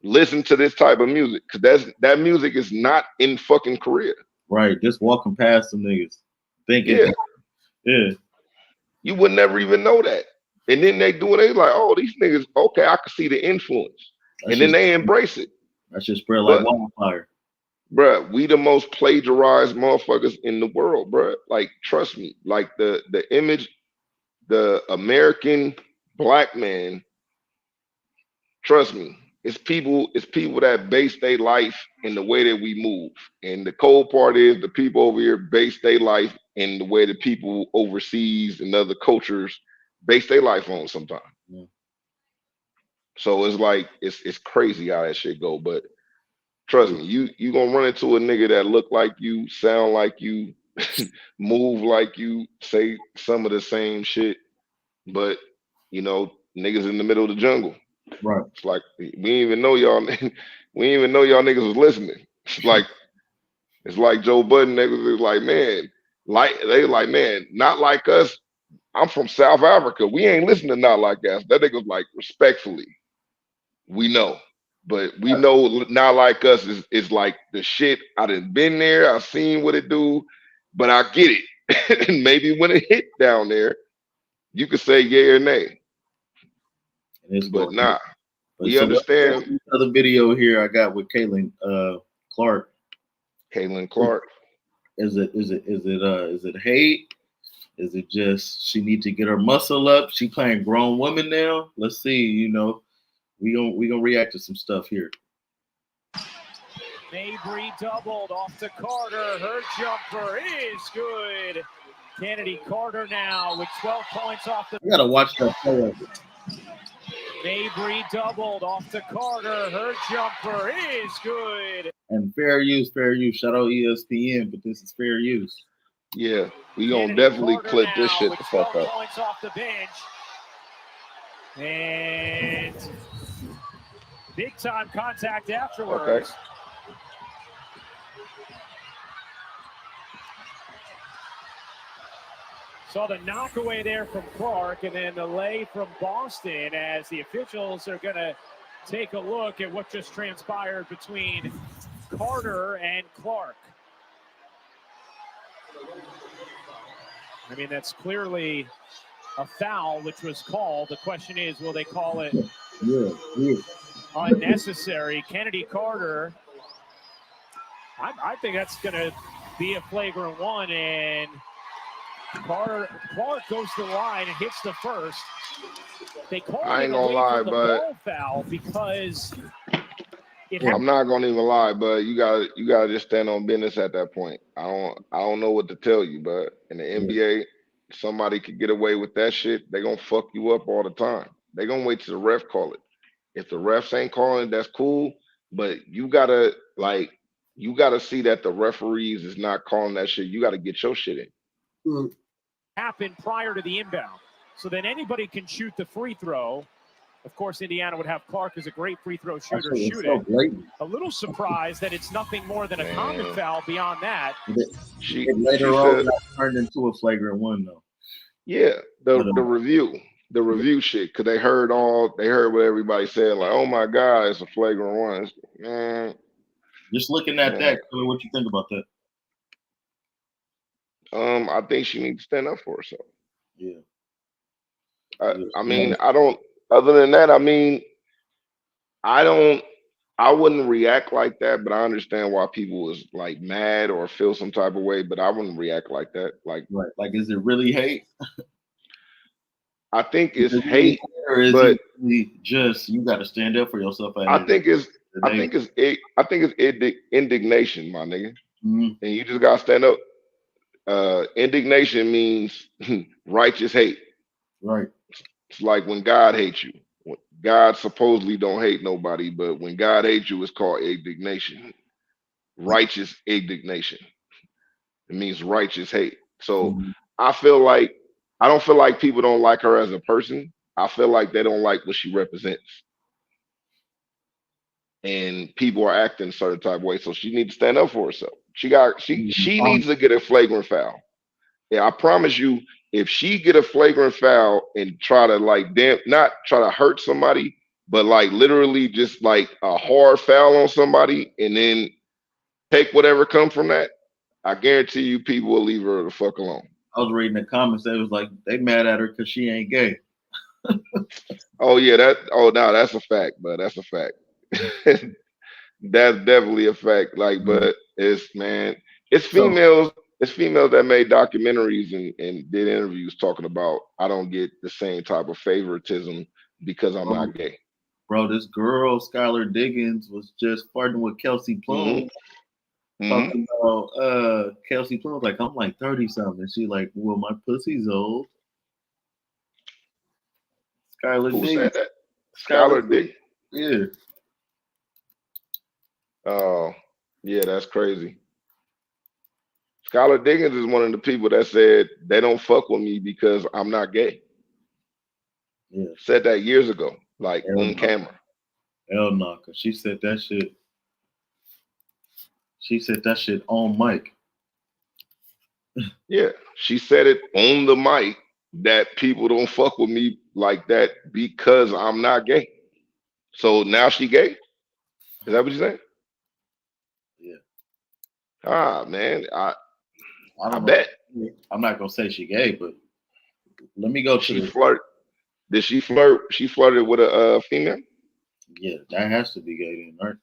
listen to this type of music? Because that music is not in fucking Korea. Right, just walking past some niggas, thinking, yeah. You would never even know that. And then they do it, they like, oh, these niggas, okay, I can see the influence. And then they embrace it. That should spread like wildfire. Bruh, we the most plagiarized motherfuckers in the world, bruh. Like, trust me. Like the image, the American black man, trust me, it's people that base their life in the way that we move. And the cold part is the people over here base their life in the way that people overseas and other cultures base their life on sometimes. Yeah. So it's like it's crazy how that shit go. But trust me, you gonna run into a nigga that look like you, sound like you, move like you, say some of the same shit, but you know, niggas in the middle of the jungle. Right. It's like we didn't even know y'all niggas was listening. It's like Joe Budden niggas is like, man, man, not like us. I'm from South Africa. We ain't listening to Not Like Us. That nigga's like, respectfully, we know. But we know Not Like Us is like the shit. I done been there. I've seen what it do, but I get it. And maybe when it hit down there, you could say yay or nay. But nah, we understand. Another video here I got with Caitlin Clark. Caitlin Clark. Is it hate? Is it just she need to get her muscle up? She playing grown woman now. Let's see. You know, we gonna react to some stuff here. Mabry doubled off to Carter. Her jumper is good. Kennedy Carter now with 12 points off the. You gotta watch that play. Mabry doubled off to Carter. Her jumper is good. And fair use. Shout out ESPN, but this is fair use. Yeah, we gonna definitely clip this shit the fuck up. Points off the bench. And big time contact afterwards. Okay. Saw the knockaway there from Clark and then the lay from Boston as the officials are going to take a look at what just transpired between Carter and Clark. I mean, that's clearly a foul, which was called. The question is, will they call it unnecessary? Kennedy Carter, I think that's going to be a flagrant one, and Clark goes to the line and hits the first. They called I it ain't gonna away lie, from the but ball foul because it I'm not gonna even lie, but you gotta just stand on business at that point. I don't know what to tell you, but in the NBA, somebody could get away with that shit. They gonna fuck you up all the time. They gonna wait till the ref call it. If the refs ain't calling, that's cool. But you gotta see that the referees is not calling that shit. You gotta get your shit in. happened prior to the inbound. So then anybody can shoot the free throw. Of course, Indiana would have Clark as a great free throw shooter shoot it. A little surprised that it's nothing more than a common foul beyond that. Later on, got turned into a flagrant one, though. Yeah, the review shit, because they heard what everybody said, like, oh my God, it's a flagrant one. Man, just looking at that, what you think about that? I think she needs to stand up for herself. Yeah. I mean, I don't. Other than that, I mean, I wouldn't react like that, but I understand why people was like mad or feel some type of way, but I wouldn't react like that. Like, is it really hate? I think it's hate, but just you got to stand up for yourself. I think it's indignation, my nigga, and you just gotta stand up. Indignation means righteous hate. Right. It's like when God hates you. God supposedly don't hate nobody, but when God hates you, it's called indignation. Righteous indignation. It means righteous hate. So I don't feel like people don't like her as a person. I feel like they don't like what she represents. And people are acting a certain type of way. So she needs to stand up for herself. She needs to get a flagrant foul. Yeah, I promise you, if she get a flagrant foul and try to not try to hurt somebody, but like literally just like a hard foul on somebody and then take whatever comes from that, I guarantee you people will leave her the fuck alone. I was reading the comments. They was like, they mad at her because she ain't gay. Oh yeah, that's a fact, but that's a fact. That's definitely a fact. Like, but it's females. It's females that made documentaries and did interviews talking about I don't get the same type of favoritism because I'm not gay. Bro, this girl, Skylar Diggins, was just flirting with Kelsey Plum. Talking about Kelsey Plum, like, I'm like 30 something. She like, well, my pussy's old. Skylar Who Diggins. said that? Skylar Diggins. Yeah. Oh, yeah, that's crazy. Skylar Diggins is one of the people that said they don't fuck with me because I'm not gay. Yeah. Said that years ago, like on camera. Hell no, cause she said that shit. She said that shit on mic. Yeah, she said it on the mic that people don't fuck with me like that because I'm not gay. So now she gay? Is that what you saying? Yeah. Ah, man, I don't bet. I'm not gonna say she gay, but let me go to flirt. Did she flirt? She flirted with a female? Yeah, that has to be gay then, right?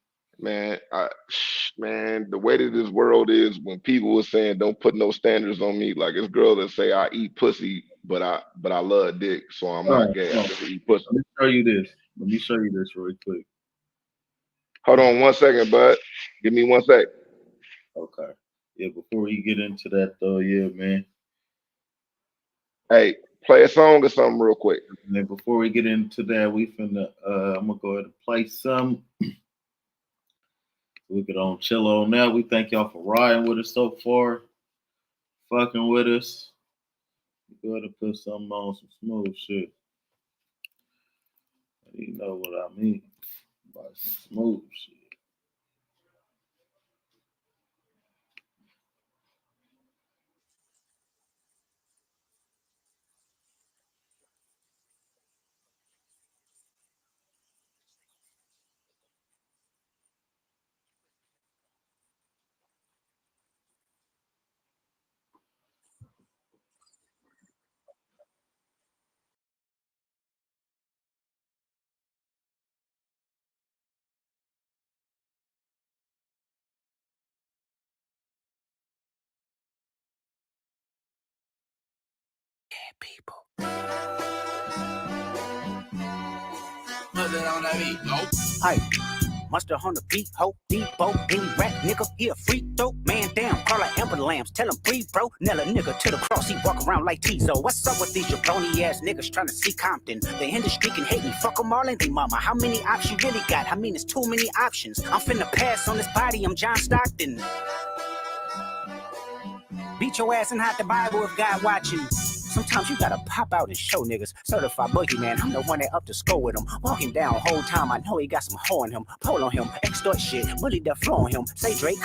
Man, the way that this world is, when people are saying don't put no standards on me, like it's girls that say I eat pussy, but I love dick, so I'm not gay. I just eat pussy. Let me show you this. Let me show you this really quick. Hold on 1 second, bud. Give me 1 sec. Okay. Yeah, before you get into that though, yeah, man. Hey, play a song or something real quick. And then before we get into that, we finna I'm gonna go ahead and play some. We could on chill on that. We thank y'all for riding with us so far, fucking with us. Go ahead and put something on, some smooth shit. You know what I mean by some smooth shit. Hey, mustard on the beat, ho, depot, any rap nigga, he a free throw, man down, call her Amber Lambs, tell him breathe, bro, nail a nigga to the cross, he walk around like Tizo. What's up with these jabroni ass niggas trying to see Compton? The industry can hate me, fuck them all and they mama. How many options you really got? I mean, it's too many options. I'm finna pass on this body, I'm John Stockton. Beat your ass and hide the Bible if God watching. Sometimes you gotta pop out and show niggas. Certified boogeyman, I'm the one that up to score with him. Walk him down whole time, I know he got some hoe on him. Pull on him, extort shit, bully the floor on him. Say Drake,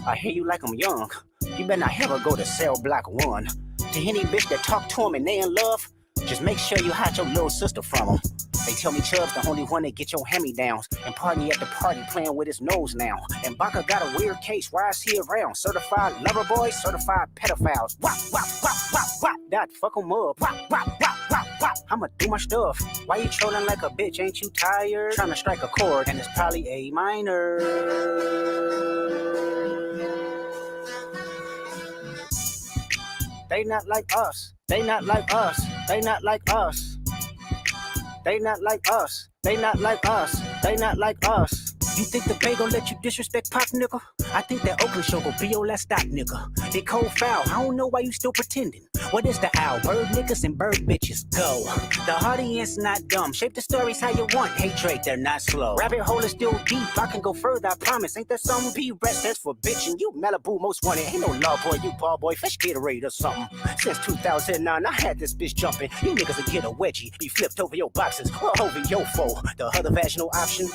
I hear you like I'm young. You better not ever go to cell block 1. To any bitch that talk to him and they in love, just make sure you hide your little sister from him. They tell me Chubb's the only one that get your hand-me-downs and party at the party playing with his nose now. And Baca got a weird case, why is he around? Certified lover boys, certified pedophiles. Wop, wop, wop, wop, wop, that fuck him up. Wop, wop, wop, wop, wop, I'ma do my stuff. Why you trolling like a bitch, ain't you tired? Trying to strike a chord and it's probably A minor. They not like us, they not like us, they not like us. They not like us, they not like us, they not like us. You think the Bay gon' let you disrespect Pop, nigga? I think that Oakland show gon' be your last stop, nigga. They cold foul, I don't know why you still pretending. What is the owl? Bird niggas and bird bitches, go. The audience not dumb, shape the stories how you want. Hey Drake, they're not slow. Rabbit hole is still deep, I can go further, I promise. Ain't that something? B-Rest stands for bitchin', you Malibu most wanted. Ain't no law boy, you ball boy, fish Gatorade or something. Since 2009, I had this bitch jumping. You niggas will get a wedgie, be flipped over your boxes or over your foe. The other vaginal option,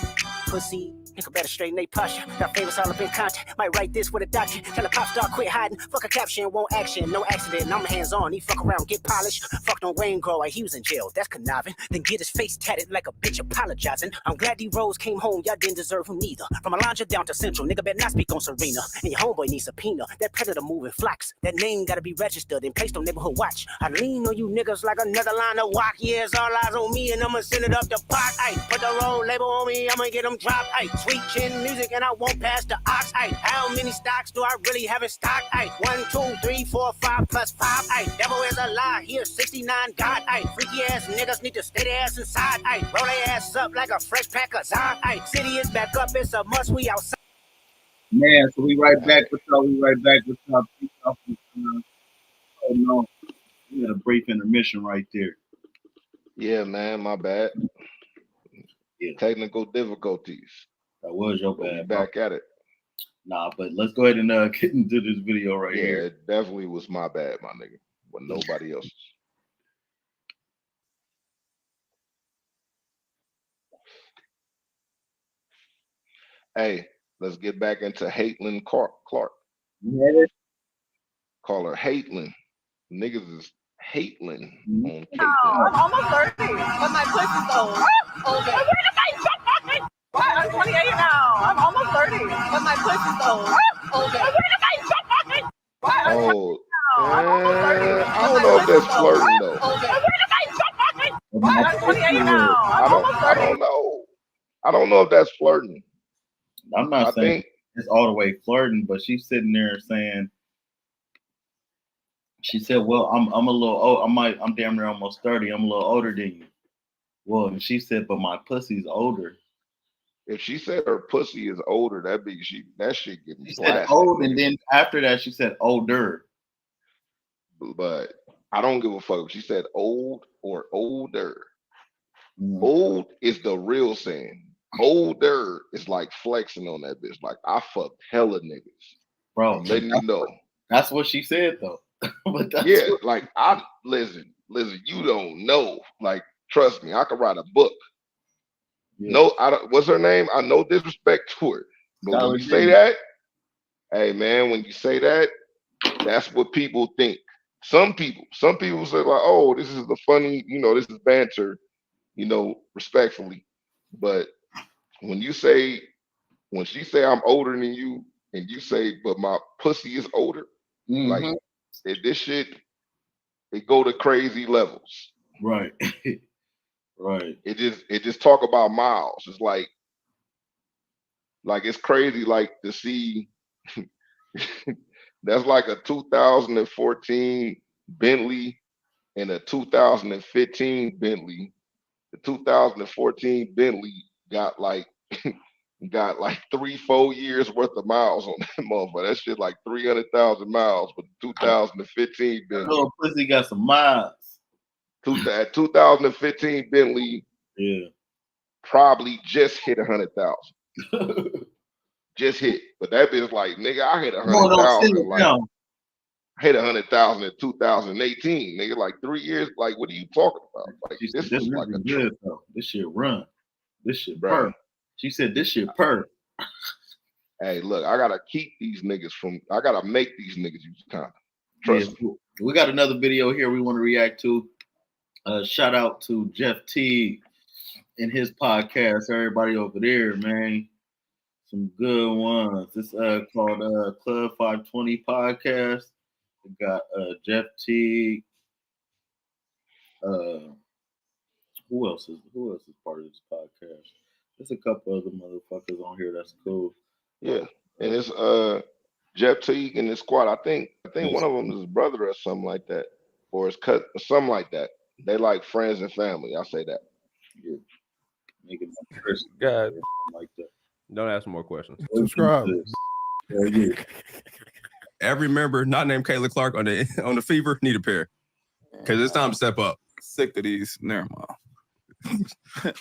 pussy. Nigga better straighten they posture. Got favors all up in content. Might write this with a doctor. Tell a pop star quit hiding. Fuck a caption, won't action. No accident. I'm hands on. He fuck around, get polished. Fucked on Wayne Grow. He was in jail. That's conniving. Then get his face tatted like a bitch apologizing. I'm glad D-Rose came home. Y'all didn't deserve him neither. From Alondra down to Central. Nigga better not speak on Serena. And your homeboy needs subpoena. That predator moving flocks. That name gotta be registered and placed on neighborhood watch. I lean on you niggas like another line of walk. Yeah, it's all eyes on me and I'ma send it up the pot. Ay, put the roll label on me. I'ma get them dropped. Ay, sweet chin music. And I won't pass the ox. Ay, how many stocks do I really have in stock? Ay, 1, 2, 3, 4, 5 plus 5. Ay, devil is a lie. Here's 69 God. Ay, freaky ass niggas need to stay their ass inside. Ay, roll their ass up like a fresh pack of Zod. Ay, city is back up. It's a must. We outside. Man, so we right back with y'all. We right back with y'all. Oh no, we had a brief intermission right there. Yeah, man, my bad. Yeah. Technical difficulties. That was your We'll be bad. back at it. Nah, but let's go ahead and get into this video right Yeah, here. it definitely was my bad, my nigga. But nobody else's. Hey, let's get back into Haitlin Clark. Yeah. Call her Haitlin. Niggas is Haitlin on No, I'm almost 30, but my pussy's old. Older. I'm 28 now. I'm almost 30, but my pussy's old. Older. Oh, I don't know if that's flirting though. I'm 28 now. I'm almost 30. I don't know if that's flirting. I'm not I saying think it's all the way flirting, but she's sitting there saying, she said, "Well, I'm a little old. I'm damn near almost 30. I'm a little older than you." Well, and she said, "But my pussy's older." if she said her pussy is older, that shit getting She said blasted. old, and then after that, she said older. But I don't give a fuck if she said old or older. Mm-hmm. Old is the real saying. Older is like flexing on that bitch. Like I fucked hella niggas. Bro, I'm letting you know. That's what she said though. But that's Yeah, like I listen, you don't know. Like, trust me, I could write a book. Yeah. No, I don't. What's her name? I no disrespect to her, but when you say that, hey man, when you say that, that's what people think. Some people say like, oh, this is the funny, this is banter, respectfully. But when she say I'm older than you, and you say, but my pussy is older, like this shit, it go to crazy levels. Right. Right. It just talk about miles. It's like it's crazy, like to see that's like a 2014 Bentley in a 2015 Bentley. The 2014 Bentley got like 3-4 years worth of miles on that motherfucker. That shit like 300,000 miles. But 2015 Bentley. Little pussy got some miles. 2015 Bentley. Yeah. Probably just hit 100,000. Just hit. But that bitch like, nigga, I hit 100,000. Like, I hit 100,000 in 2018. Nigga, like 3 years. Like, what are you talking about? Like, this is like a good though. This shit run. This shit Bro. purr. She said this shit purr. Hey, look, I gotta keep these niggas I gotta make these niggas use condom. Trust me. We got another video here we want to react to. Shout out to Jeff Teague and his podcast. Everybody over there, man. Some good ones. It's called Club 520 Podcast. We got Jeff Teague. Who else is part of this podcast? There's a couple other motherfuckers on here that's cool. Yeah. And it's Jeff Teague and his squad. I think one of them is his brother or something like that. Or his cousin or something like that. They like friends and family. I'll say that. Yeah. Making Chris God. like that. Don't ask more questions. Subscribe. Yeah. Every member not named Kayla Clark on the Fever need a pair. Because it's time to step up. Sick of these. Never mind.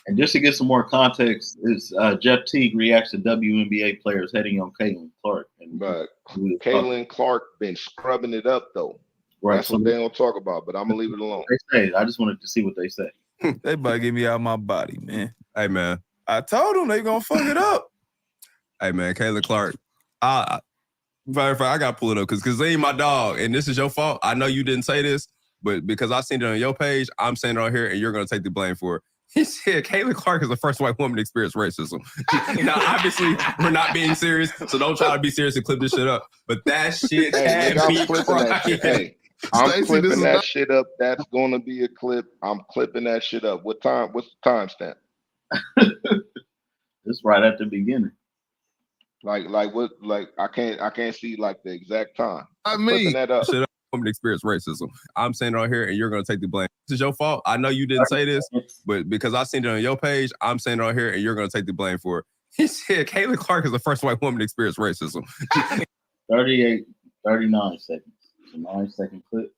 And just to get some more context, is Jeff Teague reacts to WNBA players heading on Caitlin Clark. But Caitlin Clark been scrubbing it up though. Right. That's what they don't talk about, but I'm gonna leave it alone. They say. I just wanted to see what they say. They about to get me out my body, man. Hey, man. I told them they gonna fuck it up. Hey, man, Kayla Clark. I got to pull it up because they ain't my dog, and this is your fault. I know you didn't say this, but because I seen it on your page, I'm saying it on here, and you're going to take the blame for it. He said Kayla Clark is the first white woman to experience racism. Now, obviously, we're not being serious, so don't try to be serious and clip this shit up. But that shit Hey, had nigga, me I'm clipping that shit. crying. Hey, I'm Stacey, clipping this is that not- shit up. That's gonna be a clip. I'm clipping that shit up. What time? What's the timestamp? It's right at the beginning. Like what? Like I can't see like the exact time. Not I'm me. clipping that up. Shit up, woman to experience racism. I'm saying it on here, and you're going to take the blame. This is your fault. I know you didn't say this, but because I seen it on your page, I'm saying it on here, and you're going to take the blame for it. He said Kayla Clark is the first white woman to experience racism. 39 seconds. It's a 9-second clip.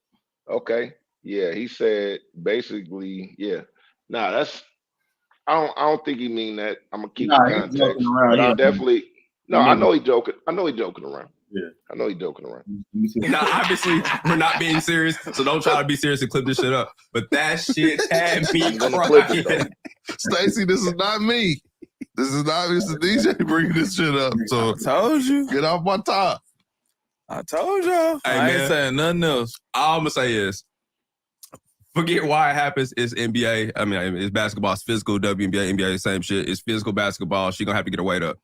Okay. Yeah, he said basically, yeah. Nah, that's I don't think he mean that. I'm gonna keep Nah, the he's context. joking around, But I yeah. definitely no, I know he joking. I know he joking around. Yeah. I know he joking around. Now, obviously, we're not being serious, so don't try to be serious and clip this shit up. But that shit had me I'm gonna clip it, crying. Stacey, this is not me. This is not Mr. DJ bringing this shit up. So I told you, get off my top. I told y'all. Hey, I ain't man. saying nothing else. All I'm gonna say is, forget why it happens. It's NBA. I mean, it's basketball. It's physical. WNBA, NBA, same shit. It's physical basketball. She gonna have to get her weight up.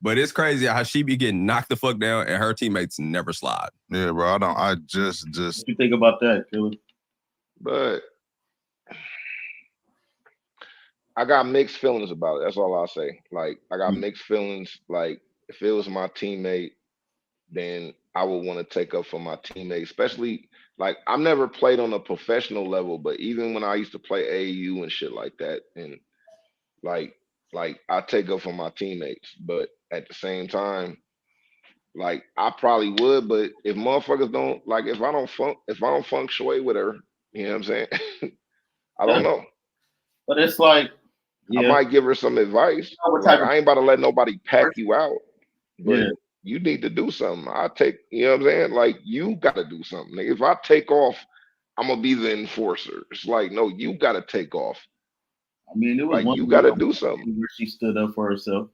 But it's crazy how she be getting knocked the fuck down and her teammates never slide. Yeah, bro. I just. What you think about that, Killer? But I got mixed feelings about it. That's all I'll say. Like, I got mixed feelings. Like, if it was my teammate, then I would want to take up for my teammate, especially like I've never played on a professional level, but even when I used to play AAU and shit like that, and like I take up for my teammates, but at the same time, like I probably would, but if motherfuckers don't like, if I don't feng shui with her, you know what I'm saying? I don't know. But it's like, I might give her some advice. Like, I ain't about to let nobody pack you out, but Yeah. you need to do something. I take, you know what I'm saying? Like, you got to do something. Like, if I take off, I'm gonna be the enforcer. It's like, no, you got to take off. I mean, it was Like, one you got to video do something. where she stood up for herself,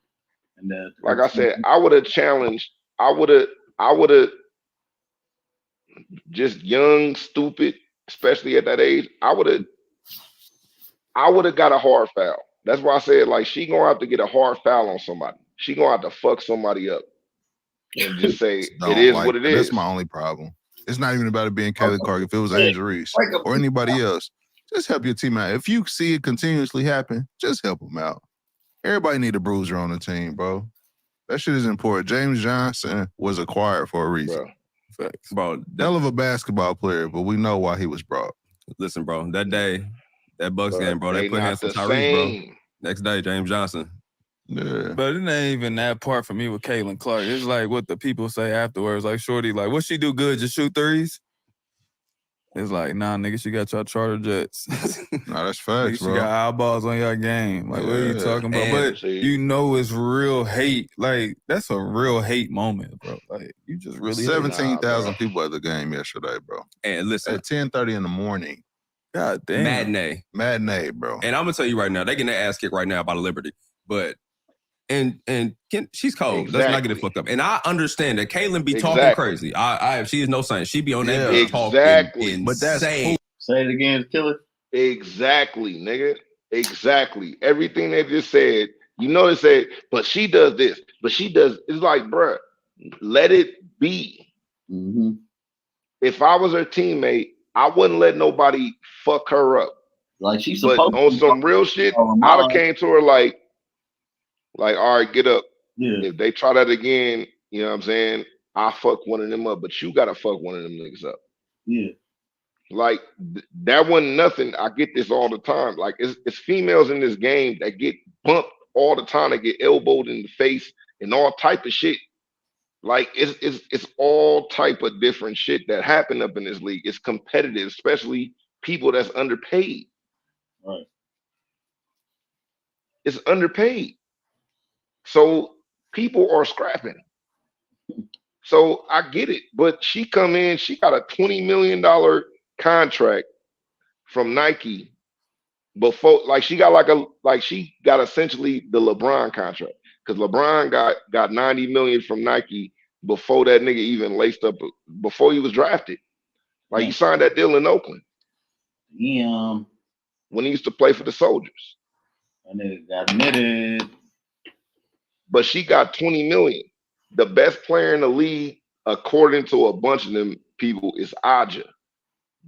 and that. Like I said, I would have challenged. I would have just young, stupid, especially at that age. I would have got a hard foul. That's why I said, like, she gonna have to get a hard foul on somebody. She gonna have to fuck somebody up and just say Don't it is like what it that. is. That's my only problem. It's not even about it being Kayla Clark. If it was Angel Reese or anybody else, just help your team out. If you see it continuously happen, just help them out. Everybody need a bruiser on the team, bro. That shit is important. James Johnson was acquired for a reason. Bro, Hell of a basketball player, but we know why he was brought. Listen, bro, that day, that Bucks game, bro, they put hands on the Tyrese, bro. same. Next day, James Johnson. Yeah. But it ain't even that part for me with Caitlin Clark. It's like what the people say afterwards. Like, Shorty, like, what she do good? Just shoot threes? It's like, nah, nigga, she got y'all charter jets. Nah, that's facts, She bro. got eyeballs on your game. Like, what are you Yeah. talking about? And- But you know it's real hate. Like, that's a real hate moment, bro. Like, you just really 17,000 people at the game yesterday, bro. And listen, At 10:30 in the morning. God damn. matinee. Matinee, bro. And I'm gonna tell you right now, they getting their ass kicked right now by the Liberty. But she's cold. Let's not get it fucked up. And I understand that Caitlin be talking Exactly. crazy. She is no saint. She be on that Yeah. bitch talking Exactly. But that's insane. Say it again, Killer. Exactly, nigga. Exactly. Everything they just said, you know, they said, but she does this, but she does. It's like, bruh, let it be. Mm-hmm. If I was her teammate, I wouldn't let nobody fuck her up. Like she's But supposed on to some real shit, Oh, I'd have mine. came to her like, all right, get up. Yeah. If they try that again, you know what I'm saying? I fuck one of them up, but you gotta fuck one of them niggas up. Yeah. Like that wasn't nothing. I get this all the time. Like it's females in this game that get bumped all the time. They get elbowed in the face and all type of shit. Like it's all type of different shit that happen up in this league. It's competitive, especially people that's underpaid. Right. It's underpaid. So people are scrapping. So I get it, but she come in, she got a $20 million contract from Nike before, like she got essentially the LeBron contract because LeBron got 90 million from Nike before that nigga even laced up, before he was drafted. Like he signed that deal in Oakland. Yeah. When he used to play for the Soldiers. And it got admitted. But she got 20 million. The best player in the league, according to a bunch of them people, is Aja.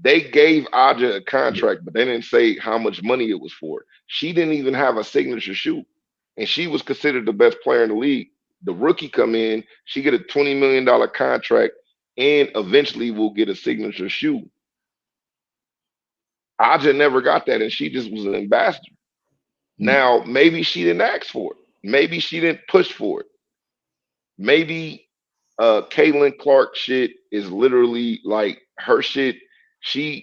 They gave Aja a contract, but they didn't say how much money it was for. She didn't even have a signature shoe, and she was considered the best player in the league. The rookie come in, she get a $20 million contract, and eventually will get a signature shoe. Aja never got that, and she just was an ambassador. Now, maybe she didn't ask for it. Maybe she didn't push for it. Maybe Caitlin Clark shit is literally like her shit. I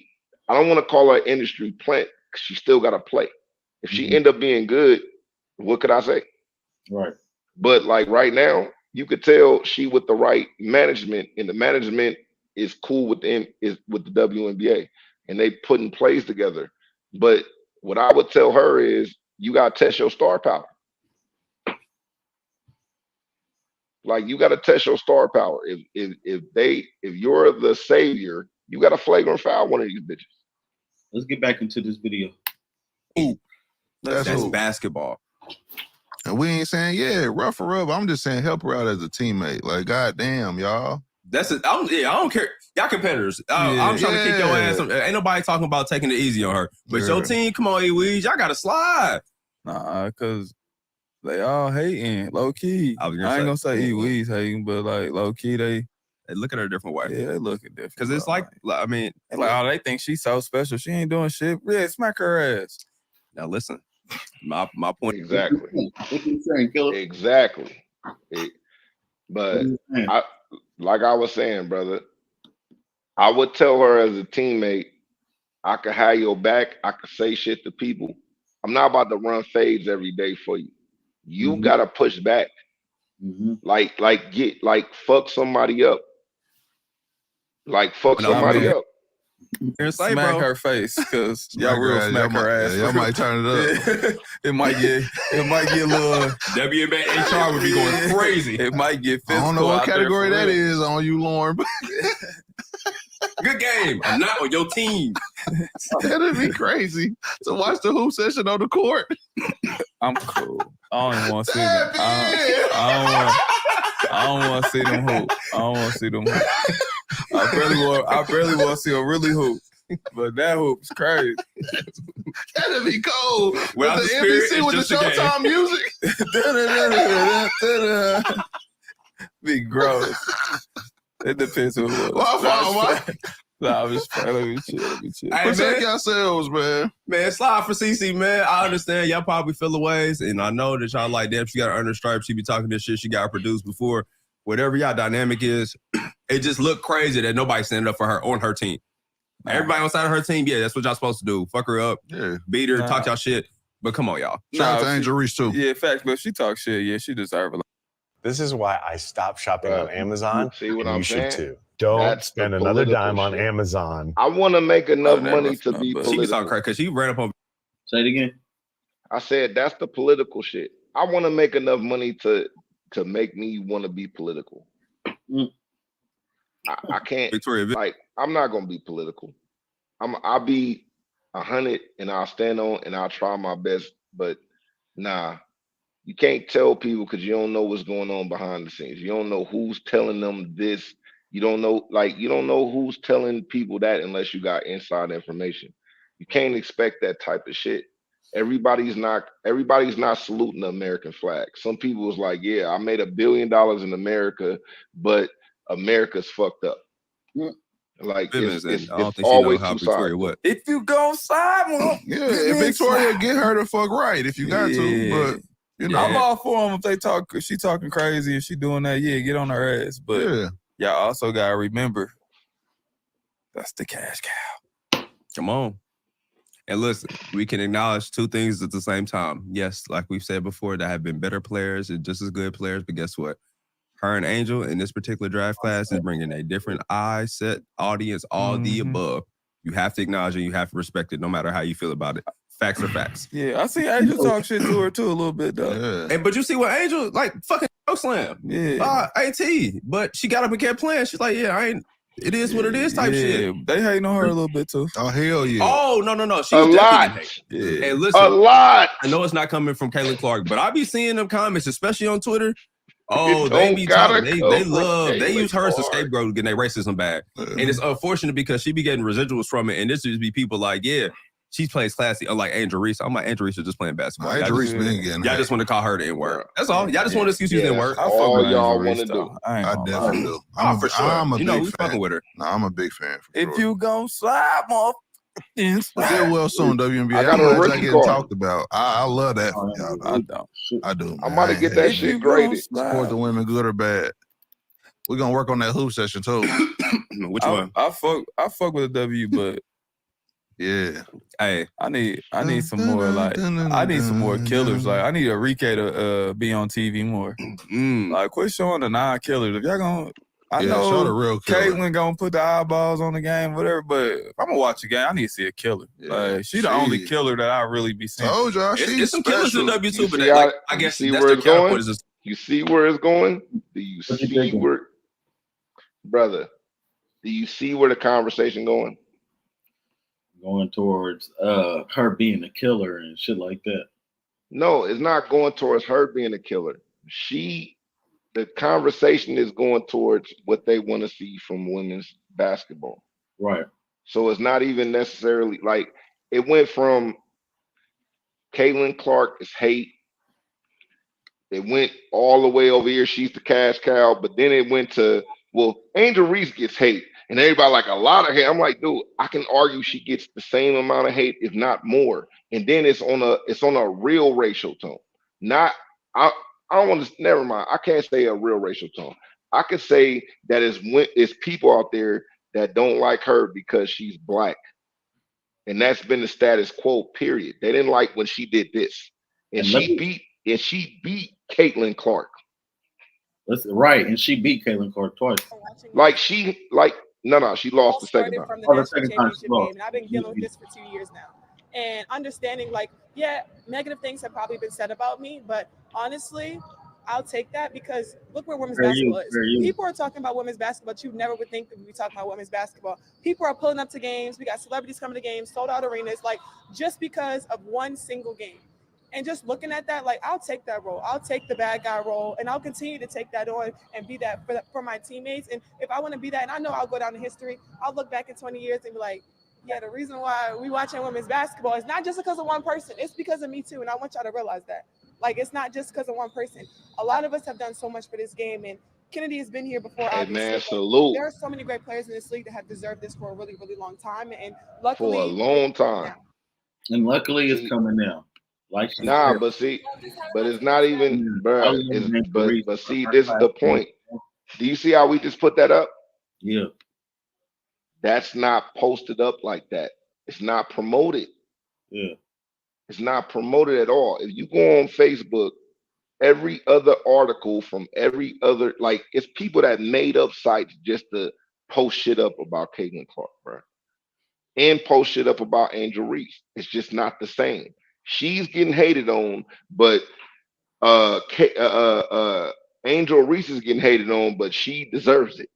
don't want to call her industry plant because she still got to play. If she end up being good, what could I say? Right. But like right now, you could tell she with the right management, and the management is cool with them, is with the WNBA, and they putting plays together. But what I would tell her is you got to test your star power. Like you got to test your star power. If you're the savior, you got to flagrant foul one of these bitches. Let's get back into this video. Ooh, That's that's who. basketball. And we ain't saying, yeah, rough her up. I'm just saying help her out as a teammate. Like, goddamn, y'all. That's it. I don't care. Y'all competitors. I'm trying to kick your ass. Ain't nobody talking about taking it easy on her. But your team, come on, E-Weeds, y'all got to slide. Nah, because they all hating, low key. I ain't gonna say E-Weeds hating, but like low key, they look at her a different way. Yeah, they look at different. Because it's like, I mean, They like, oh, they think she's so special. She ain't doing shit. Yeah, smack her ass. Now listen, my point. Exactly. What you saying, Killer? Exactly. But like I was saying, brother, I would tell her as a teammate, I could have your back. I could say shit to people. I'm not about to run fades every day for you. You gotta push back. Like fuck somebody up. Like fuck somebody up. Smack her face, because y'all real smack her ass. Y'all might turn it up. It might get a little WNBA HR would be going crazy. It might get physical. I don't know what out there category for that real. is on you, Lauren. But Good game. I'm not on your team. that'd be crazy to watch the hoop session on the court. I'm cool. I don't even want to see them. I don't want to see them hoop. I don't want to see them hoop. I barely want to see them really hoop. But that hoop's crazy. That'd be cold. Without With the the spirit, NBC it's with the just a game. Showtime music. Be gross. It depends who it was. My fault, Nah, I'm just playing. Let me chill. Hey, Protect man. yourselves, man. Man, slide for CC, man. I understand y'all probably feel the ways, and I know that y'all like, damn, she got to earn her stripes. She be talking this shit. She got to produce before. Whatever y'all dynamic is, it just look crazy that nobody's standing up for her on her team. Everybody on side of her team, yeah, that's what y'all supposed to do. Fuck her up, beat her, talk y'all shit. But come on, y'all. Shout out to Angel Reese, too. Yeah, facts, but if she talk shit, yeah, she deserve it. This is why I stopped shopping on Amazon. See what and I'm you saying? should too. Don't That's the spend another political dime on shit. Amazon. I want to make enough money to be She was political. talking crazy because she ran up on. Say it again. I said that's the political shit. I want to make enough money to make me want to be political. I can't. Like, I'm not gonna be political. I'll be 100 and I'll stand on and I'll try my best. But nah, you can't tell people because you don't know what's going on behind the scenes. You don't know who's telling them this. You don't know who's telling people that unless you got inside information. You can't expect that type of shit. Everybody's not saluting the American flag. Some people was like, yeah, I made $1 billion in America, but America's fucked up. Like it's always two sides. If you go side, Yeah, if Victoria get her the fuck right if you got to. But you know, I'm all for them if they talk. If she talking crazy, if she doing that, yeah, get on her ass. But y'all also gotta remember, that's the cash cow. Come on. And listen, we can acknowledge two things at the same time. Yes, like we've said before, there have been better players and just as good players, but guess what? Her and Angel in this particular draft class is bringing a different eye set, audience, all the above. You have to acknowledge it. You have to respect it, no matter how you feel about it. Facts are facts. Yeah, I see Angel talk shit to her too a little bit though. And but you see what Angel like fucking slam. Yeah. AT. But she got up and kept playing. She's like, yeah, I ain't. It is what it is type shit. They hating on her a little bit too. Oh hell yeah. Oh no. She's A lot. Yeah. And listen, A lot. I know it's not coming from Caitlin Clark, but I be seeing them comments, especially on Twitter. Oh, It they don't be gotta talking. They come from love. They Caitlin use her as a Clark. scapegoat getting their racism back, and it's unfortunate because she be getting residuals from it. And this just be people like, yeah, she plays classy, unlike Angel Reese. I'm like, Angel Reese is just playing basketball. Angel Reese been getting Y'all her. just want to call her the N word. That's all. Y'all just want to excuse you the N word. That's all y'all want to do. I definitely do. Oh, for sure. I'm a You know, big we fan. fucking with her. Nah, I'm a big fan. If you gon' slide, motherfucker. Get well soon, WNBA. I got a I'm glad y'all rookie getting card. talked about. I love that for y'all. Though. I do. I'm about to get that shit graded. Support the women, good or bad. We're gonna work on that hoop session too. Which one? I fuck with the W, but yeah. Hey, I need some more like I need some more killers. Like I need Enrique to be on TV more. Like quit showing the non-killers. If y'all gonna I show know the real killer. Caitlyn gonna put the eyeballs on the game, whatever, but if I'm gonna watch the game, I need to see a killer. Like she the only killer that I really be seeing. Told y'all, It's some killers in W too, but See they, how- like, I you guess see that's where their it's going? counterpoint is just You see where it's going? Do you see where, brother? Do you see where the conversation going? Going towards her being a killer and shit like that. No, it's not going towards her being a killer. The conversation is going towards what they want to see from women's basketball. Right. So it's not even necessarily like it went from Caitlin Clark is hate. It went all the way over here. She's the cash cow, but then it went to Angel Reese gets hate, and everybody like a lot of hate. I'm like, dude, I can argue she gets the same amount of hate, if not more. And then it's on a real racial tone. I don't want to. Never mind. I can't say a real racial tone. I could say that it's people out there that don't like her because she's black, and that's been the status quo. Period. They didn't like when she did this, and she beat Caitlin Clark. That's right, and she beat Caitlin Clark twice. She lost the second time. From the Oh, the national second time she championship lost. game, and I've been dealing with this for 2 years now. And understanding, like, yeah, negative things have probably been said about me, but honestly, I'll take that because look where women's basketball is. People are talking about women's basketball, but you never would think that we'd be talking about women's basketball. People are pulling up to games. We got celebrities coming to games, sold out arenas, like just because of one single game. And just looking at that, like, I'll take that role. I'll take the bad guy role, and I'll continue to take that on and be that for my teammates. And if I want to be that, and I know I'll go down in history, I'll look back in 20 years and be like, yeah, the reason why we watching women's basketball is not just because of one person. It's because of me too, and I want y'all to realize that. Like, it's not just because of one person. A lot of us have done so much for this game, and Kennedy has been here before. Hey, obviously, man, but salute. there are so many great players in this league that have deserved this for a really, really long time, and For luckily, a long time. And luckily, See, it's coming now. Like she nah, said, but see, but it's not even, I bruh. love It's, Angel Reese. but see, Her this is the class, point. Do you see how we just put that up? yeah, That's not posted up like that. It's not promoted. yeah. It's not promoted at all. If you go on Facebook, every other article from every other, like, it's people that made up sites just to post shit up about Caitlin Clark, bro, and post shit up about Angel Reese. It's just not the same. She's getting hated on, but Angel Reese is getting hated on, but she deserves it.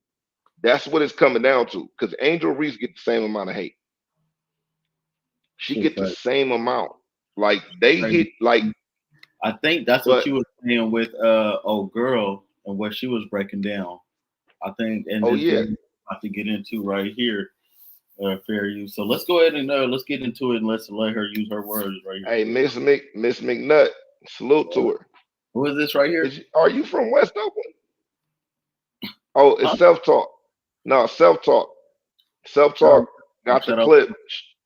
That's what it's coming down to. Because Angel Reese gets the same amount of hate. She gets the same amount. Like they hit like. I think that's what you were saying with old girl and what she was breaking down. I think, and this we're about to get into right here, fair use. So let's go ahead and let's get into it and let's let her use her words right here. Hey, Miss McNutt, salute to her. Who is this right here? Are you from West Oakland? Oh, it's self-talk. No, self-talk. Self-talk got the clip.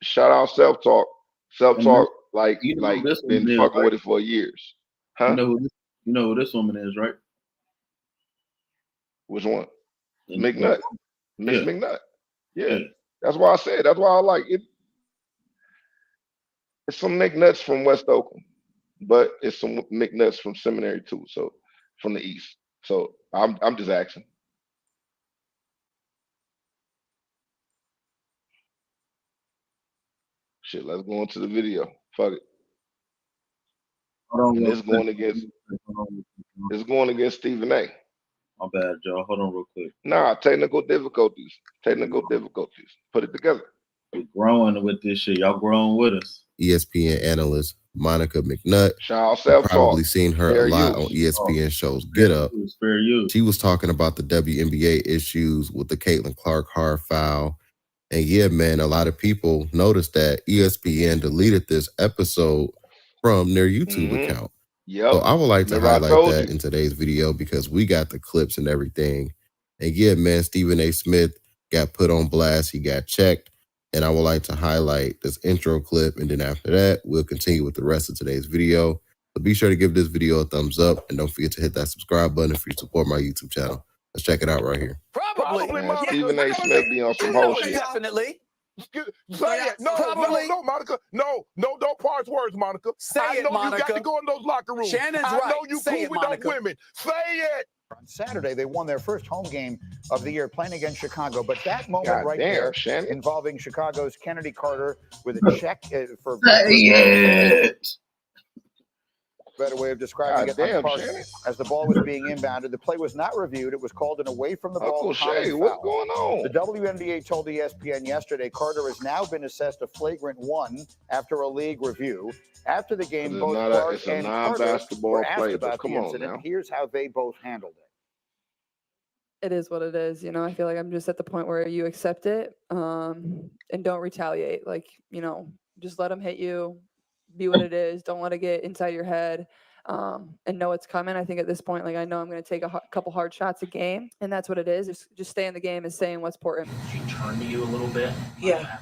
Shout out self-talk. Self-talk, like been fucking with it for years. Huh? You know who this woman is, right? Which one? McNutt. Miss McNutt. Yeah. That's why I said. That's why I like it. It's some McNutts from West Oakland, but it's some McNutts from Seminary too. So from the East. So I'm just asking. Shit, let's go into the video. Fuck it. And it's going against Stephen A. My bad, y'all. Hold on real quick. Nah, technical difficulties. Put it together. We're growing with this shit. Y'all growing with us. ESPN analyst Monica McNutt. Probably seen her a lot on ESPN shows. Get Up. She was talking about the WNBA issues with the Caitlin Clark hard foul. And yeah, man, a lot of people noticed that ESPN deleted this episode from their YouTube account. Yep. So I would like to Remember highlight that in today's video because we got the clips and everything. And yeah, man, Stephen A. Smith got put on blast. He got checked. And I would like to highlight this intro clip. And then after that, we'll continue with the rest of today's video. So be sure to give this video a thumbs up. And don't forget to hit that subscribe button if you support my YouTube channel. Let's check it out right here. Probably. Man, Stephen A. Smith be on some whole shit. Definitely. Say it. No, Monica. No, don't parse words, Monica. I know you got to go in those locker rooms. Shannon's I know right. you Say cool it, with Monica. those women. Say it. On Saturday, they won their first home game of the year playing against Chicago. But that moment there, involving Chicago's Kennedy Carter with a check for better way of describing it as the ball was being inbounded. The play was not reviewed. It was called an away from the ball. Uncle Shay, what's going on? The WNBA told ESPN yesterday Carter has now been assessed a flagrant 1 after a league review. After the game, both Clark and Carter were asked about the incident. Here's how they both handled it. It is what it is. You know, I feel like I'm just at the point where you accept it and don't retaliate. Like, you know, just let them hit you. Be what it is. Don't let it get inside your head and know it's coming. I think at this point, like, I know I'm going to take a couple hard shots a game, and that's what it is. Just stay in the game and saying what's important. She turned to you a little bit. Yeah.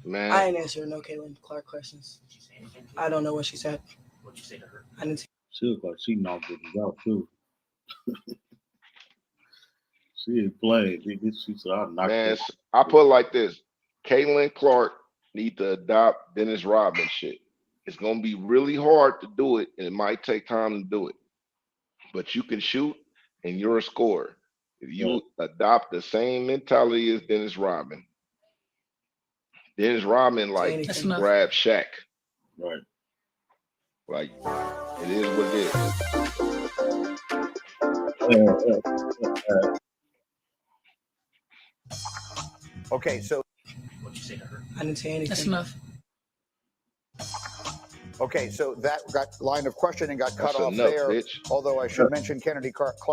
Man. I didn't answer no Caitlin Clark questions. I don't know what she said. What'd you say to her? I didn't. She looked like she knocked it out too. She didn't play. She said, "I knocked Man, it." I put it like this: Caitlin Clark need to adopt Dennis Rodman shit. It's gonna be really hard to do it, and it might take time to do it. But you can shoot, and you're a scorer. If you adopt the same mentality as Dennis Rodman, like grabbed Shaq. Right. Like it is what it is. Okay, so What'd you say to her? I didn't say anything. That's enough. Okay, so that line of questioning got cut That's off enough, there. bitch. Although I should mention Kennedy Carter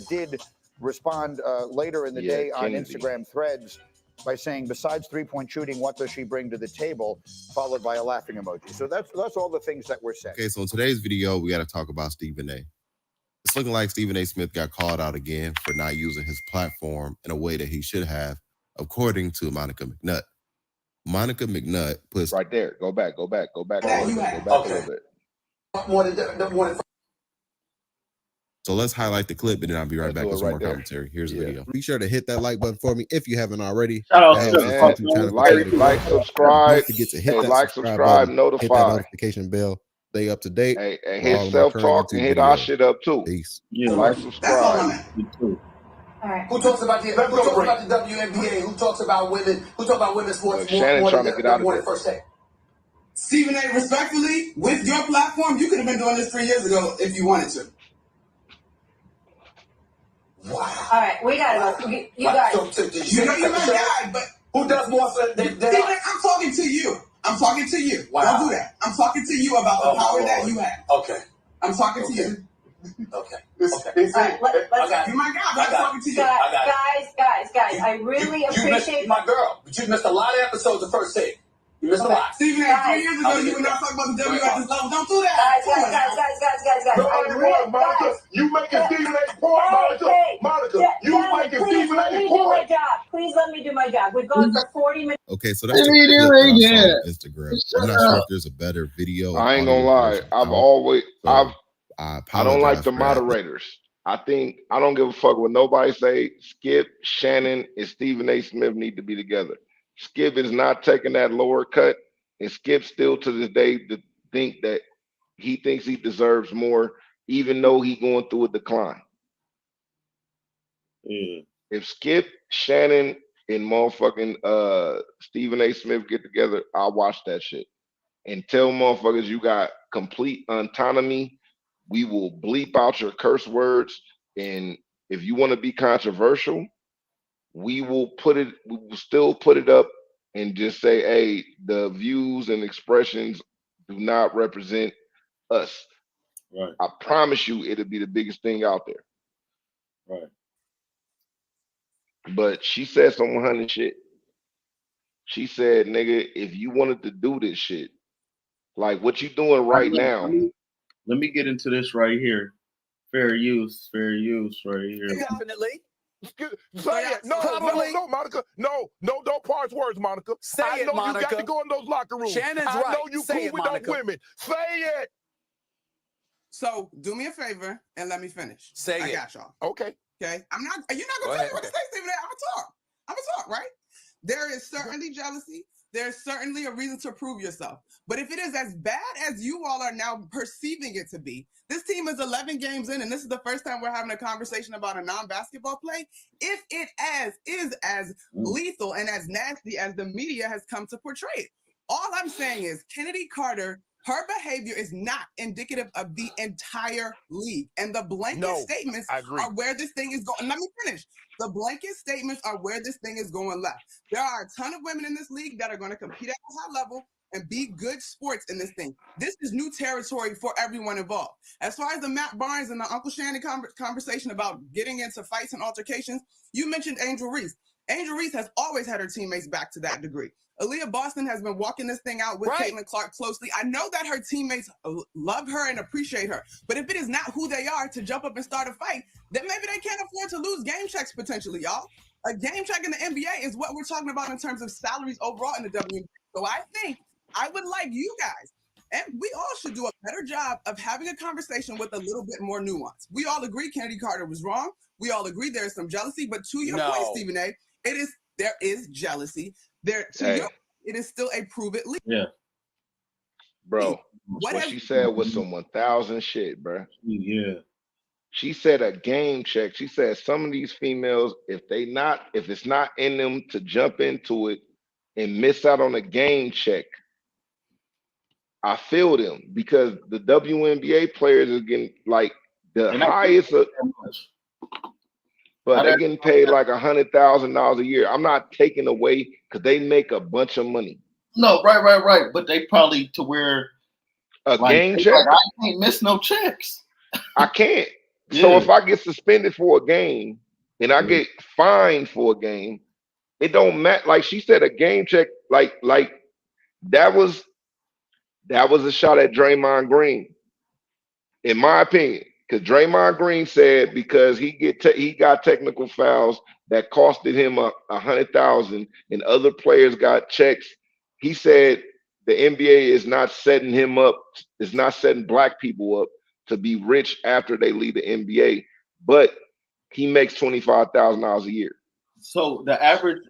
did respond later in the day on Kennedy. Instagram Threads by saying, besides three-point shooting, what does she bring to the table? Followed by a laughing emoji. So that's all the things that were said. Okay, so in today's video, we got to talk about Stephen A. looking like Stephen A. Smith got called out again for not using his platform in a way that he should have, according to Monica McNutt. Monica McNutt puts right there. Go back a little bit. Go back a little bit. So let's highlight the clip and then I'll be right back with some more commentary. Here's the video. Be sure to hit that like button for me if you haven't already. Shout out to like, subscribe, don't forget to hit that like, subscribe, notify. Hit that notification bell. Stay up to date. Hey, and hit self-talk and hit our shit up too. Peace. Yeah, like, subscribe. All right. Who talks about the WNBA? Who talks about women? Who talks about women's sports more than the first day? Stephen A. Respectfully, with your platform, you could have been doing this 3 years ago if you wanted to. Wow. All right, we got to go. You guys. You know you're my guy, but who does more than Stephen, I'm talking to you. I'm talking to you. Wow. Don't do that. I'm talking to you about the power that you have. Okay. I'm talking to you. Okay. All right, let's you my guy. I'm talking to you. Guys. I really appreciate my girl, but you missed a lot of episodes of First Take. You missed a lot. Stephen A. 3 years ago, you were not talking about the W at this level. Don't do that. Guys. Monica, you making Stephen A. point, Monica. You making Stephen A. point. Please let me do my job. We've gone for 40 minutes. Okay, so that's the clip that I saw on Instagram. I'm not sure if there's a better video. I ain't gonna lie. I don't like the moderators. I think I don't give a fuck what nobody say. Skip, Shannon, and Stephen A. Smith need to be together. Skip is not taking that lower cut, and Skip still to this day to think that he thinks he deserves more, even though he going through a decline. Yeah. If Skip, Shannon, and motherfucking Stephen A. Smith get together, I'll watch that shit. And tell motherfuckers you got complete autonomy. We will bleep out your curse words, and if you want to be controversial, we will still put it up and just say, hey, the views and expressions do not represent us. Right. I promise you it'll be the biggest thing out there. Right. But she said some 100 shit. She said, nigga, if you wanted to do this shit, like what you doing right now. Let me get into this right here. Fair use right here. Definitely. Say it. No, Monica. No, don't parse words, Monica. Say it, Monica. You got to go in those locker rooms. Shannon's I right. know you Say cool it, with Monica. those women. Say it. So do me a favor and let me finish. Say I it. got y'all. Okay. Okay. You're not gonna tell me what to say, Stephen A. I'm gonna talk, right? There is certainly jealousy. There's certainly a reason to prove yourself. But if it is as bad as you all are now perceiving it to be, this team is 11 games in, and this is the first time we're having a conversation about a non-basketball play. If it is as lethal and as nasty as the media has come to portray it, all I'm saying is Kennedy Carter, her behavior is not indicative of the entire league. And the blanket statements are where this thing is going. Let me finish. The blanket statements are where this thing is going left. There are a ton of women in this league that are going to compete at a high level and be good sports in this thing. This is new territory for everyone involved. As far as the Matt Barnes and the Uncle Shannon conversation about getting into fights and altercations, you mentioned Angel Reese. Angel Reese has always had her teammates back to that degree. Aaliyah Boston has been walking this thing out with Caitlin Clark closely. I know that her teammates love her and appreciate her, but if it is not who they are to jump up and start a fight, then maybe they can't afford to lose game checks potentially, y'all. A game check in the NBA is what we're talking about in terms of salaries overall in the WNBA. So I think I would like you guys, and we all should do a better job of having a conversation with a little bit more nuance. We all agree Kennedy Carter was wrong. We all agree there's some jealousy, but to your point, Stephen A., there is jealousy. It is still a prove it league. Yeah. Bro, what she said was some 1,000 shit, bro. Yeah. She said a game check. She said some of these females, if it's not in them to jump into it and miss out on a game check, I feel them because the WNBA players are getting like the highest but they're getting paid like $100,000 a year. I'm not taking away because they make a bunch of money. No, right. But they probably to where a game check. Like, I can't miss no checks. I can't. So if I get suspended for a game and I get fined for a game, it don't matter. Like she said, a game check. Like that was a shot at Draymond Green, in my opinion. Because Draymond Green said because he got technical fouls that costed him $100,000, and other players got checks. He said the NBA is not setting him up, is not setting black people up to be rich after they leave the NBA, but he makes $25,000 a year. So the average,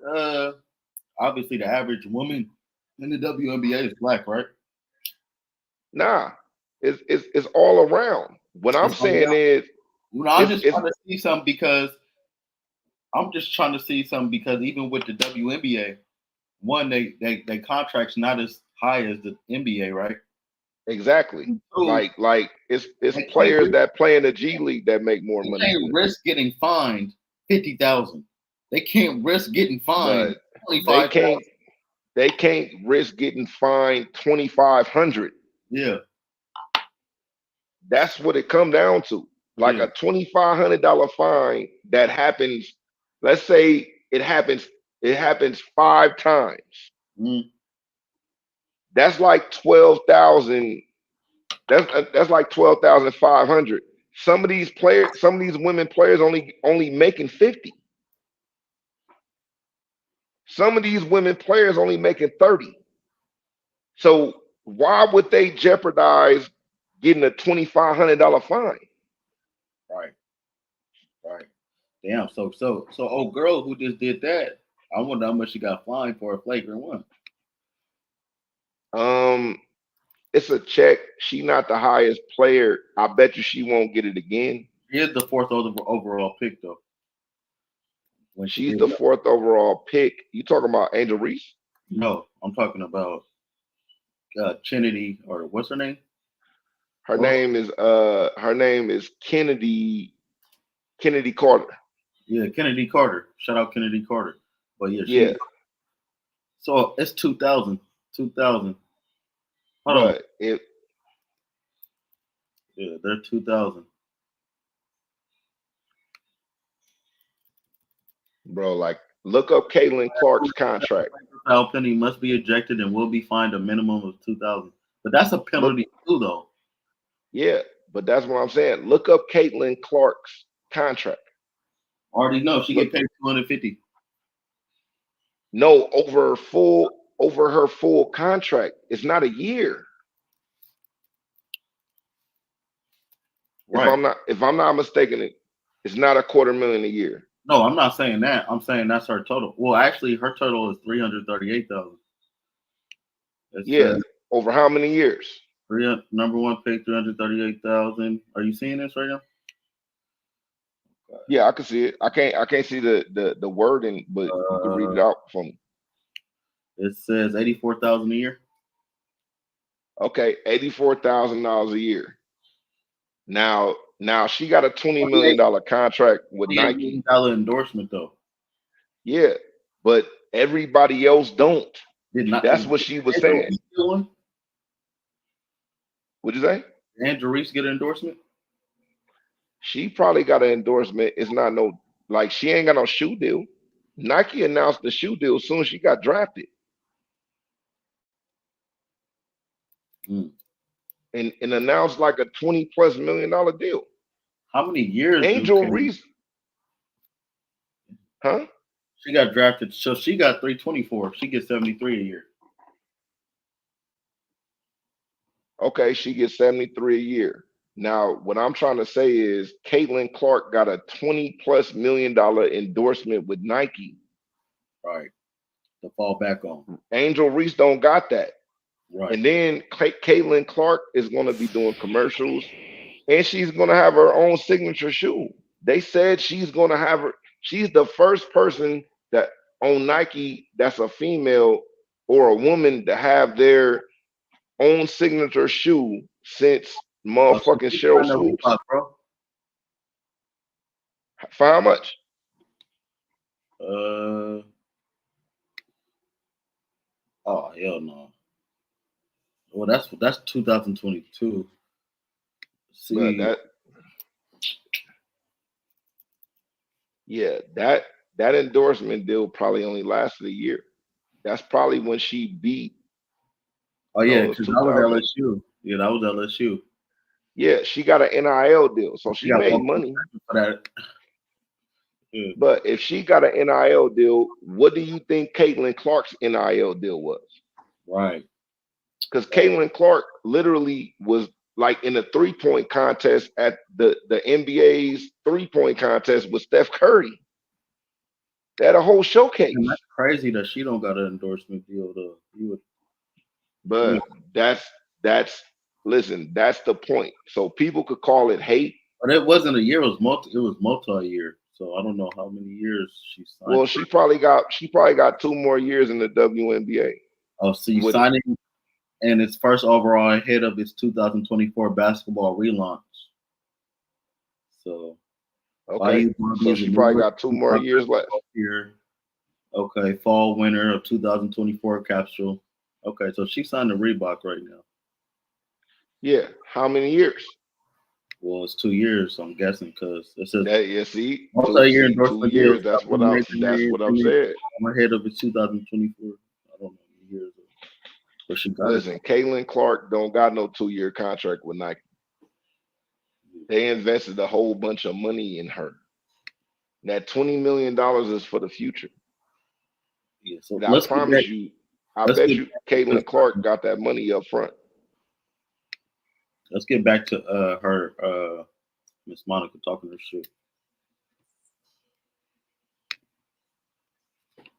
obviously the average woman in the WNBA is black, right? Nah, it's all around. What I'm saying is, I'm just trying to see something because even with the WNBA, one they contracts not as high as the NBA, right? Exactly. Like it's players that play in the G League that make more money. They can't risk getting fined $50,000. They can't risk getting fined $25,000. They can't risk getting fined $2,500. Yeah. That's what it come down to. Like a $2,500 fine that happens. Let's say it happens 5 times. Mm. That's like 12,000. That's like 12,500. Some of these women players only making 50. Some of these women players only making 30. So why would they jeopardize getting a $2,500 fine? Right. Damn. So old girl who just did that, I wonder how much she got fined for a flagrant one. It's a check. She not the highest player. I bet you she won't get it again. She is the 4th overall pick though. When she's the 4th overall pick, you talking about Angel Reese? No, I'm talking about Kennedy, or what's her name? Her name is Kennedy Carter. Yeah, Kennedy Carter. Shout out Kennedy Carter. But yeah. So it's 2,000. Hold on. Yeah, they're 2,000. Bro, like look up Caitlin Clark's contract. Foul penalty must be ejected and will be fined a minimum of 2,000. But that's a penalty too, though. Yeah, but that's what I'm saying. Look up Caitlin Clark's contract. Already know she get paid $250. No, over her full contract. It's not a year. Right. If I'm not mistaken, it's not $250,000 a year. No, I'm not saying that. I'm saying that's her total. Well, actually, her total is $338,000. Yeah, over how many years? Number 1 pick, $338,000. Are you seeing this right now? Yeah, I can see it. I can't see the wording, but you can read it out for me. It says $84,000 a year. Okay, $84,000 a year. Now she got a $20 million contract with Nike. $1 endorsement though. Yeah, but everybody else don't. That's what she was saying. What'd you say? Did Angel Reese get an endorsement? She probably got an endorsement. It's not she ain't got no shoe deal. Nike announced the shoe deal as soon as she got drafted. And announced like a $20+ million deal. How many years? Angel Reese. Huh? She got drafted, so she got 324. She gets 73 a year. Okay, she gets 73 a year. Now, what I'm trying to say is Caitlin Clark got a $20+ million endorsement with Nike. Right. To fall back on. Angel Reese don't got that. Right. And then Caitlin Clark is going to be doing commercials, and she's going to have her own signature shoe. They said she's going to have she's the first person that on Nike that's a female or a woman to have their own signature shoe since motherfucking Cheryl Swoops. For how much? Oh hell no. Well, that's 2022. See, that endorsement deal probably only lasted a year. That's probably when she beat. Oh yeah, because that was LSU. Yeah, that was LSU. Yeah, she got an NIL deal, so she made money. But if she got an NIL deal, what do you think Caitlin Clark's NIL deal was? Right. Because Caitlin Clark literally was like in a 3-point contest at the NBA's 3-point contest with Steph Curry. They had a whole showcase. And that's crazy that she don't got an endorsement deal though. But that's listen, that's the point. So people could call it hate. But it wasn't a year, it was multi-year. So I don't know how many years she signed. Well, she probably got 2 more years in the WNBA. Oh, so you signing and its first overall ahead of its 2024 basketball relaunch. So okay, so she probably got 2 more years left. Here. Okay, fall winter of 2024 capsule. Okay, so she signed the Reebok right now. Yeah, how many years? Well, it's 2 years, I'm guessing, because it says see, multi-year endorsement 2 years. That's what I'm saying. I'm ahead of its 2024. I don't know years, but she got Listen, Caitlin Clark don't got no 2-year contract with Nike. They invested a whole bunch of money in her. That $20 million is for the future. Yeah, so I promise you, I bet you Caitlin Clark got that money up front. Let's get back to her, Miss Monica talking her shit.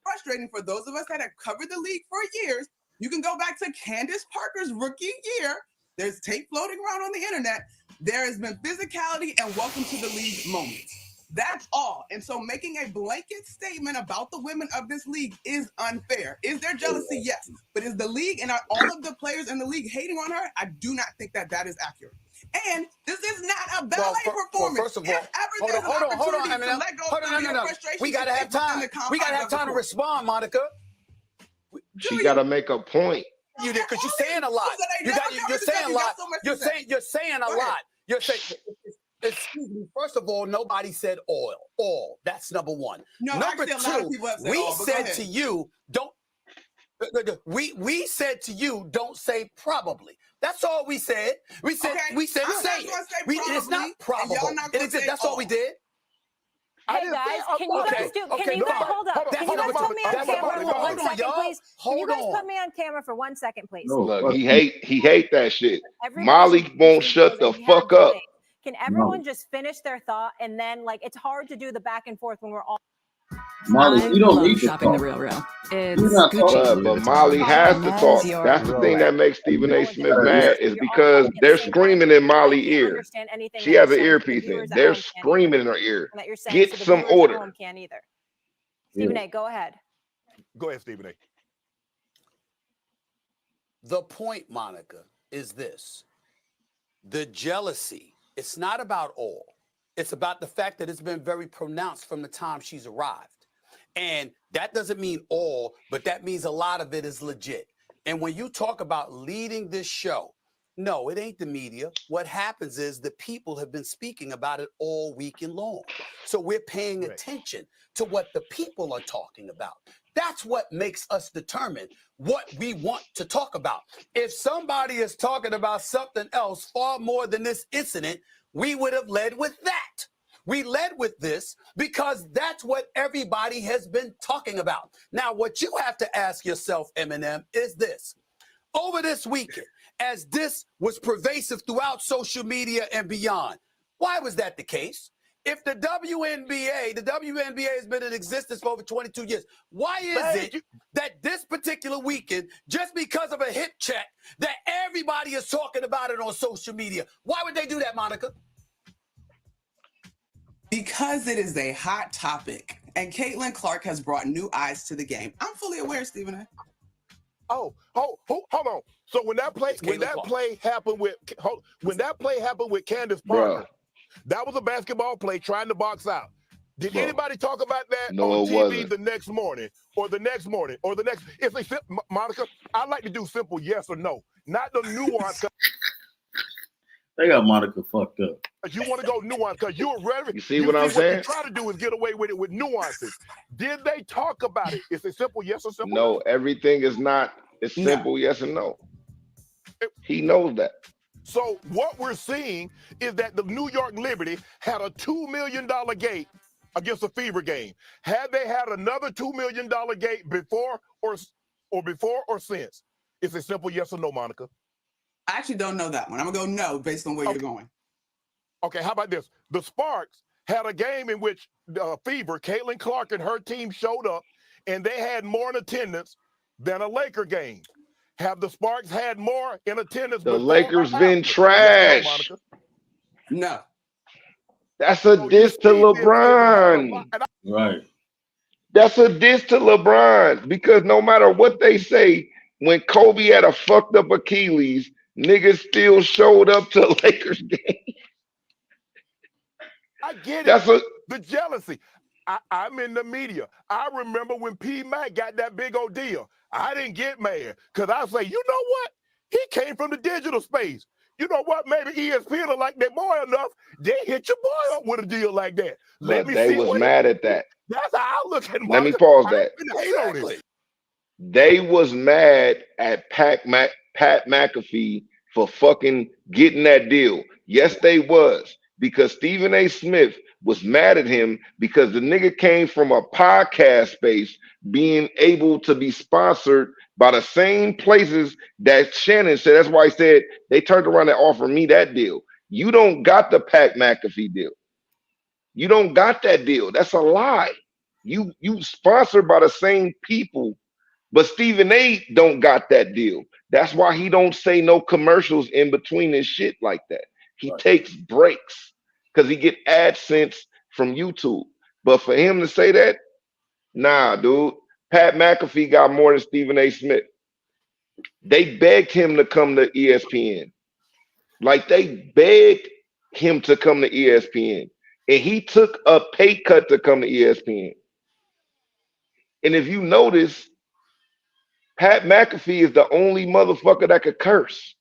Frustrating for those of us that have covered the league for years. You can go back to Candace Parker's rookie year. There's tape floating around on the internet. There has been physicality and welcome to the league moments. That's all. And so making a blanket statement about the women of this league is unfair. Is there jealousy? Yes. But is the league and are all of the players in the league hating on her? I do not think that that is accurate. And this is not a ballet performance. First of all, hold on, Eminem. No. We gotta have time. We gotta have time to respond, Monica. She gotta make a point. You did, because you're saying a lot. You're saying a lot. You're saying a lot. You're saying. Excuse me. First of all, nobody said oil. That's number one. No, number two, we said to you, don't. We said to you, don't say probably. That's all we said. We said say it. It's not probable. That's all we did. Hey guys, can you guys hold up? Can you guys put me on camera for 1 second, please? Can you guys put me on camera for 1 second, please? No, look, he hate that shit. Molly won't shut the fuck up. Can everyone just finish their thought and then it's hard to do the back and forth when we're all. Molly, you don't need to shopping talk. the real. But Molly has to talk. That's the thing that makes Stephen A. Smith mad is because they're screaming in Molly's ear. She has an earpiece in. They're screaming in her ear. Get some order. Can't either. Stephen A., go ahead. Go ahead, Stephen A. The point, Monica, is this. The jealousy, it's not about all. It's about the fact that it's been very pronounced from the time she's arrived. And that doesn't mean all, but that means a lot of it is legit. And when you talk about leading this show, no, it ain't the media. What happens is the people have been speaking about it all weekend long. So we're paying attention to what the people are talking about. That's what makes us determine what we want to talk about. If somebody is talking about something else far more than this incident, we would have led with that. We led with this because that's what everybody has been talking about. Now, what you have to ask yourself, Eminem, is this. Over this weekend, as this was pervasive throughout social media and beyond, why was that the case? If the WNBA has been in existence for over 22 years, why is it that this particular weekend, just because of a hip check, that everybody is talking about it on social media? Why would they do that, Monica? Because it is a hot topic, and Caitlin Clark has brought new eyes to the game. I'm fully aware, Stephen A. Hold on. So when that play happened with Candace Parker, that was a basketball play trying to box out. Did anybody talk about that on TV the next morning or the next morning or the next? If they Monica, I like to do simple yes or no, not the nuance. They got Monica fucked up. You want to go nuance because you're ready. You see what I'm saying? What you try to do is get away with it with nuances. Did they talk about it? Is it simple yes or simple no? Everything is not. It's simple yes and no. He knows that. So what we're seeing is that the New York Liberty had a $2 million gate against a Fever game. Had they had another $2 million gate before or since? It's a simple yes or no, Monica. I actually don't know that one. I'm gonna go no based on where you're going. Okay, how about this? The Sparks had a game in which Fever, Caitlin Clark and her team showed up, and they had more in attendance than a Laker game. Have the Sparks had more in attendance? The Lakers been trash. No. That's a diss to LeBron. Right. That's a diss to LeBron because no matter what they say, when Kobe had a fucked up Achilles, niggas still showed up to a Lakers game. I get it. The jealousy. I'm in the media. I remember when P. Mac got that big old deal. I didn't get mad because I say, you know what? He came from the digital space. You know what? Maybe ESPN will like their boy enough. They hit your boy up with a deal like that. But they was mad at that. That's how I look at it. Let me pause that. Exactly. They was mad at Pat McAfee for fucking getting that deal. Yes, they was. Because Stephen A. Smith was mad at him because the nigga came from a podcast space being able to be sponsored by the same places that Shannon said. That's why he said they turned around and offered me that deal. You don't got the Pat McAfee deal. You don't got that deal. That's a lie. You sponsored by the same people, but Stephen A. don't got that deal. That's why he don't say no commercials in between his shit like that. He takes breaks because he get AdSense from YouTube. But for him to say that, nah, dude. Pat McAfee got more than Stephen A. Smith. They begged him to come to ESPN. Like they begged him to come to ESPN. And he took a pay cut to come to ESPN. And if you notice, Pat McAfee is the only motherfucker that could curse.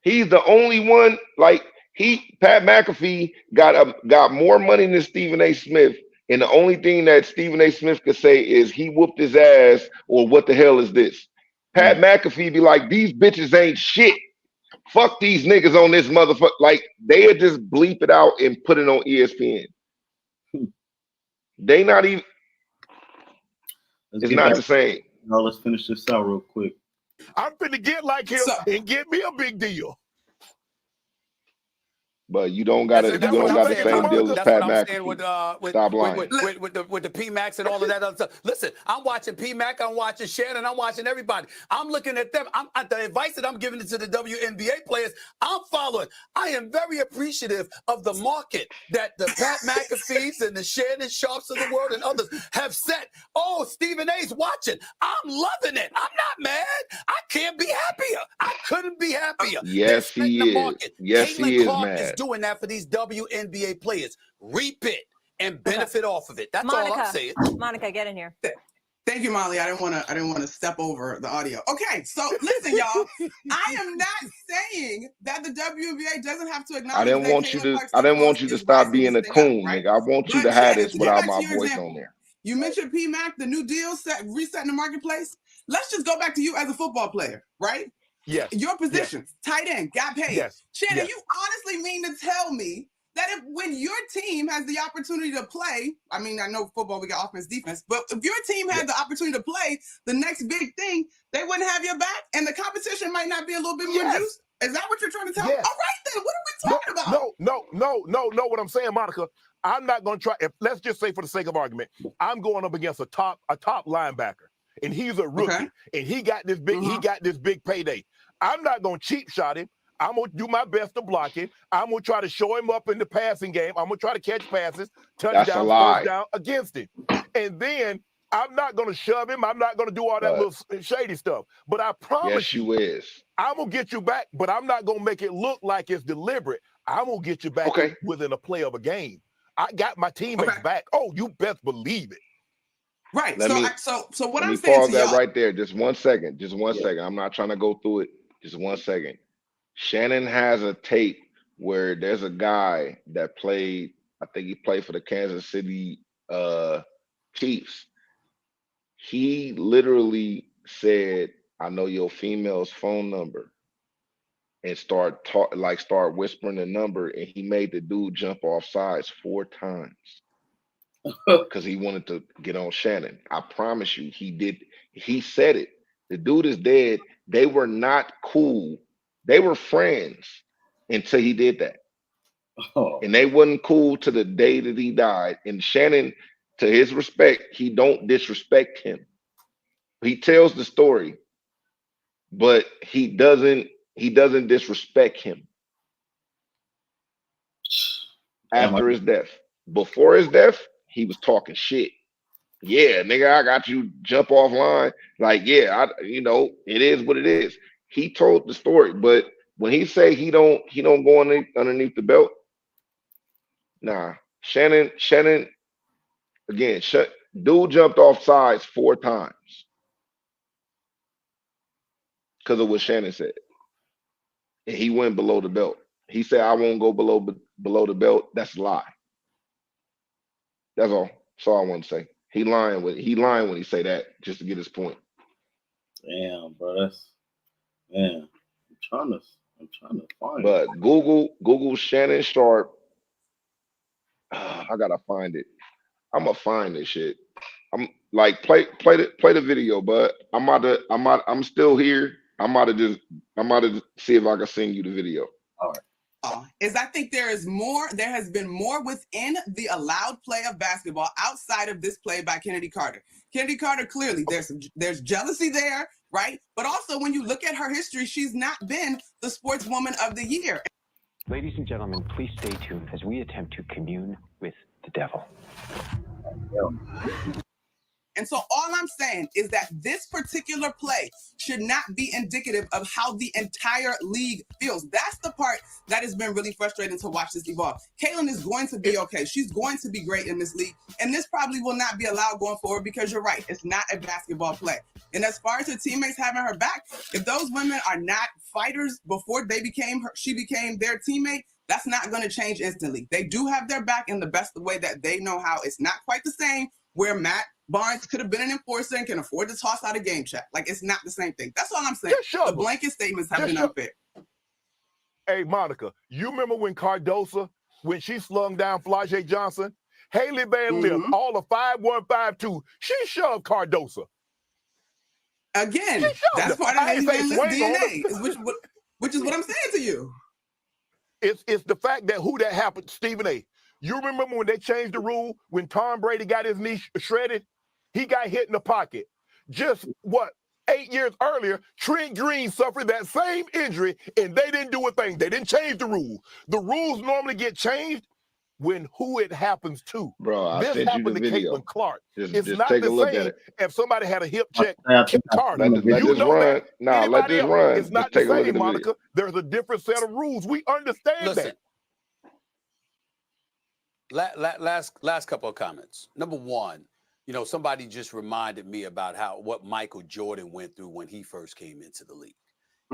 He's the only one, like Pat McAfee got more money than Stephen A. Smith. And the only thing that Stephen A. Smith could say is he whooped his ass or what the hell is this? Pat McAfee be like, these bitches ain't shit. Fuck these niggas on this motherfucker. Like they would just bleep it out and put it on ESPN. They not even. It's not the same. No, let's finish this out real quick. I'm finna get like him and get me a big deal. But you don't got it. You don't got the same deal as Pat McAfee. Stop lying. With the PMAX and all of that other stuff. Listen, I'm watching PMAC, I'm watching Shannon, I'm watching everybody. I'm looking at them. The advice that I'm giving to the WNBA players, I'm following. I am very appreciative of the market that the Pat McAfees and the Shannon Sharps of the world and others have set. Oh, Stephen A's watching. I'm loving it. I'm not mad. I can't be happier. I couldn't be happier. Yes, he is. Yes, he is mad. Doing that for these WNBA players. Reap it and benefit off of it. That's all I'm saying. Monica, get in here. Thank you, Molly. I didn't want to step over the audio. Okay, so listen, y'all. I am not saying that the WNBA doesn't have to acknowledge. I didn't want you to stop being a coon, nigga. I want you to have this without my voice on there. You mentioned PMAC, the new deal resetting the marketplace. Let's just go back to you as a football player, right? Yes. Your position, tight end, got paid. Yes. Shannon, yes. You honestly mean to tell me that when your team has the opportunity to play, I mean, I know football, we got offense, defense, but if your team had the opportunity to play the next big thing, they wouldn't have your back and the competition might not be a little bit more juice? Is that what you're trying to tell me? All right, then, what are we talking about? No, what I'm saying, Monica, I'm not going to try, let's just say for the sake of argument, I'm going up against a top linebacker, and he's a rookie, and he got this big payday. I'm not going to cheap shot him. I'm going to do my best to block him. I'm going to try to show him up in the passing game. I'm going to try to catch passes, touchdowns, first down against him. And then I'm not going to shove him. I'm not going to do all that little shady stuff. But I promise I'm going to get you back, but I'm not going to make it look like it's deliberate. I'm going to get you back within a play of a game. I got my teammates back. Oh, you best believe it. Right. So what I'm saying to pause that right there. Just 1 second. Just 1 second. I'm not trying to go through it. Just 1 second. Shannon has a tape where there's a guy that played, I think he played for the Kansas City Chiefs. He literally said I know your female's phone number, and start whispering the number, and he made the dude jump off sides 4 times because he wanted to get on Shannon. I promise you, he did. He said it. The dude is dead. They were not cool. They were friends until he did that. Oh. And they wasn't cool to the day that he died. And Shannon, to his respect, he don't disrespect him. He tells the story, but he doesn't disrespect him after his death. Before his death, he was talking shit. Yeah, nigga, I got you jump offline. Like, yeah, it is what it is. He told the story, but when he say he don't go underneath the belt, nah. Shannon, again, dude jumped off sides 4 times because of what Shannon said. And he went below the belt. He said, I won't go below the belt. That's a lie. That's all. That's all I want to say. He lying when he say that, just to get his point. Damn, bro. I'm trying to find but it. Google Shannon Sharpe. I gotta find it. I'm gonna find this shit. I'm like play the video, but I'm still here. I'm about to see if I can send you the video. All right. Is I think there has been more within the allowed play of basketball outside of this play by Kennedy Carter. Kennedy Carter, clearly there's jealousy there, right? But also when you look at her history, she's not been the sportswoman of the year. Ladies and gentlemen, please stay tuned as we attempt to commune with the devil. And so all I'm saying is that this particular play should not be indicative of how the entire league feels. That's the part that has been really frustrating to watch this evolve. Kaylin is going to be okay. She's going to be great in this league. And this probably will not be allowed going forward because you're right. It's not a basketball play. And as far as her teammates having her back, if those women are not fighters before she became their teammate, that's not going to change instantly. They do have their back in the best way that they know how. It's not quite the same where Matt Barnes could have been an enforcer and can afford to toss out a game check. Like, it's not the same thing. That's all I'm saying. The blanket statements have been unfair. Hey, Monica, you remember when Cardosa, when she slung down Flau'jae Johnson? Haley Van Lith, all of 5'1", 5'2", she shoved Cardosa. Again, that's part of Haley Van Lith's DNA, which is what I'm saying to you. It's the fact that who that happened, Stephen A. You remember when they changed the rule when Tom Brady got his knee shredded? He got hit in the pocket. Just 8 years earlier, Trent Green suffered that same injury, and they didn't do a thing. They didn't change the rule. The rules normally get changed when who it happens to. Bro, I this sent you happened the to video. Caitlin Clark. Just Not take a the look same at it. if somebody had a hip check, Kip Carter. Let this run. Nah, let this run. It's not Just take the a look same, at the Monica. video. There's a different set of rules. We understand Listen, that. Last couple of comments. Number one, somebody just reminded me about what Michael Jordan went through when he first came into the league.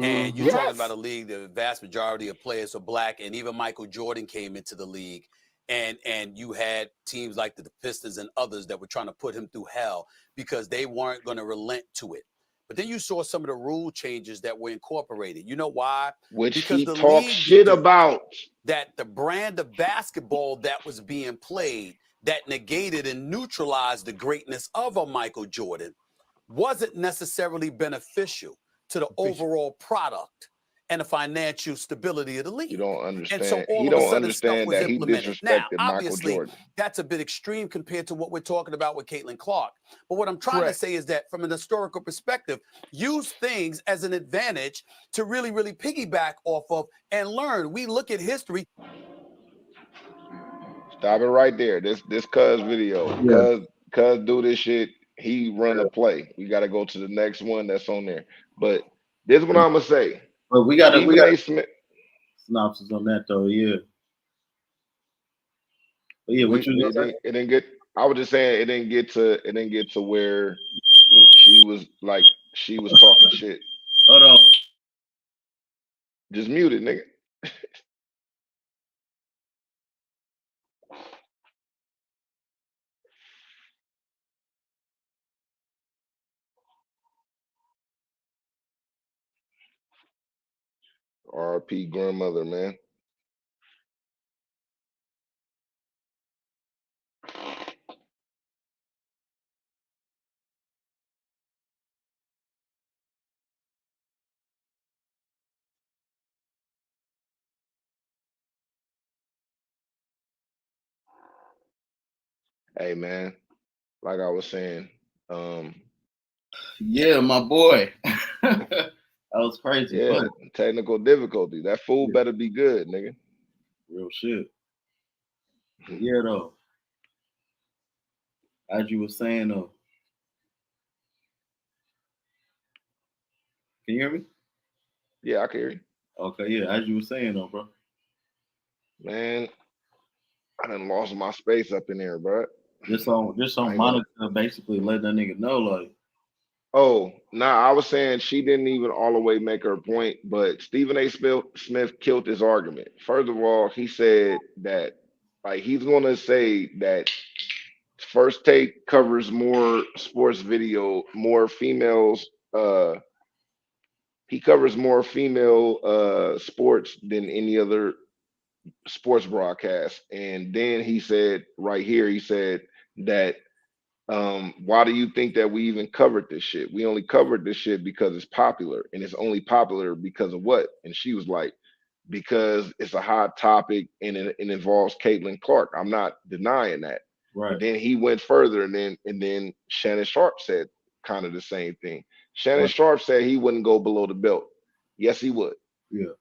And you're talking about a league, the vast majority of players are black, and even Michael Jordan came into the league, and you had teams like the Pistons and others that were trying to put him through hell because they weren't going to relent to it. But then you saw some of the rule changes that were incorporated. You know why? Because he talks shit about. That the brand of basketball that was being played that negated and neutralized the greatness of a Michael Jordan wasn't necessarily beneficial to the overall product and the financial stability of the league. You don't understand. And so all you of a don't sudden stuff understand was that he implemented. Now, disrespected Michael obviously, Jordan. that's a bit extreme compared to what we're talking about with Caitlin Clark. But what I'm trying to say is that from an historical perspective, use things as an advantage to really, really piggyback off of and learn. We look at history. Stop it right there. This cuz video. Cuz do this shit. He run a play. We got to go to the next one that's on there. But this is what I'm gonna say. But we got Smith synopsis on that though. Yeah. But yeah, what you it didn't get. I was just saying it didn't get to where she was talking shit. Hold on. Just mute it, nigga. R.P. grandmother, man. Hey, man, like I was saying, yeah, my boy. That was crazy. Yeah, but technical difficulty. That fool better be good, nigga. Real shit. Yeah, though. As you were saying, though. Can you hear me? Yeah, I can hear you. Okay, yeah. As you were saying, though, bro. Man, I done lost my space up in there, bro. Just on Monica basically let that nigga know, like. Oh, nah, I was saying she didn't even all the way make her point, but Stephen A. Smith killed his argument. First of all, he said that, like, he's going to say that First Take covers more sports video, more females, he covers more female sports than any other sports broadcast. And then he said right here, he said that why do you think that we even covered this shit? We only covered this shit because it's popular, and it's only popular because of what? And she was like, because it's a hot topic and it involves Caitlin Clark. I'm not denying that. Right. And then he went further, and then Shannon Sharp said kind of the same thing. Shannon Sharp said he wouldn't go below the belt. Yes, he would. Yeah.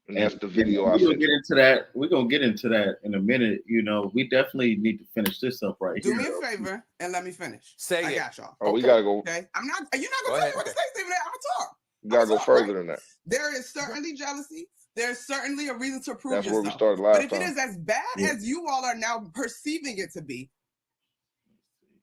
And that's the video I we're gonna sent. get into that. We're gonna get into that in a minute. You know, we definitely need to finish this up right Do here. me a favor and let me finish. Say I it. got y'all. Oh, we gotta go. Okay. You're not gonna tell me what to say, Stephen A. I'm gonna talk. We gotta go further than that. There is certainly jealousy. There's certainly a reason to prove That's yourself. where we started But last if time. it is as bad as you all are now perceiving it to be,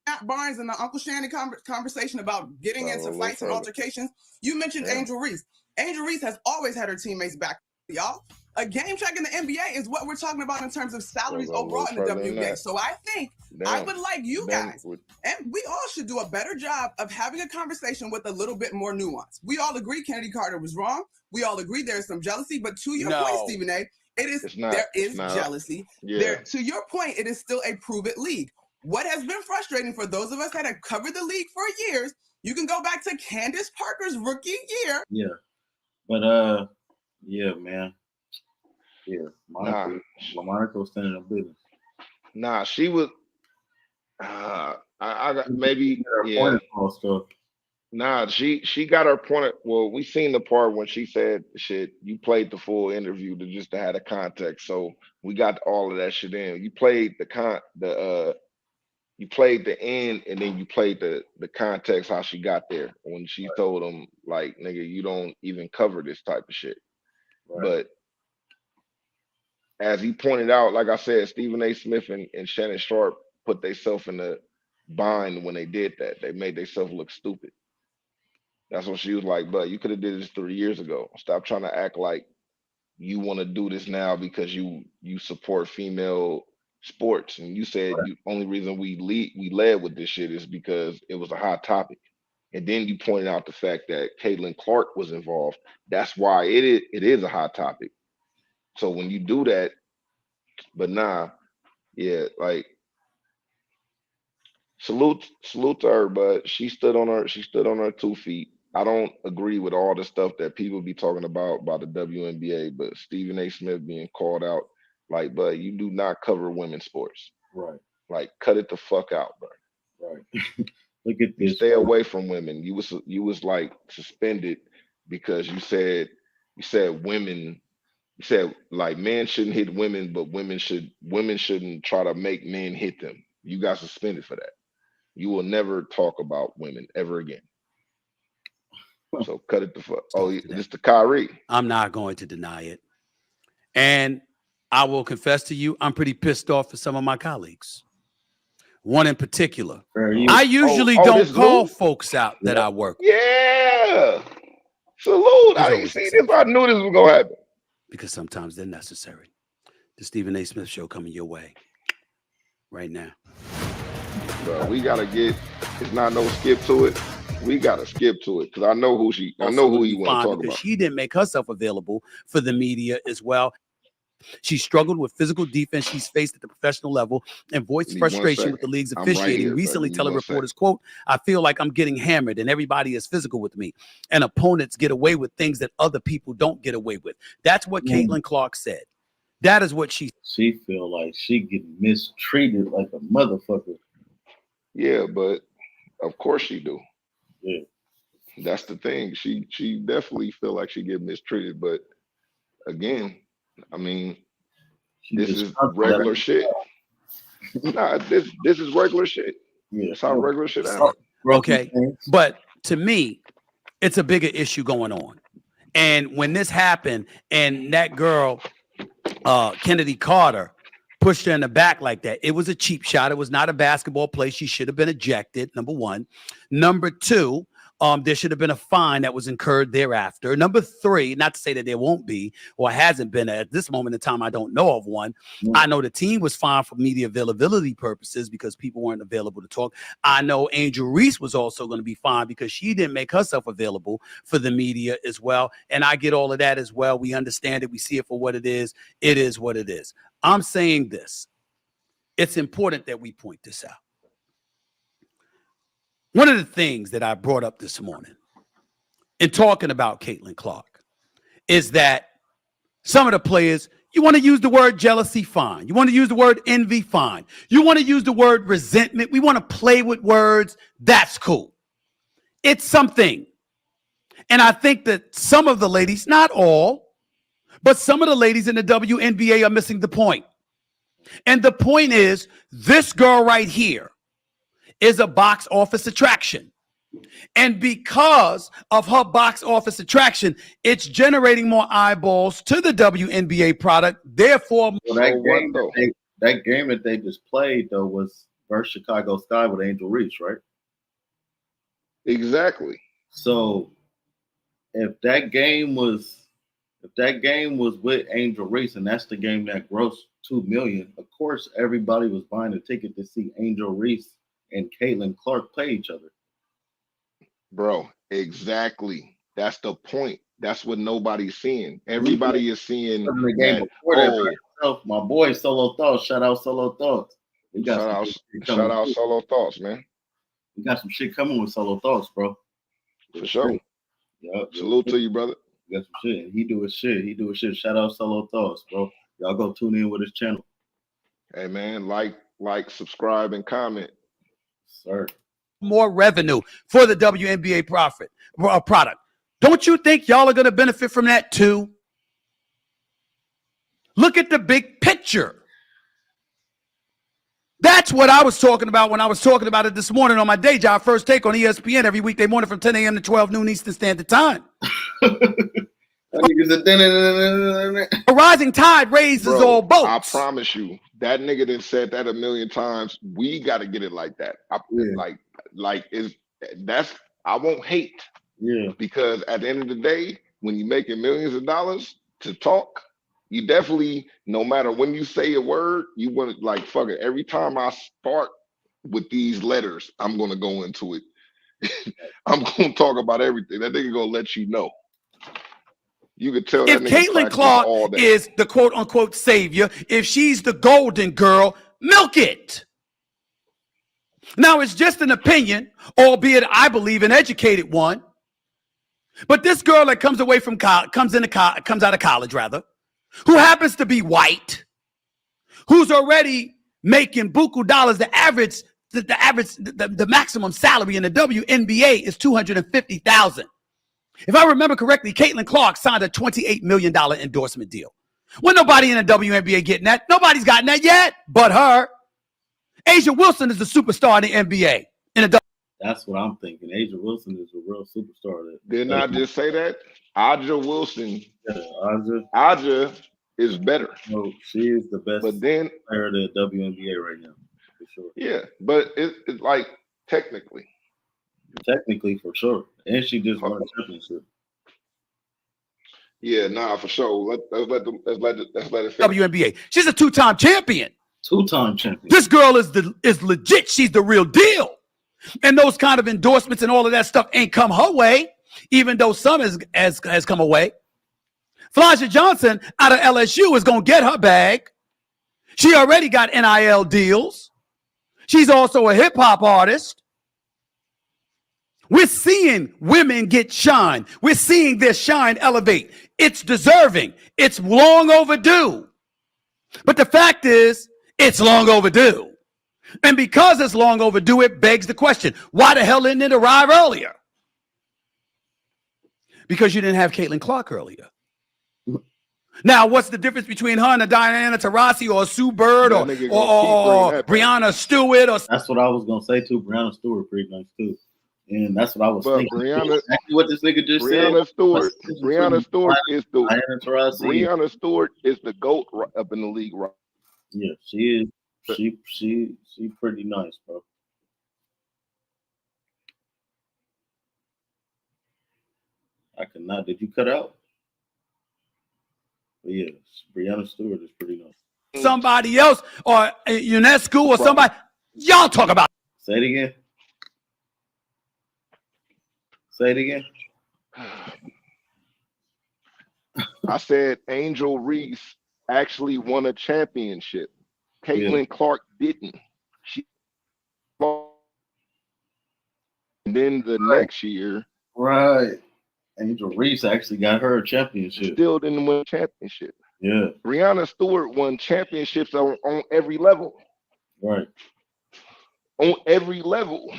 Matt Barnes and the Uncle Shannon conversation about getting into fights and altercations, you mentioned Angel Reese. Angel Reese has always had her teammates back, y'all. A game check in the NBA is what we're talking about in terms of salaries overall in the WNBA. So I think I would like you guys, and we all should do a better job of having a conversation with a little bit more nuance. We all agree Kennedy Carter was wrong. We all agree there's some jealousy, but to your point, Stephen A., there is jealousy. To your point, it is still a prove it league. What has been frustrating for those of us that have covered the league for years, you can go back to Candace Parker's rookie year. Yeah. But yeah, man. Yeah. Monica was standing in business. Nah, she was I got maybe stuff. Nah, she got her point. Well, we seen the part when she said shit. You played the full interview to have the context, so we got all of that shit in. You played you played the end, and then you played the context how she got there when she told him like, nigga, you don't even cover this type of shit. Right. But as he pointed out, like I said, Stephen A. Smith and Shannon Sharp put themselves in the bind when they did that. They made themselves look stupid. That's what she was like, but you could have did this 3 years ago. Stop trying to act like you want to do this now because you support female sports. And you said the only reason we led with this shit is because it was a hot topic. And then you pointed out the fact that Caitlin Clark was involved. That's why it is a hot topic. So when you do that, but nah, yeah, like salute to her, but she stood on her 2 feet. I don't agree with all the stuff that people be talking about the WNBA, but Stephen A. Smith being called out, like, but you do not cover women's sports. Right. Like, cut it the fuck out, bro. Right. Look at this. You stay away from women. You was like suspended because you said women. You said like men shouldn't hit women, but women shouldn't try to make men hit them. You got suspended for that. You will never talk about women ever again. So cut it the fuck. Oh, this the Kyrie. I'm not going to deny it. And I will confess to you, I'm pretty pissed off at some of my colleagues. One in particular. I usually don't call folks out that I work with. Yeah. Salute. I didn't see this. I knew this was going to happen. Because sometimes they're necessary. The Stephen A. Smith Show coming your way right now. Bro, we got to get, it's not no skip to it. We gotta skip to it because I know who she. I know who you want to talk about. She didn't make herself available for the media as well. She struggled with physical defense she's faced at the professional level and voiced frustration with the league's officiating, recently telling reporters, quote, "I feel like I'm getting hammered and everybody is physical with me. And opponents get away with things that other people don't get away with." That's what Caitlin Clark said. That is what she feel like she getting mistreated like a motherfucker. Yeah, but of course she do. Yeah. That's the thing. She definitely feel like she get mistreated, but again, I mean, this is regular shit. Nah, this is regular shit. Yeah. That's how regular shit happens. Okay. But to me, it's a bigger issue going on. And when this happened and that girl, Kennedy Carter, pushed her in the back like that, it was a cheap shot. It was not a basketball play. She should have been ejected, number one. Number two, there should have been a fine that was incurred thereafter. Number three, not to say that there won't be or hasn't been at this moment in time, I don't know of one. I know the team was fined for media availability purposes because people weren't available to talk. I know Angel Reese was also going to be fined because she didn't make herself available for the media as well. And I get all of that as well. We understand it. We see it for what it is. It is what it is. I'm saying this. It's important that we point this out. One of the things that I brought up this morning in talking about Caitlin Clark is that some of the players, you want to use the word jealousy, fine. You want to use the word envy, fine. You want to use the word resentment. We want to play with words. That's cool. It's something. And I think that some of the ladies, not all, but some of the ladies in the WNBA are missing the point. And the point is, this girl right here is a box office attraction. And because of her box office attraction, it's generating more eyeballs to the WNBA product. Therefore, that game that they just played, though, was versus Chicago Sky with Angel Reese, right? Exactly. So if that game was with Angel Reese, and that's the game that grossed $2 million, of course everybody was buying a ticket to see Angel Reese and Caitlin Clark play each other. Bro, exactly. That's the point. That's what nobody's seeing. Everybody is seeing the game before my boy Solo Thoughts. Shout out Solo Thoughts. Shout out Solo Thoughts, man. We got some shit coming with Solo Thoughts, bro. For sure. Yep. Salute to you, brother. We got some shit. He do his shit. Shout out Solo Thoughts, bro. Y'all go tune in with his channel. Hey man, like, subscribe, and comment. Sir. More revenue for the WNBA product. Don't you think y'all are going to benefit from that too? Look at the big picture. That's what I was talking about when I was talking about it this morning on my day job, First Take on ESPN every weekday morning from 10 a.m. to 12 noon Eastern Standard Time. A rising tide raises all boats. I promise you, that nigga that said that a million times. We got to get it like that. I won't hate. Yeah. Because at the end of the day, when you're making millions of dollars to talk, you definitely, no matter when you say a word, you want to like, fuck it. Every time I start with these letters, I'm going to go into it. I'm going to talk about everything. That nigga going to let you know. You could tell if Caitlin Clark is the quote unquote savior, if she's the golden girl, milk it. Now it's just an opinion, albeit I believe an educated one. But this girl that comes away from comes out of college, who happens to be white, who's already making buku dollars, the maximum salary in the WNBA is $250,000. If I remember correctly, Caitlin Clark signed a $28 million endorsement deal. Well, nobody in the WNBA getting that. Nobody's gotten that yet, but her. A'ja Wilson is the superstar in the NBA. That's what I'm thinking. A'ja Wilson is a real superstar. Didn't I just say that? A'ja Wilson. A'ja is better. No, she is the best player in the WNBA right now, for sure. Yeah, but it's like technically. Technically, for sure. And she just won a championship. Yeah, nah, for sure. Let's let it finish. WNBA. She's a two-time champion. Two-time champion. This girl is legit. She's the real deal. And those kind of endorsements and all of that stuff ain't come her way, even though some has come away. Flau'jae Johnson out of LSU is going to get her bag. She already got NIL deals. She's also a hip hop artist. We're seeing women get shine. We're seeing their shine elevate. It's deserving. It's long overdue. But the fact is, it's long overdue. And because it's long overdue, it begs the question, why the hell didn't it arrive earlier? Because you didn't have Caitlin Clark earlier. Now, what's the difference between her and a Diana Taurasi or a Sue Bird or Breanna Stewart? That's what I was going to say, too. Breanna Stewart pretty nice, too. And that's what I was thinking. Exactly what this nigga just said. Breanna Stewart is the GOAT up in the league, right? Yeah, she is. She pretty nice, bro. I could not. Did you cut out? But yeah, Breanna Stewart is pretty nice. Somebody else or UNESCO or somebody. Y'all talk about. Say it again. Say it again. I said Angel Reese actually won a championship. Caitlin Clark didn't. She and then the next year. Right. Angel Reese actually got her a championship. Still didn't win a championship. Yeah. Breanna Stewart won championships on every level. Right. On every level.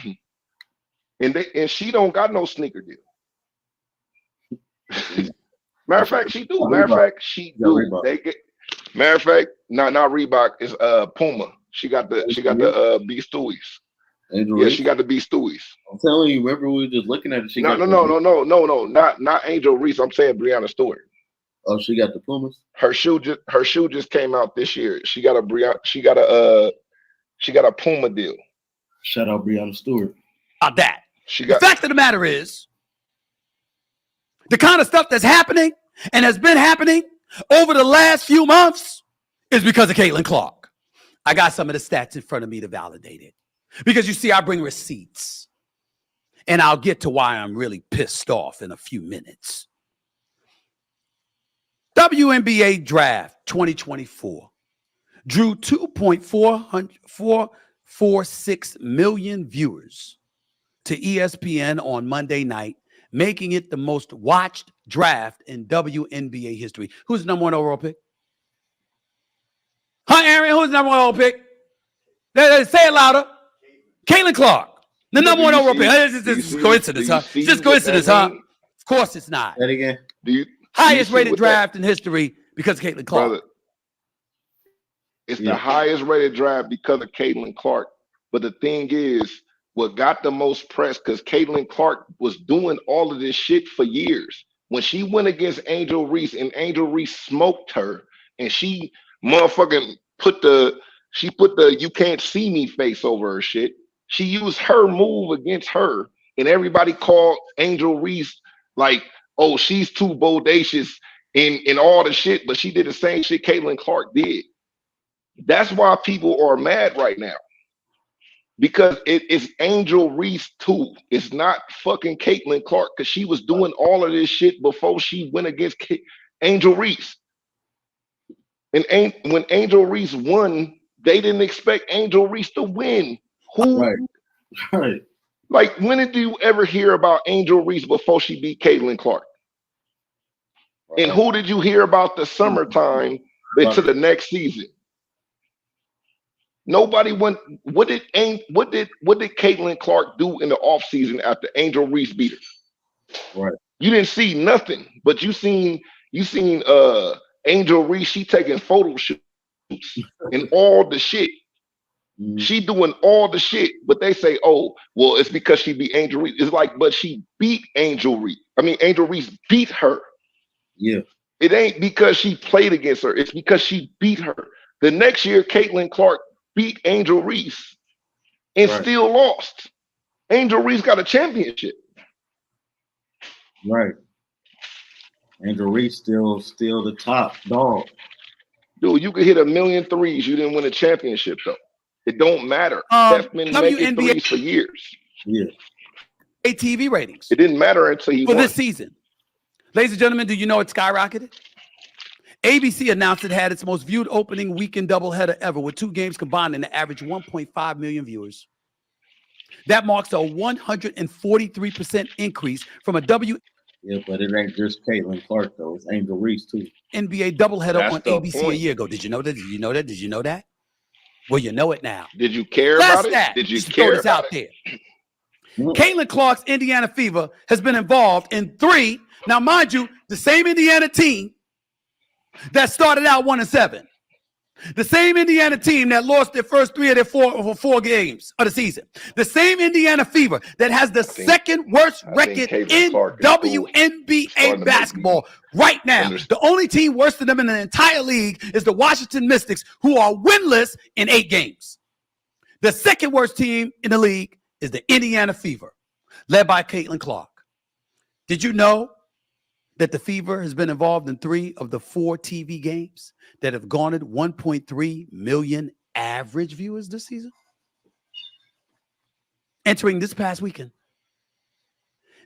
And she don't got no sneaker deal. Matter of fact, she do. Matter of fact, she do. They get. Matter of fact, not Reebok, is Puma. She got the B Stewies. Yeah, she got the B Stewies. I'm telling you, remember we were just looking at it. No, not Angel Reese. I'm saying Breanna Stewart. Oh, she got the Pumas. Her shoe just came out this year. She got a Puma deal. Shout out Breanna Stewart. About that. The fact of the matter is, the kind of stuff that's happening and has been happening over the last few months is because of Caitlin Clark. I got some of the stats in front of me to validate it. Because you see, I bring receipts. And I'll get to why I'm really pissed off in a few minutes. WNBA Draft 2024 drew 2.446 million viewers to ESPN on Monday night, making it the most watched draft in WNBA history. Who's the number one overall pick? Huh, Aaron? Who's the number one overall pick? Say it louder. Caitlin Clark, the number one overall pick. It's just coincidence, huh? It's just coincidence, huh? Of course it's not. That again. Highest rated draft in history because of Caitlin Clark. Brother, it's the highest rated draft because of Caitlin Clark. But the thing is, what got the most press, because Caitlin Clark was doing all of this shit for years. When she went against Angel Reese and Angel Reese smoked her, and she motherfucking put the you can't see me face over her shit. She used her move against her, and everybody called Angel Reese like, oh, she's too bodacious in all the shit, but she did the same shit Caitlin Clark did. That's why people are mad right now. Because it's Angel Reese too. It's not fucking Caitlin Clark, because she was doing all of this shit before she went against Angel Reese. And when Angel Reese won, they didn't expect Angel Reese to win. Who? Right. Like, when did you ever hear about Angel Reese before she beat Caitlin Clark? Right. And who did you hear about the summertime into the next season? Nobody went. What did Caitlin Clark do in the offseason after Angel Reese beat her? Right. You didn't see nothing, but you seen Angel Reese. She taking photo shoots and all the shit. She doing all the shit, but they say, oh, well, it's because she beat Angel Reese. It's like, but she beat Angel Reese. I mean, Angel Reese beat her. Yeah. It ain't because she played against her. It's because she beat her. The next year, Caitlin Clark beat Angel Reese and still lost. Angel Reese got a championship. Right. Angel Reese still the top dog. Dude, you could hit 1,000,000 threes. You didn't win a championship, though. It don't matter. Steph been making threes for years. Yeah. TV ratings. It didn't matter until he for won. this season. Ladies and gentlemen, do you know it skyrocketed? ABC announced it had its most viewed opening weekend doubleheader ever, with 2 games combined to average 1.5 million viewers. That marks a 143% increase from a Yeah, but it ain't just Caitlin Clark though. It's Angel Reese too. NBA doubleheader That's on the ABC a point. year ago. Did you know that? Did you know that? Did you know that? Well, you know it now. Did you care Last about it? stat, Did you just to care throw this about out it? there. Caitlin Clark's Indiana Fever has been involved in 3. Now, mind you, the same Indiana team that started out 1-7. The same Indiana team that lost their first 3 of their four games of the season. The same Indiana Fever that has the second worst record in WNBA basketball right now. The only team worse than them in the entire league is the Washington Mystics, who are winless in 8 games. The second worst team in the league is the Indiana Fever, led by Caitlin Clark. Did you know that the Fever has been involved in 3 of the 4 TV games that have garnered 1.3 million average viewers this season? Entering this past weekend.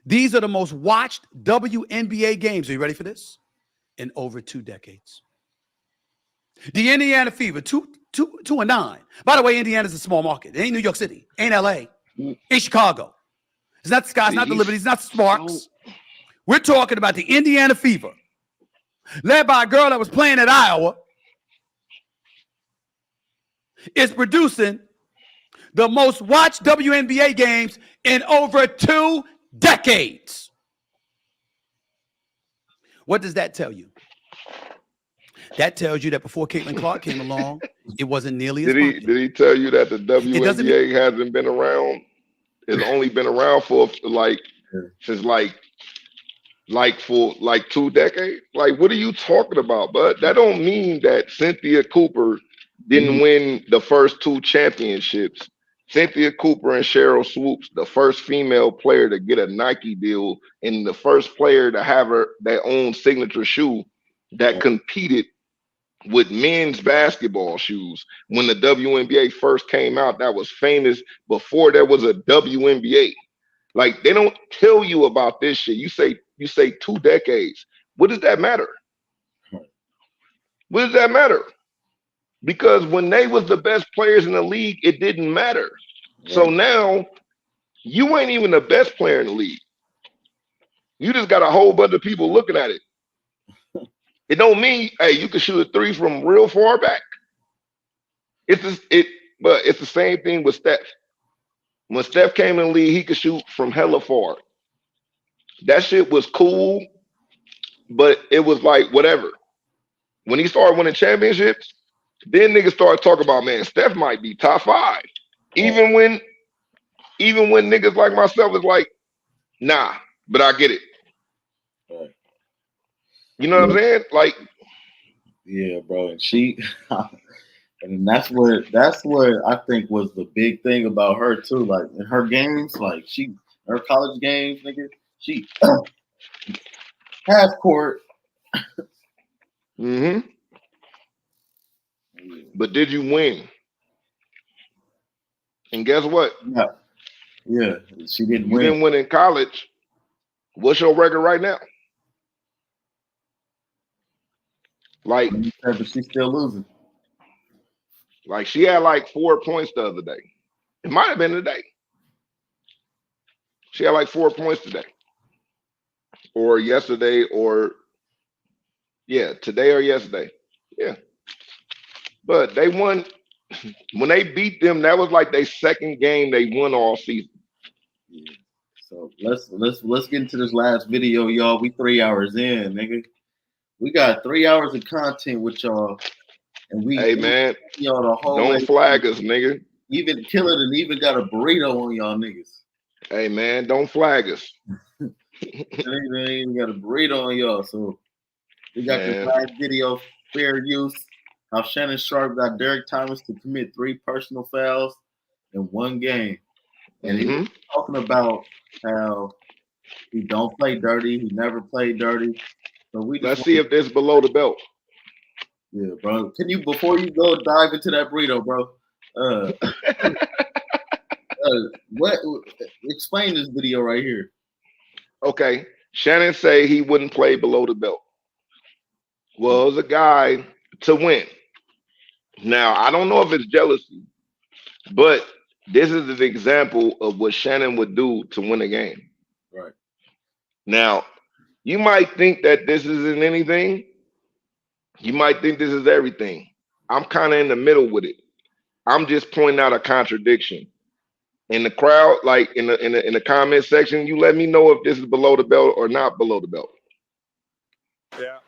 These are the most watched WNBA games. Are you ready for this? In over 2 decades. The Indiana Fever, 2-9. By the way, Indiana's a small market. It ain't New York City, ain't LA, ain't Chicago. It's not the Sky, it's not the Liberty, it's not the Sparks. We're talking about the Indiana Fever, led by a girl that was playing at Iowa. It's producing the most watched WNBA games in over 2 decades. What does that tell you? That tells you that before Caitlin Clark came along, it wasn't nearly as popular. Did he tell you that the WNBA hasn't been around? It's only been around for since for 2 decades. Like, what are you talking about, bud? That don't mean that Cynthia Cooper didn't win the first 2 championships. Cynthia Cooper and Cheryl Swoops, the first female player to get a Nike deal and the first player to have their own signature shoe that competed with men's basketball shoes. When the WNBA first came out, that was famous before there was a WNBA. Like, they don't tell you about this shit. You say 2 decades. What does that matter? What does that matter? Because when they was the best players in the league, it didn't matter. So now you ain't even the best player in the league. You just got a whole bunch of people looking at it. It don't mean, hey, you can shoot a 3 from real far back. But it's the same thing with Steph. When Steph came in the league, he could shoot from hella far. That shit was cool, but it was like whatever. When he started winning championships, then niggas started talking about, man, Steph might be top 5. Even when niggas like myself is like, nah, but I get it. You know what I'm saying? Like, yeah, bro. And she, and that's what I think was the big thing about her too. Like in her games, like her college games, nigga, she half court. But did you win? And guess what? Yeah, she didn't win. You didn't win in college. What's your record right now? Like, but she's still losing. Like, she had like 4 points the other day. It might have been today. She had like 4 points today. Or yesterday, or today or yesterday. Yeah. But they won. When they beat them, that was like their second game they won all season. Yeah. So let's get into this last video, y'all. We 3 hours in, nigga. We got 3 hours of content with y'all, and hey man, y'all the whole don't flag us, nigga. Even Killer and even got a burrito on y'all niggas. Hey man, don't flag us. They even got a burrito on y'all. So we got this last video, fair use. How Shannon Sharp got Derek Thomas to commit 3 personal fouls in 1 game, and he was talking about how he don't play dirty. He never played dirty. So let's see if this below the belt. Yeah, bro. Can you, before you go dive into that burrito, bro? What? Explain this video right here. Okay, Shannon say he wouldn't play below the belt. Well, as a guy to win. Now, I don't know if it's jealousy, but this is an example of what Shannon would do to win a game. Right. Now, you might think that this isn't anything. You might think this is everything. I'm kind of in the middle with it. I'm just pointing out a contradiction. In the crowd, like in the comment section, you let me know if this is below the belt or not below the belt. Yeah,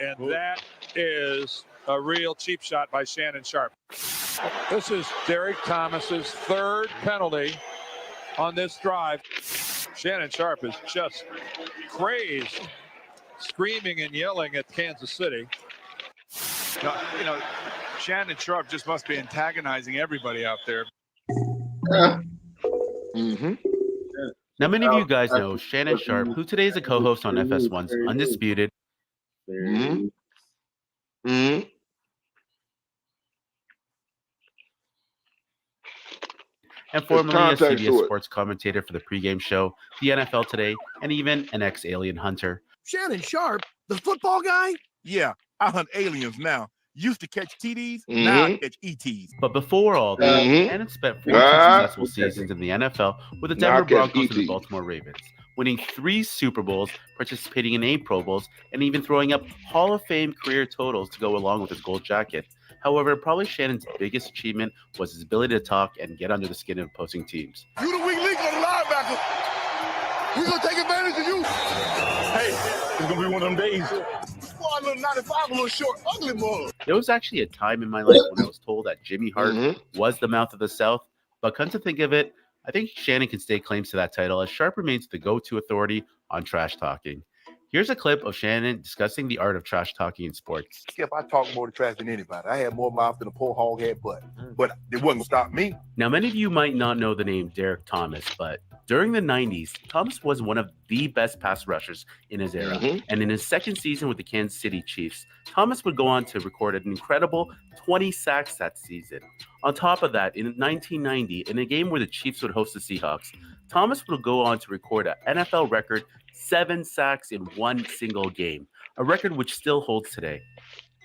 and that is a real cheap shot by Shannon Sharpe. This is Derek Thomas's third penalty on this drive. Shannon Sharpe is just crazed, screaming and yelling at Kansas City. You know, Shannon Sharpe just must be antagonizing everybody out there. Now, many of you guys know Shannon Sharpe, who today is a co-host on FS1's Undisputed. And formerly a CBS Sports commentator for the pregame show, the NFL Today, and even an ex-alien hunter. Shannon Sharpe, the football guy? Yeah, I hunt aliens now. Used to catch TDs, now I catch ETs. But before all that, Shannon spent 4 successful seasons in the NFL with the Denver Broncos and the Baltimore Ravens, winning 3 Super Bowls, participating in 8 Pro Bowls, and even throwing up Hall of Fame career totals to go along with his gold jacket. However, probably Shannon's biggest achievement was his ability to talk and get under the skin of opposing teams. You the weak link on the linebacker. We're going to take advantage of you. Hey, it's going to be one of them days. A little 95, a little short, ugly boy. There was actually a time in my life when I was told that Jimmy Hart was the mouth of the South, but come to think of it, I think Shannon can stake claims to that title as Sharpe remains the go-to authority on trash talking. Here's a clip of Shannon discussing the art of trash talking in sports. Skip, I talk more trash than anybody. I had more mouth than a poor hog had butt, but it wasn't gonna stop me. Now, many of you might not know the name Derek Thomas, but during the 90s, Thomas was one of the best pass rushers in his era. And in his second season with the Kansas City Chiefs, Thomas would go on to record an incredible 20 sacks that season. On top of that, in 1990, in a game where the Chiefs would host the Seahawks, Thomas would go on to record an NFL record 7 sacks in one single game, a record which still holds today.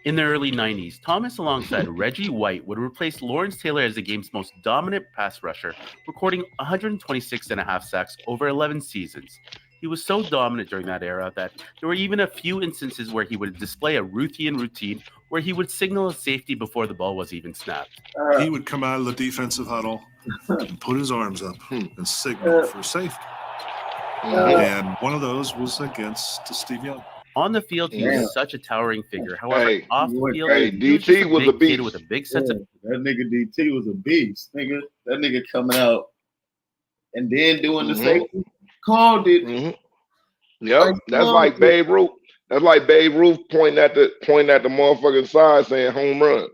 In the early 90s, Thomas alongside Reggie White would replace Lawrence Taylor as the game's most dominant pass rusher, recording 126.5 sacks over 11 seasons. He was so dominant during that era that there were even a few instances where he would display a routine where he would signal a safety before the ball was even snapped. He would come out of the defensive huddle and put his arms up and signal for safety. And one of those was against Steve Young. On the field, he was such a towering figure. However, off the field, DT was a beast with a big sense of that nigga DT was a beast, nigga. That nigga coming out and then doing the safety, called it. Yep, that's like Babe Ruth. That's like Babe Ruth pointing at the motherfucking side saying home run.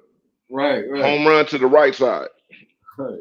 Right. Home run to the right side. Right.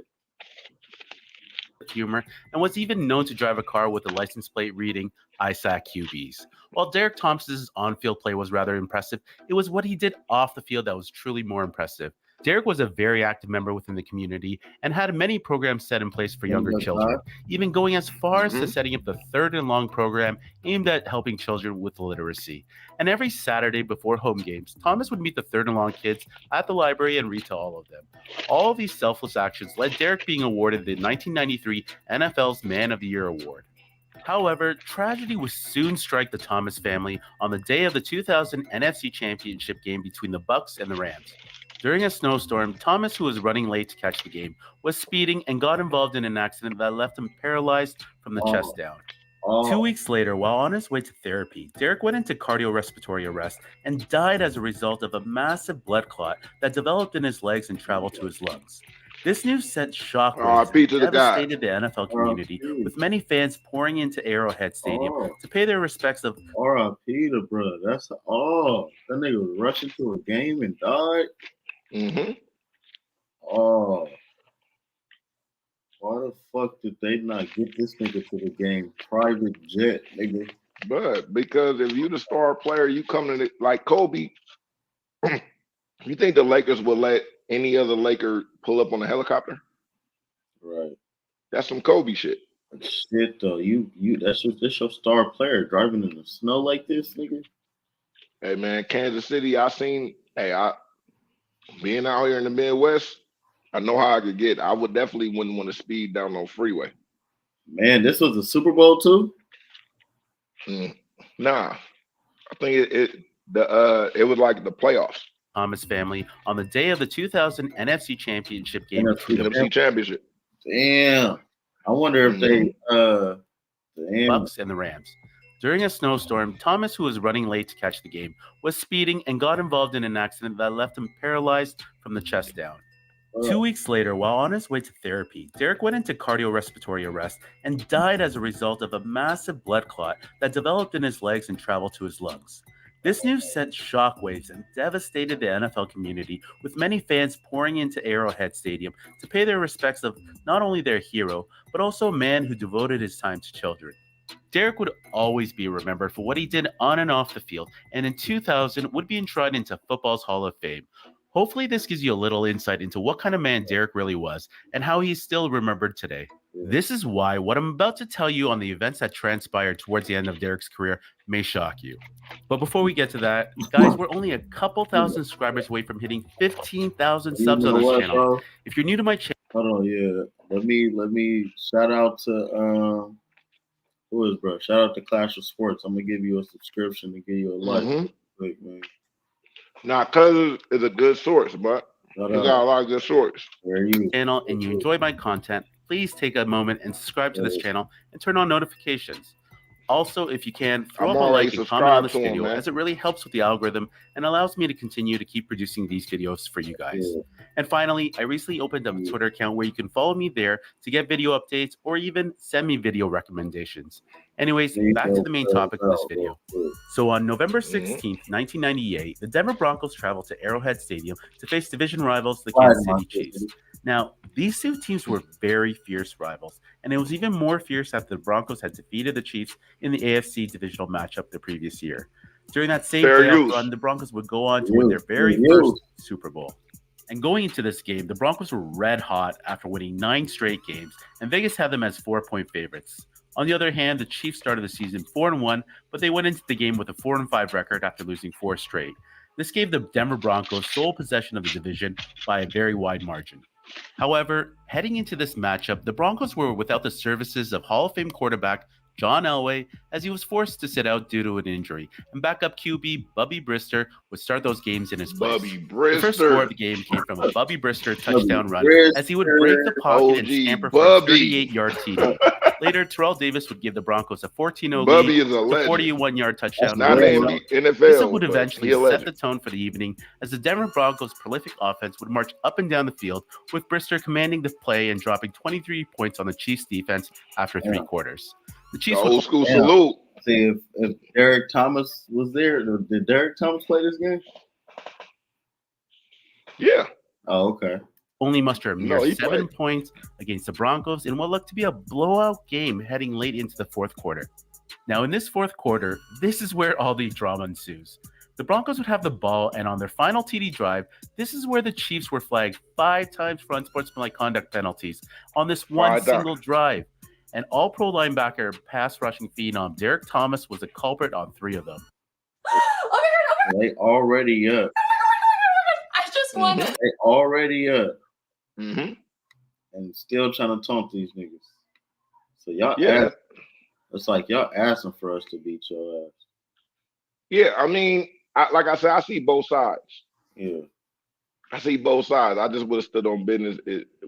Humor, and was even known to drive a car with a license plate reading ISAC QBs. While Derek Thomas's on-field play was rather impressive, it was what he did off the field that was truly more impressive. Derek was a very active member within the community and had many programs set in place for younger children, even going as far as to setting up the Third and Long program aimed at helping children with literacy. And every Saturday before home games, Thomas would meet the Third and Long kids at the library and read to all of them. All of these selfless actions led Derek being awarded the 1993 NFL's Man of the Year award. However, tragedy would soon strike the Thomas family on the day of the 2000 NFC Championship game between the Bucks and the Rams. During a snowstorm, Thomas, who was running late to catch the game, was speeding and got involved in an accident that left him paralyzed from the chest down. 2 weeks later, while on his way to therapy, Derek went into cardiorespiratory arrest and died as a result of a massive blood clot that developed in his legs and traveled to his lungs. This news sent shockwaves and devastated the NFL community, with many fans pouring into Arrowhead Stadium to pay their respects of R.I.P. to bro. That's that nigga was rushing to a game and died. Oh, why the fuck did they not get this nigga to the game? Private jet, nigga. But because if you the star player, you come to the, like Kobe. You think the Lakers will let any other Laker pull up on a helicopter? Right. That's some Kobe shit. Shit though, that's your star player driving in the snow like this, nigga. Hey man, Kansas City, being out here in the Midwest, I know how I could get. I would definitely wouldn't want to speed down on freeway. Man, this was the Super Bowl too? Nah. I think it was like the playoffs. Thomas family on the day of the 2000 NFC Championship game. NFC Championship. Damn. I wonder if they Bucks and the Rams. During a snowstorm, Thomas, who was running late to catch the game, was speeding and got involved in an accident that left him paralyzed from the chest down. 2 weeks later, while on his way to therapy, Derek went into cardiorespiratory arrest and died as a result of a massive blood clot that developed in his legs and traveled to his lungs. This news sent shockwaves and devastated the NFL community, with many fans pouring into Arrowhead Stadium to pay their respects of not only their hero, but also a man who devoted his time to children. Derek would always be remembered for what he did on and off the field, and in 2000 would be enshrined into football's Hall of Fame. Hopefully this gives you a little insight into what kind of man Derek really was and how he's still remembered today. This is why what I'm about to tell you on the events that transpired towards the end of Derek's career may shock you. But before we get to that, guys, we're only a couple thousand subscribers away from hitting 15,000 subs on this channel. Bro? If you're new to my channel, hold on, yeah. Let me shout out to who is bro? Shout out to Clash of Sports. I'm gonna give you a subscription to give you a like. Quick, man. Nah, cuz is a good source, but you got a lot of good sources. Channel and you enjoy my content, please take a moment and subscribe to this channel and turn on notifications. Also, if you can, throw up a like and comment on this video, as it really helps with the algorithm and allows me to continue to keep producing these videos for you guys. And finally, I recently opened up a Twitter account where you can follow me there to get video updates or even send me video recommendations. Anyways, back to the main topic of this video. So on November 16th, 1998, the Denver Broncos traveled to Arrowhead Stadium to face division rivals, the Kansas City Chiefs. Now, these two teams were very fierce rivals, and it was even more fierce after the Broncos had defeated the Chiefs in the AFC divisional matchup the previous year. During that same playoff run, the Broncos would go on to win their very first Super Bowl. And going into this game, the Broncos were red hot after winning 9 straight games, and Vegas had them as 4-point favorites. On the other hand, the Chiefs started the season 4-1, but they went into the game with a 4-5 record after losing 4 straight. This gave the Denver Broncos sole possession of the division by a very wide margin. However, heading into this matchup, the Broncos were without the services of Hall of Fame quarterback John Elway, as he was forced to sit out due to an injury, and backup QB Bubby Brister would start those games in his place. The first score of the game came from a Bubby Brister touchdown run, as he would break the pocket and scamper for a 38-yard TD. Later, Terrell Davis would give the Broncos a 14-0 lead, a 41-yard touchdown. This would eventually set the tone for the evening, as the Denver Broncos' prolific offense would march up and down the field, with Brister commanding the play and dropping 23 points on the Chiefs' defense after 3 quarters. The Chiefs old school salute. See, if Derek Thomas was there, did Derek Thomas play this game? Yeah. Oh, okay. Only muster a mere 7 points against the Broncos in what looked to be a blowout game heading late into the fourth quarter. Now, in this fourth quarter, this is where all the drama ensues. The Broncos would have the ball, and on their final TD drive, this is where the Chiefs were flagged 5 times for unsportsmanlike conduct penalties on this one single drive. And all-pro linebacker pass rushing phenom Derek Thomas was a culprit on 3 of them. They already up. I just won. They already up. And still trying to taunt these niggas. So y'all it's like y'all asking for us to beat your ass. Yeah, I mean, like I said, I see both sides. Yeah. I see both sides. I just would have stood on business.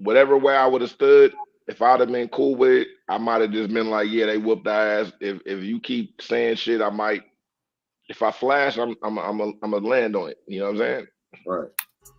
Whatever way I would have stood, if I'd have been cool with it, I might have just been like, yeah, they whooped our ass. If you keep saying shit, I might. If I flash, I'm a land on it. You know what I'm saying? Right.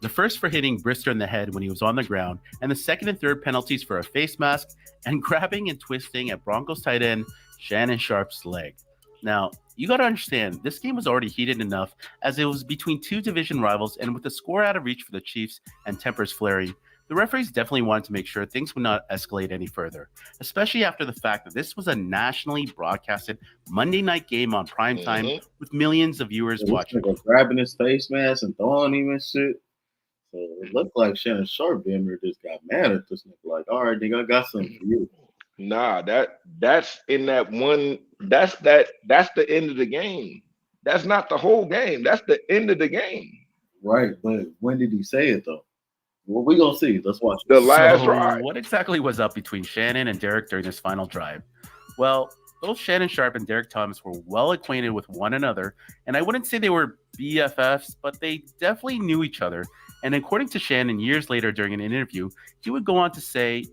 The first for hitting Brister in the head when he was on the ground, and the second and third penalties for a face mask and grabbing and twisting at Broncos tight end Shannon Sharp's leg. Now, you got to understand, this game was already heated enough as it was between 2 division rivals, and with the score out of reach for the Chiefs and tempers flaring, the referees definitely wanted to make sure things would not escalate any further, especially after the fact that this was a nationally broadcasted Monday night game on primetime with millions of viewers watching. Grabbing his face mask and throwing him and shit. So it looked like Shannon Sharp damn near just got mad at this nigga. Like, all right, nigga, I got something for you. Nah, that's in that one. That's the end of the game. That's not the whole game. That's the end of the game. Right, but when did he say it though? Well, we gonna see. Let's watch the last drive. What exactly was up between Shannon and Derek during this final drive? Well, both Shannon Sharp and Derek Thomas were well acquainted with one another, and I wouldn't say they were BFFs, but they definitely knew each other. And according to Shannon, years later during an interview, he would go on to say,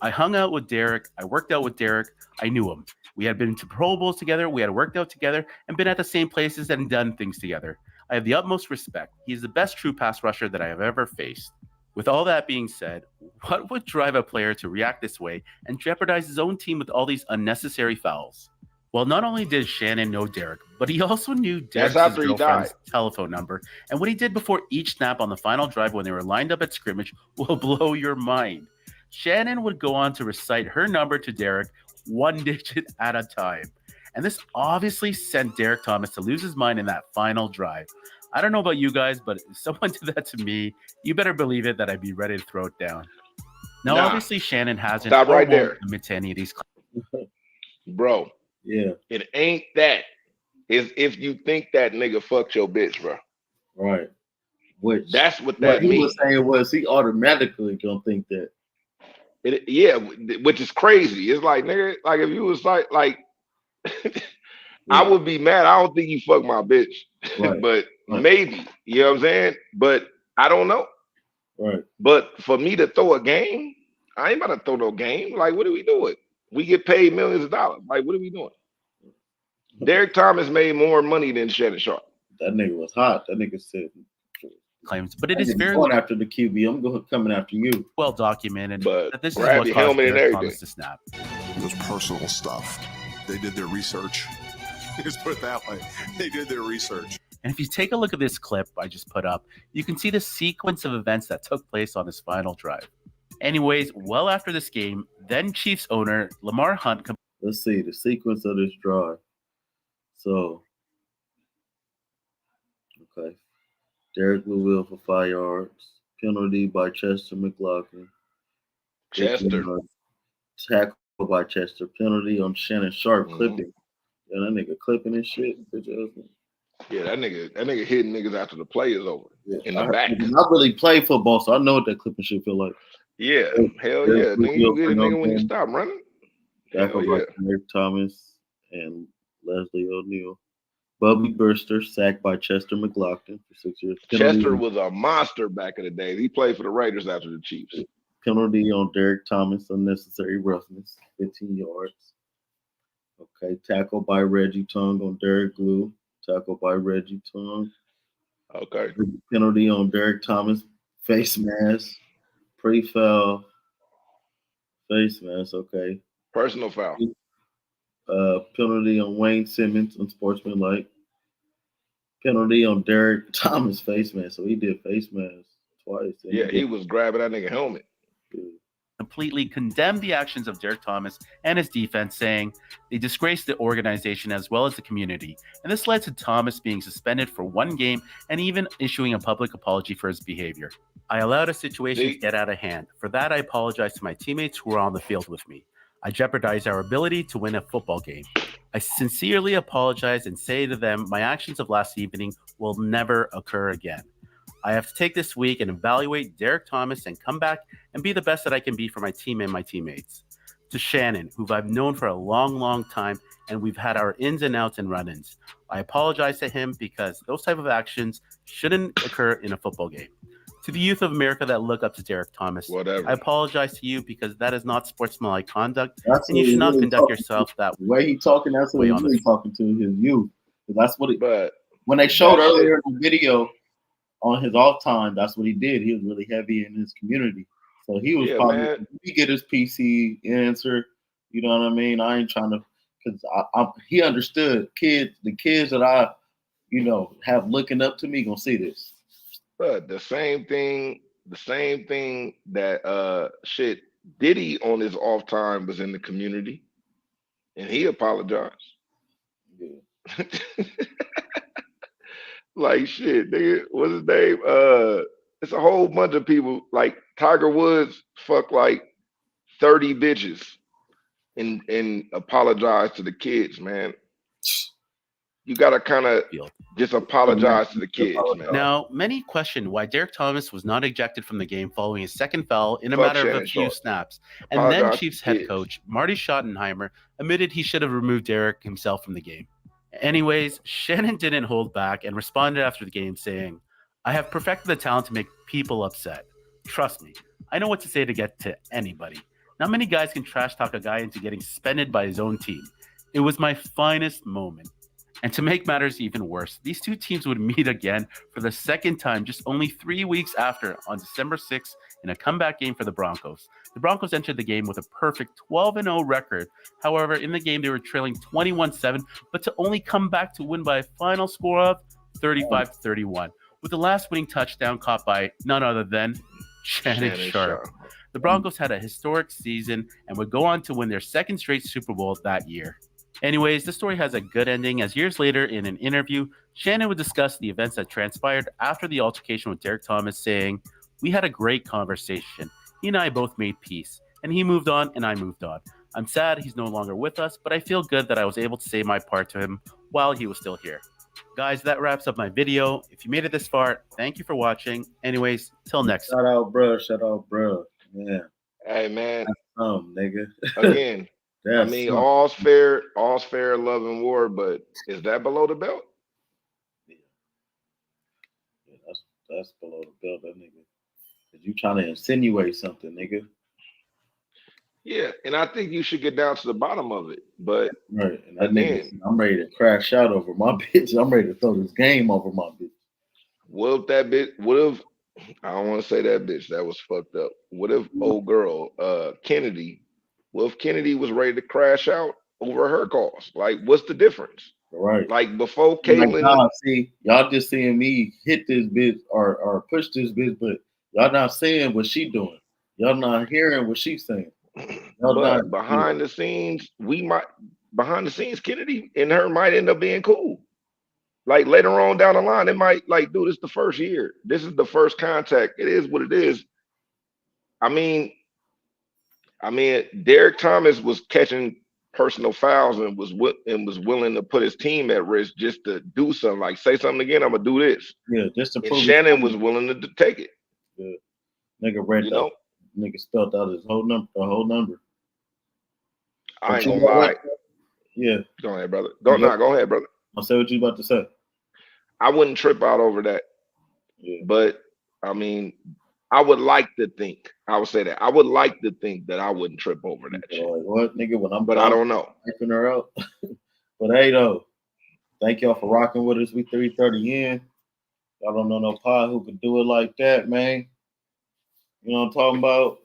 I hung out with Derek, I worked out with Derek, I knew him. We had been to Pro Bowls together, we had worked out together, and been at the same places and done things together. I have the utmost respect. He is the best true pass rusher that I have ever faced. With all that being said, what would drive a player to react this way and jeopardize his own team with all these unnecessary fouls? Well, not only did Shannon know Derek, but he also knew Derek's girlfriend's telephone number. And what he did before each snap on the final drive when they were lined up at scrimmage will blow your mind. Shannon would go on to recite her number to Derek one digit at a time. And this obviously sent Derek Thomas to lose his mind in that final drive. I don't know about you guys, but if someone did that to me, you better believe it that I'd be ready to throw it down. Now, obviously, Shannon hasn't Stop right there. admitted to any of these claims. Bro, yeah, it ain't that. It's if you think that nigga fucked your bitch, bro. Right. Which that's what that he means. was saying was he automatically gonna think that. Which is crazy. It's like, nigga, like if you was like I would be mad. I don't think you fucked my bitch, right. but maybe, you know what I'm saying? But I don't know. Right. But for me to throw a game, I ain't about to throw no game. Like, what are we doing? We get paid millions of dollars. Like, what are we doing? Derek Thomas made more money than Shannon Sharp. That nigga was hot. That nigga said claims, but it is very going after the QB. I'm coming after you. Well documented, but that this is what caused Derek Thomas to snap. It was personal stuff. They did their research. Let's put it that way. They did their research. And if you take a look at this clip I just put up, you can see the sequence of events that took place on this final drive. Anyways, well after this game, then Chiefs owner Lamar Hunt. Let's see the sequence of this drive. So, okay. Derek Louisville for 5 yards. Penalty by Chester McLaughlin. Tackle by Chester. Penalty on Shannon Sharp clipping. Yeah, that nigga clipping and shit. Yeah, that nigga hitting niggas after the play is over in the back. I really play football, so I know what that clipping shit feel like. Yeah, hell yeah. Nigga, you get a nigga when you stop running. Tackle by Derek Thomas and Leslie O'Neal. Bubby Burster sacked by Chester McLaughlin for 6 years. Chester was a monster back in the day. He played for the Raiders after the Chiefs. Penalty on Derek Thomas, unnecessary roughness, 15 yards. Okay, tackle by Reggie Tongue on Derek Glue. Tackle by Reggie Tongue. Okay. Penalty on Derek Thomas, face mask, pre-foul, face mask. Okay. Personal foul. Penalty on Wayne Simmons, unsportsmanlike. Penalty on Derek Thomas, face mask. So he did face mask twice. Yeah, he was grabbing that nigga helmet. Completely condemned the actions of Derek Thomas and his defense, saying they disgraced the organization as well as the community. And this led to Thomas being suspended for 1 game and even issuing a public apology for his behavior. I allowed a situation to get out of hand. For that, I apologize to my teammates who were on the field with me. I jeopardized our ability to win a football game. I sincerely apologize and say to them my actions of last evening will never occur again. I have to take this week and evaluate Derek Thomas and come back and be the best that I can be for my team and my teammates. To Shannon, who I've known for a long, long time, and we've had our ins and outs and run-ins. I apologize to him because those type of actions shouldn't occur in a football game. To the youth of America that look up to Derek Thomas, I apologize to you because that is not sportsmanlike conduct, and you should not conduct yourself that way. The way he's talking, that's what he's really talking to his youth. That's what when they showed earlier in the video on his off time, that's what he did. He was really heavy in his community. So he was probably, he get his PC answer. You know what I mean? I ain't trying to, because he understood the kids that I, have looking up to me gonna see this. But the same thing that Diddy on his off time was in the community, and he apologized. Yeah. Like shit, nigga, what's his name? it's a whole bunch of people. Like Tiger Woods fuck like 30 bitches and apologize to the kids, man. You gotta kind of just apologize to the kids, man. Now, many question why Derek Thomas was not ejected from the game following his second foul in a matter of a few snaps. And then Chiefs head coach Marty Schottenheimer admitted he should have removed Derek himself from the game. Anyways, Shannon didn't hold back and responded after the game saying, "I have perfected the talent to make people upset. Trust me, I know what to say to get to anybody. Not many guys can trash talk a guy into getting suspended by his own team. It was my finest moment." And to make matters even worse, these two teams would meet again for the second time just only 3 weeks after, on December 6th, in a comeback game for the Broncos. The Broncos entered the game with a perfect 12-0 record. However, in the game, they were trailing 21-7, but to only come back to win by a final score of 35-31, with the last winning touchdown caught by none other than Shannon Sharpe. The Broncos had a historic season and would go on to win their second straight Super Bowl that year. Anyways, the story has a good ending, as years later in an interview, Shannon would discuss the events that transpired after the altercation with Derek Thomas, saying, "We had a great conversation. He and I both made peace, and he moved on and I moved on. I'm sad he's no longer with us, but I feel good that I was able to say my part to him while he was still here." Guys, that wraps up my video. If you made it this far, thank you for watching. Anyways, till next time. Shout out, bro. Yeah. Hey, man. Nigga. Again. I mean, all's fair, love and war, but is that below the belt? Yeah, that's below the belt, that nigga. Cause you trying to insinuate something, nigga. Yeah, and I think you should get down to the bottom of it. But right, and that nigga, I'm ready to crash out over my bitch. I'm ready to throw this game over my bitch. What if that bitch? What if I don't want to say that bitch? That was fucked up. What if old girl, Kennedy? Well, if Kennedy was ready to crash out over her cause, like, what's the difference? Right. Like, before Caitlyn. Nah, see, y'all just seeing me hit this bitch or push this bitch, but y'all not saying what she doing. Y'all not hearing what she's saying. But behind the scenes, Kennedy and her might end up being cool. Like, later on down the line, it might, like, dude, this is the first year. This is the first contact. It is what it is. I mean, Derek Thomas was catching personal fouls and was willing to put his team at risk just to do something. Like, say something again, I'm gonna do this. Yeah, just to prove. Shannon was willing to take it. Yeah. Nigga read that. Nigga spelled out his whole number. I ain't gonna lie. Yeah. Go ahead, brother. Go ahead, brother. I'll say what you about to say. I wouldn't trip out over that. Yeah. But I mean, I would like to think. I would say that. I would like to think that I wouldn't trip over that shit. Like, what, nigga? But I don't know. Hyping her out. But hey, though, thank y'all for rocking with us. We 3:30 in. Y'all don't know no pod who could do it like that, man. You know what I'm talking about?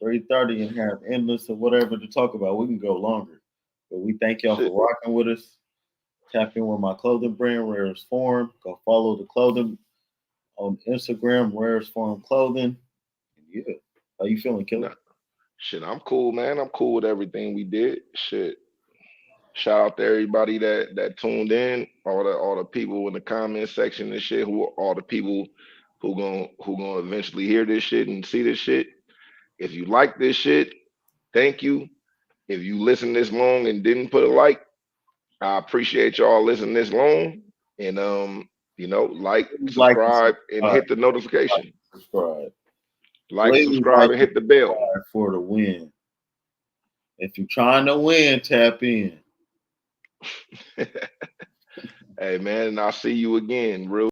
3:30 and have endless or whatever to talk about. We can go longer. But we thank y'all for rocking with us. Tap in with my clothing brand, Rarest Form. Go follow the clothing on Instagram, Rarest Form Clothing. Yeah. How you feeling, Killer? Shit, I'm cool, man. I'm cool with everything we did. Shit. Shout out to everybody that tuned in, all the people in the comment section and shit, all the people who gonna eventually hear this shit and see this shit. If you like this shit, thank you. If you listen this long and didn't put a like, I appreciate y'all listening this long. And like, subscribe, and hit the notification. Subscribe. Subscribe, and hit the bell for the win. If you're trying to win, tap in. Hey man, and I'll see you again real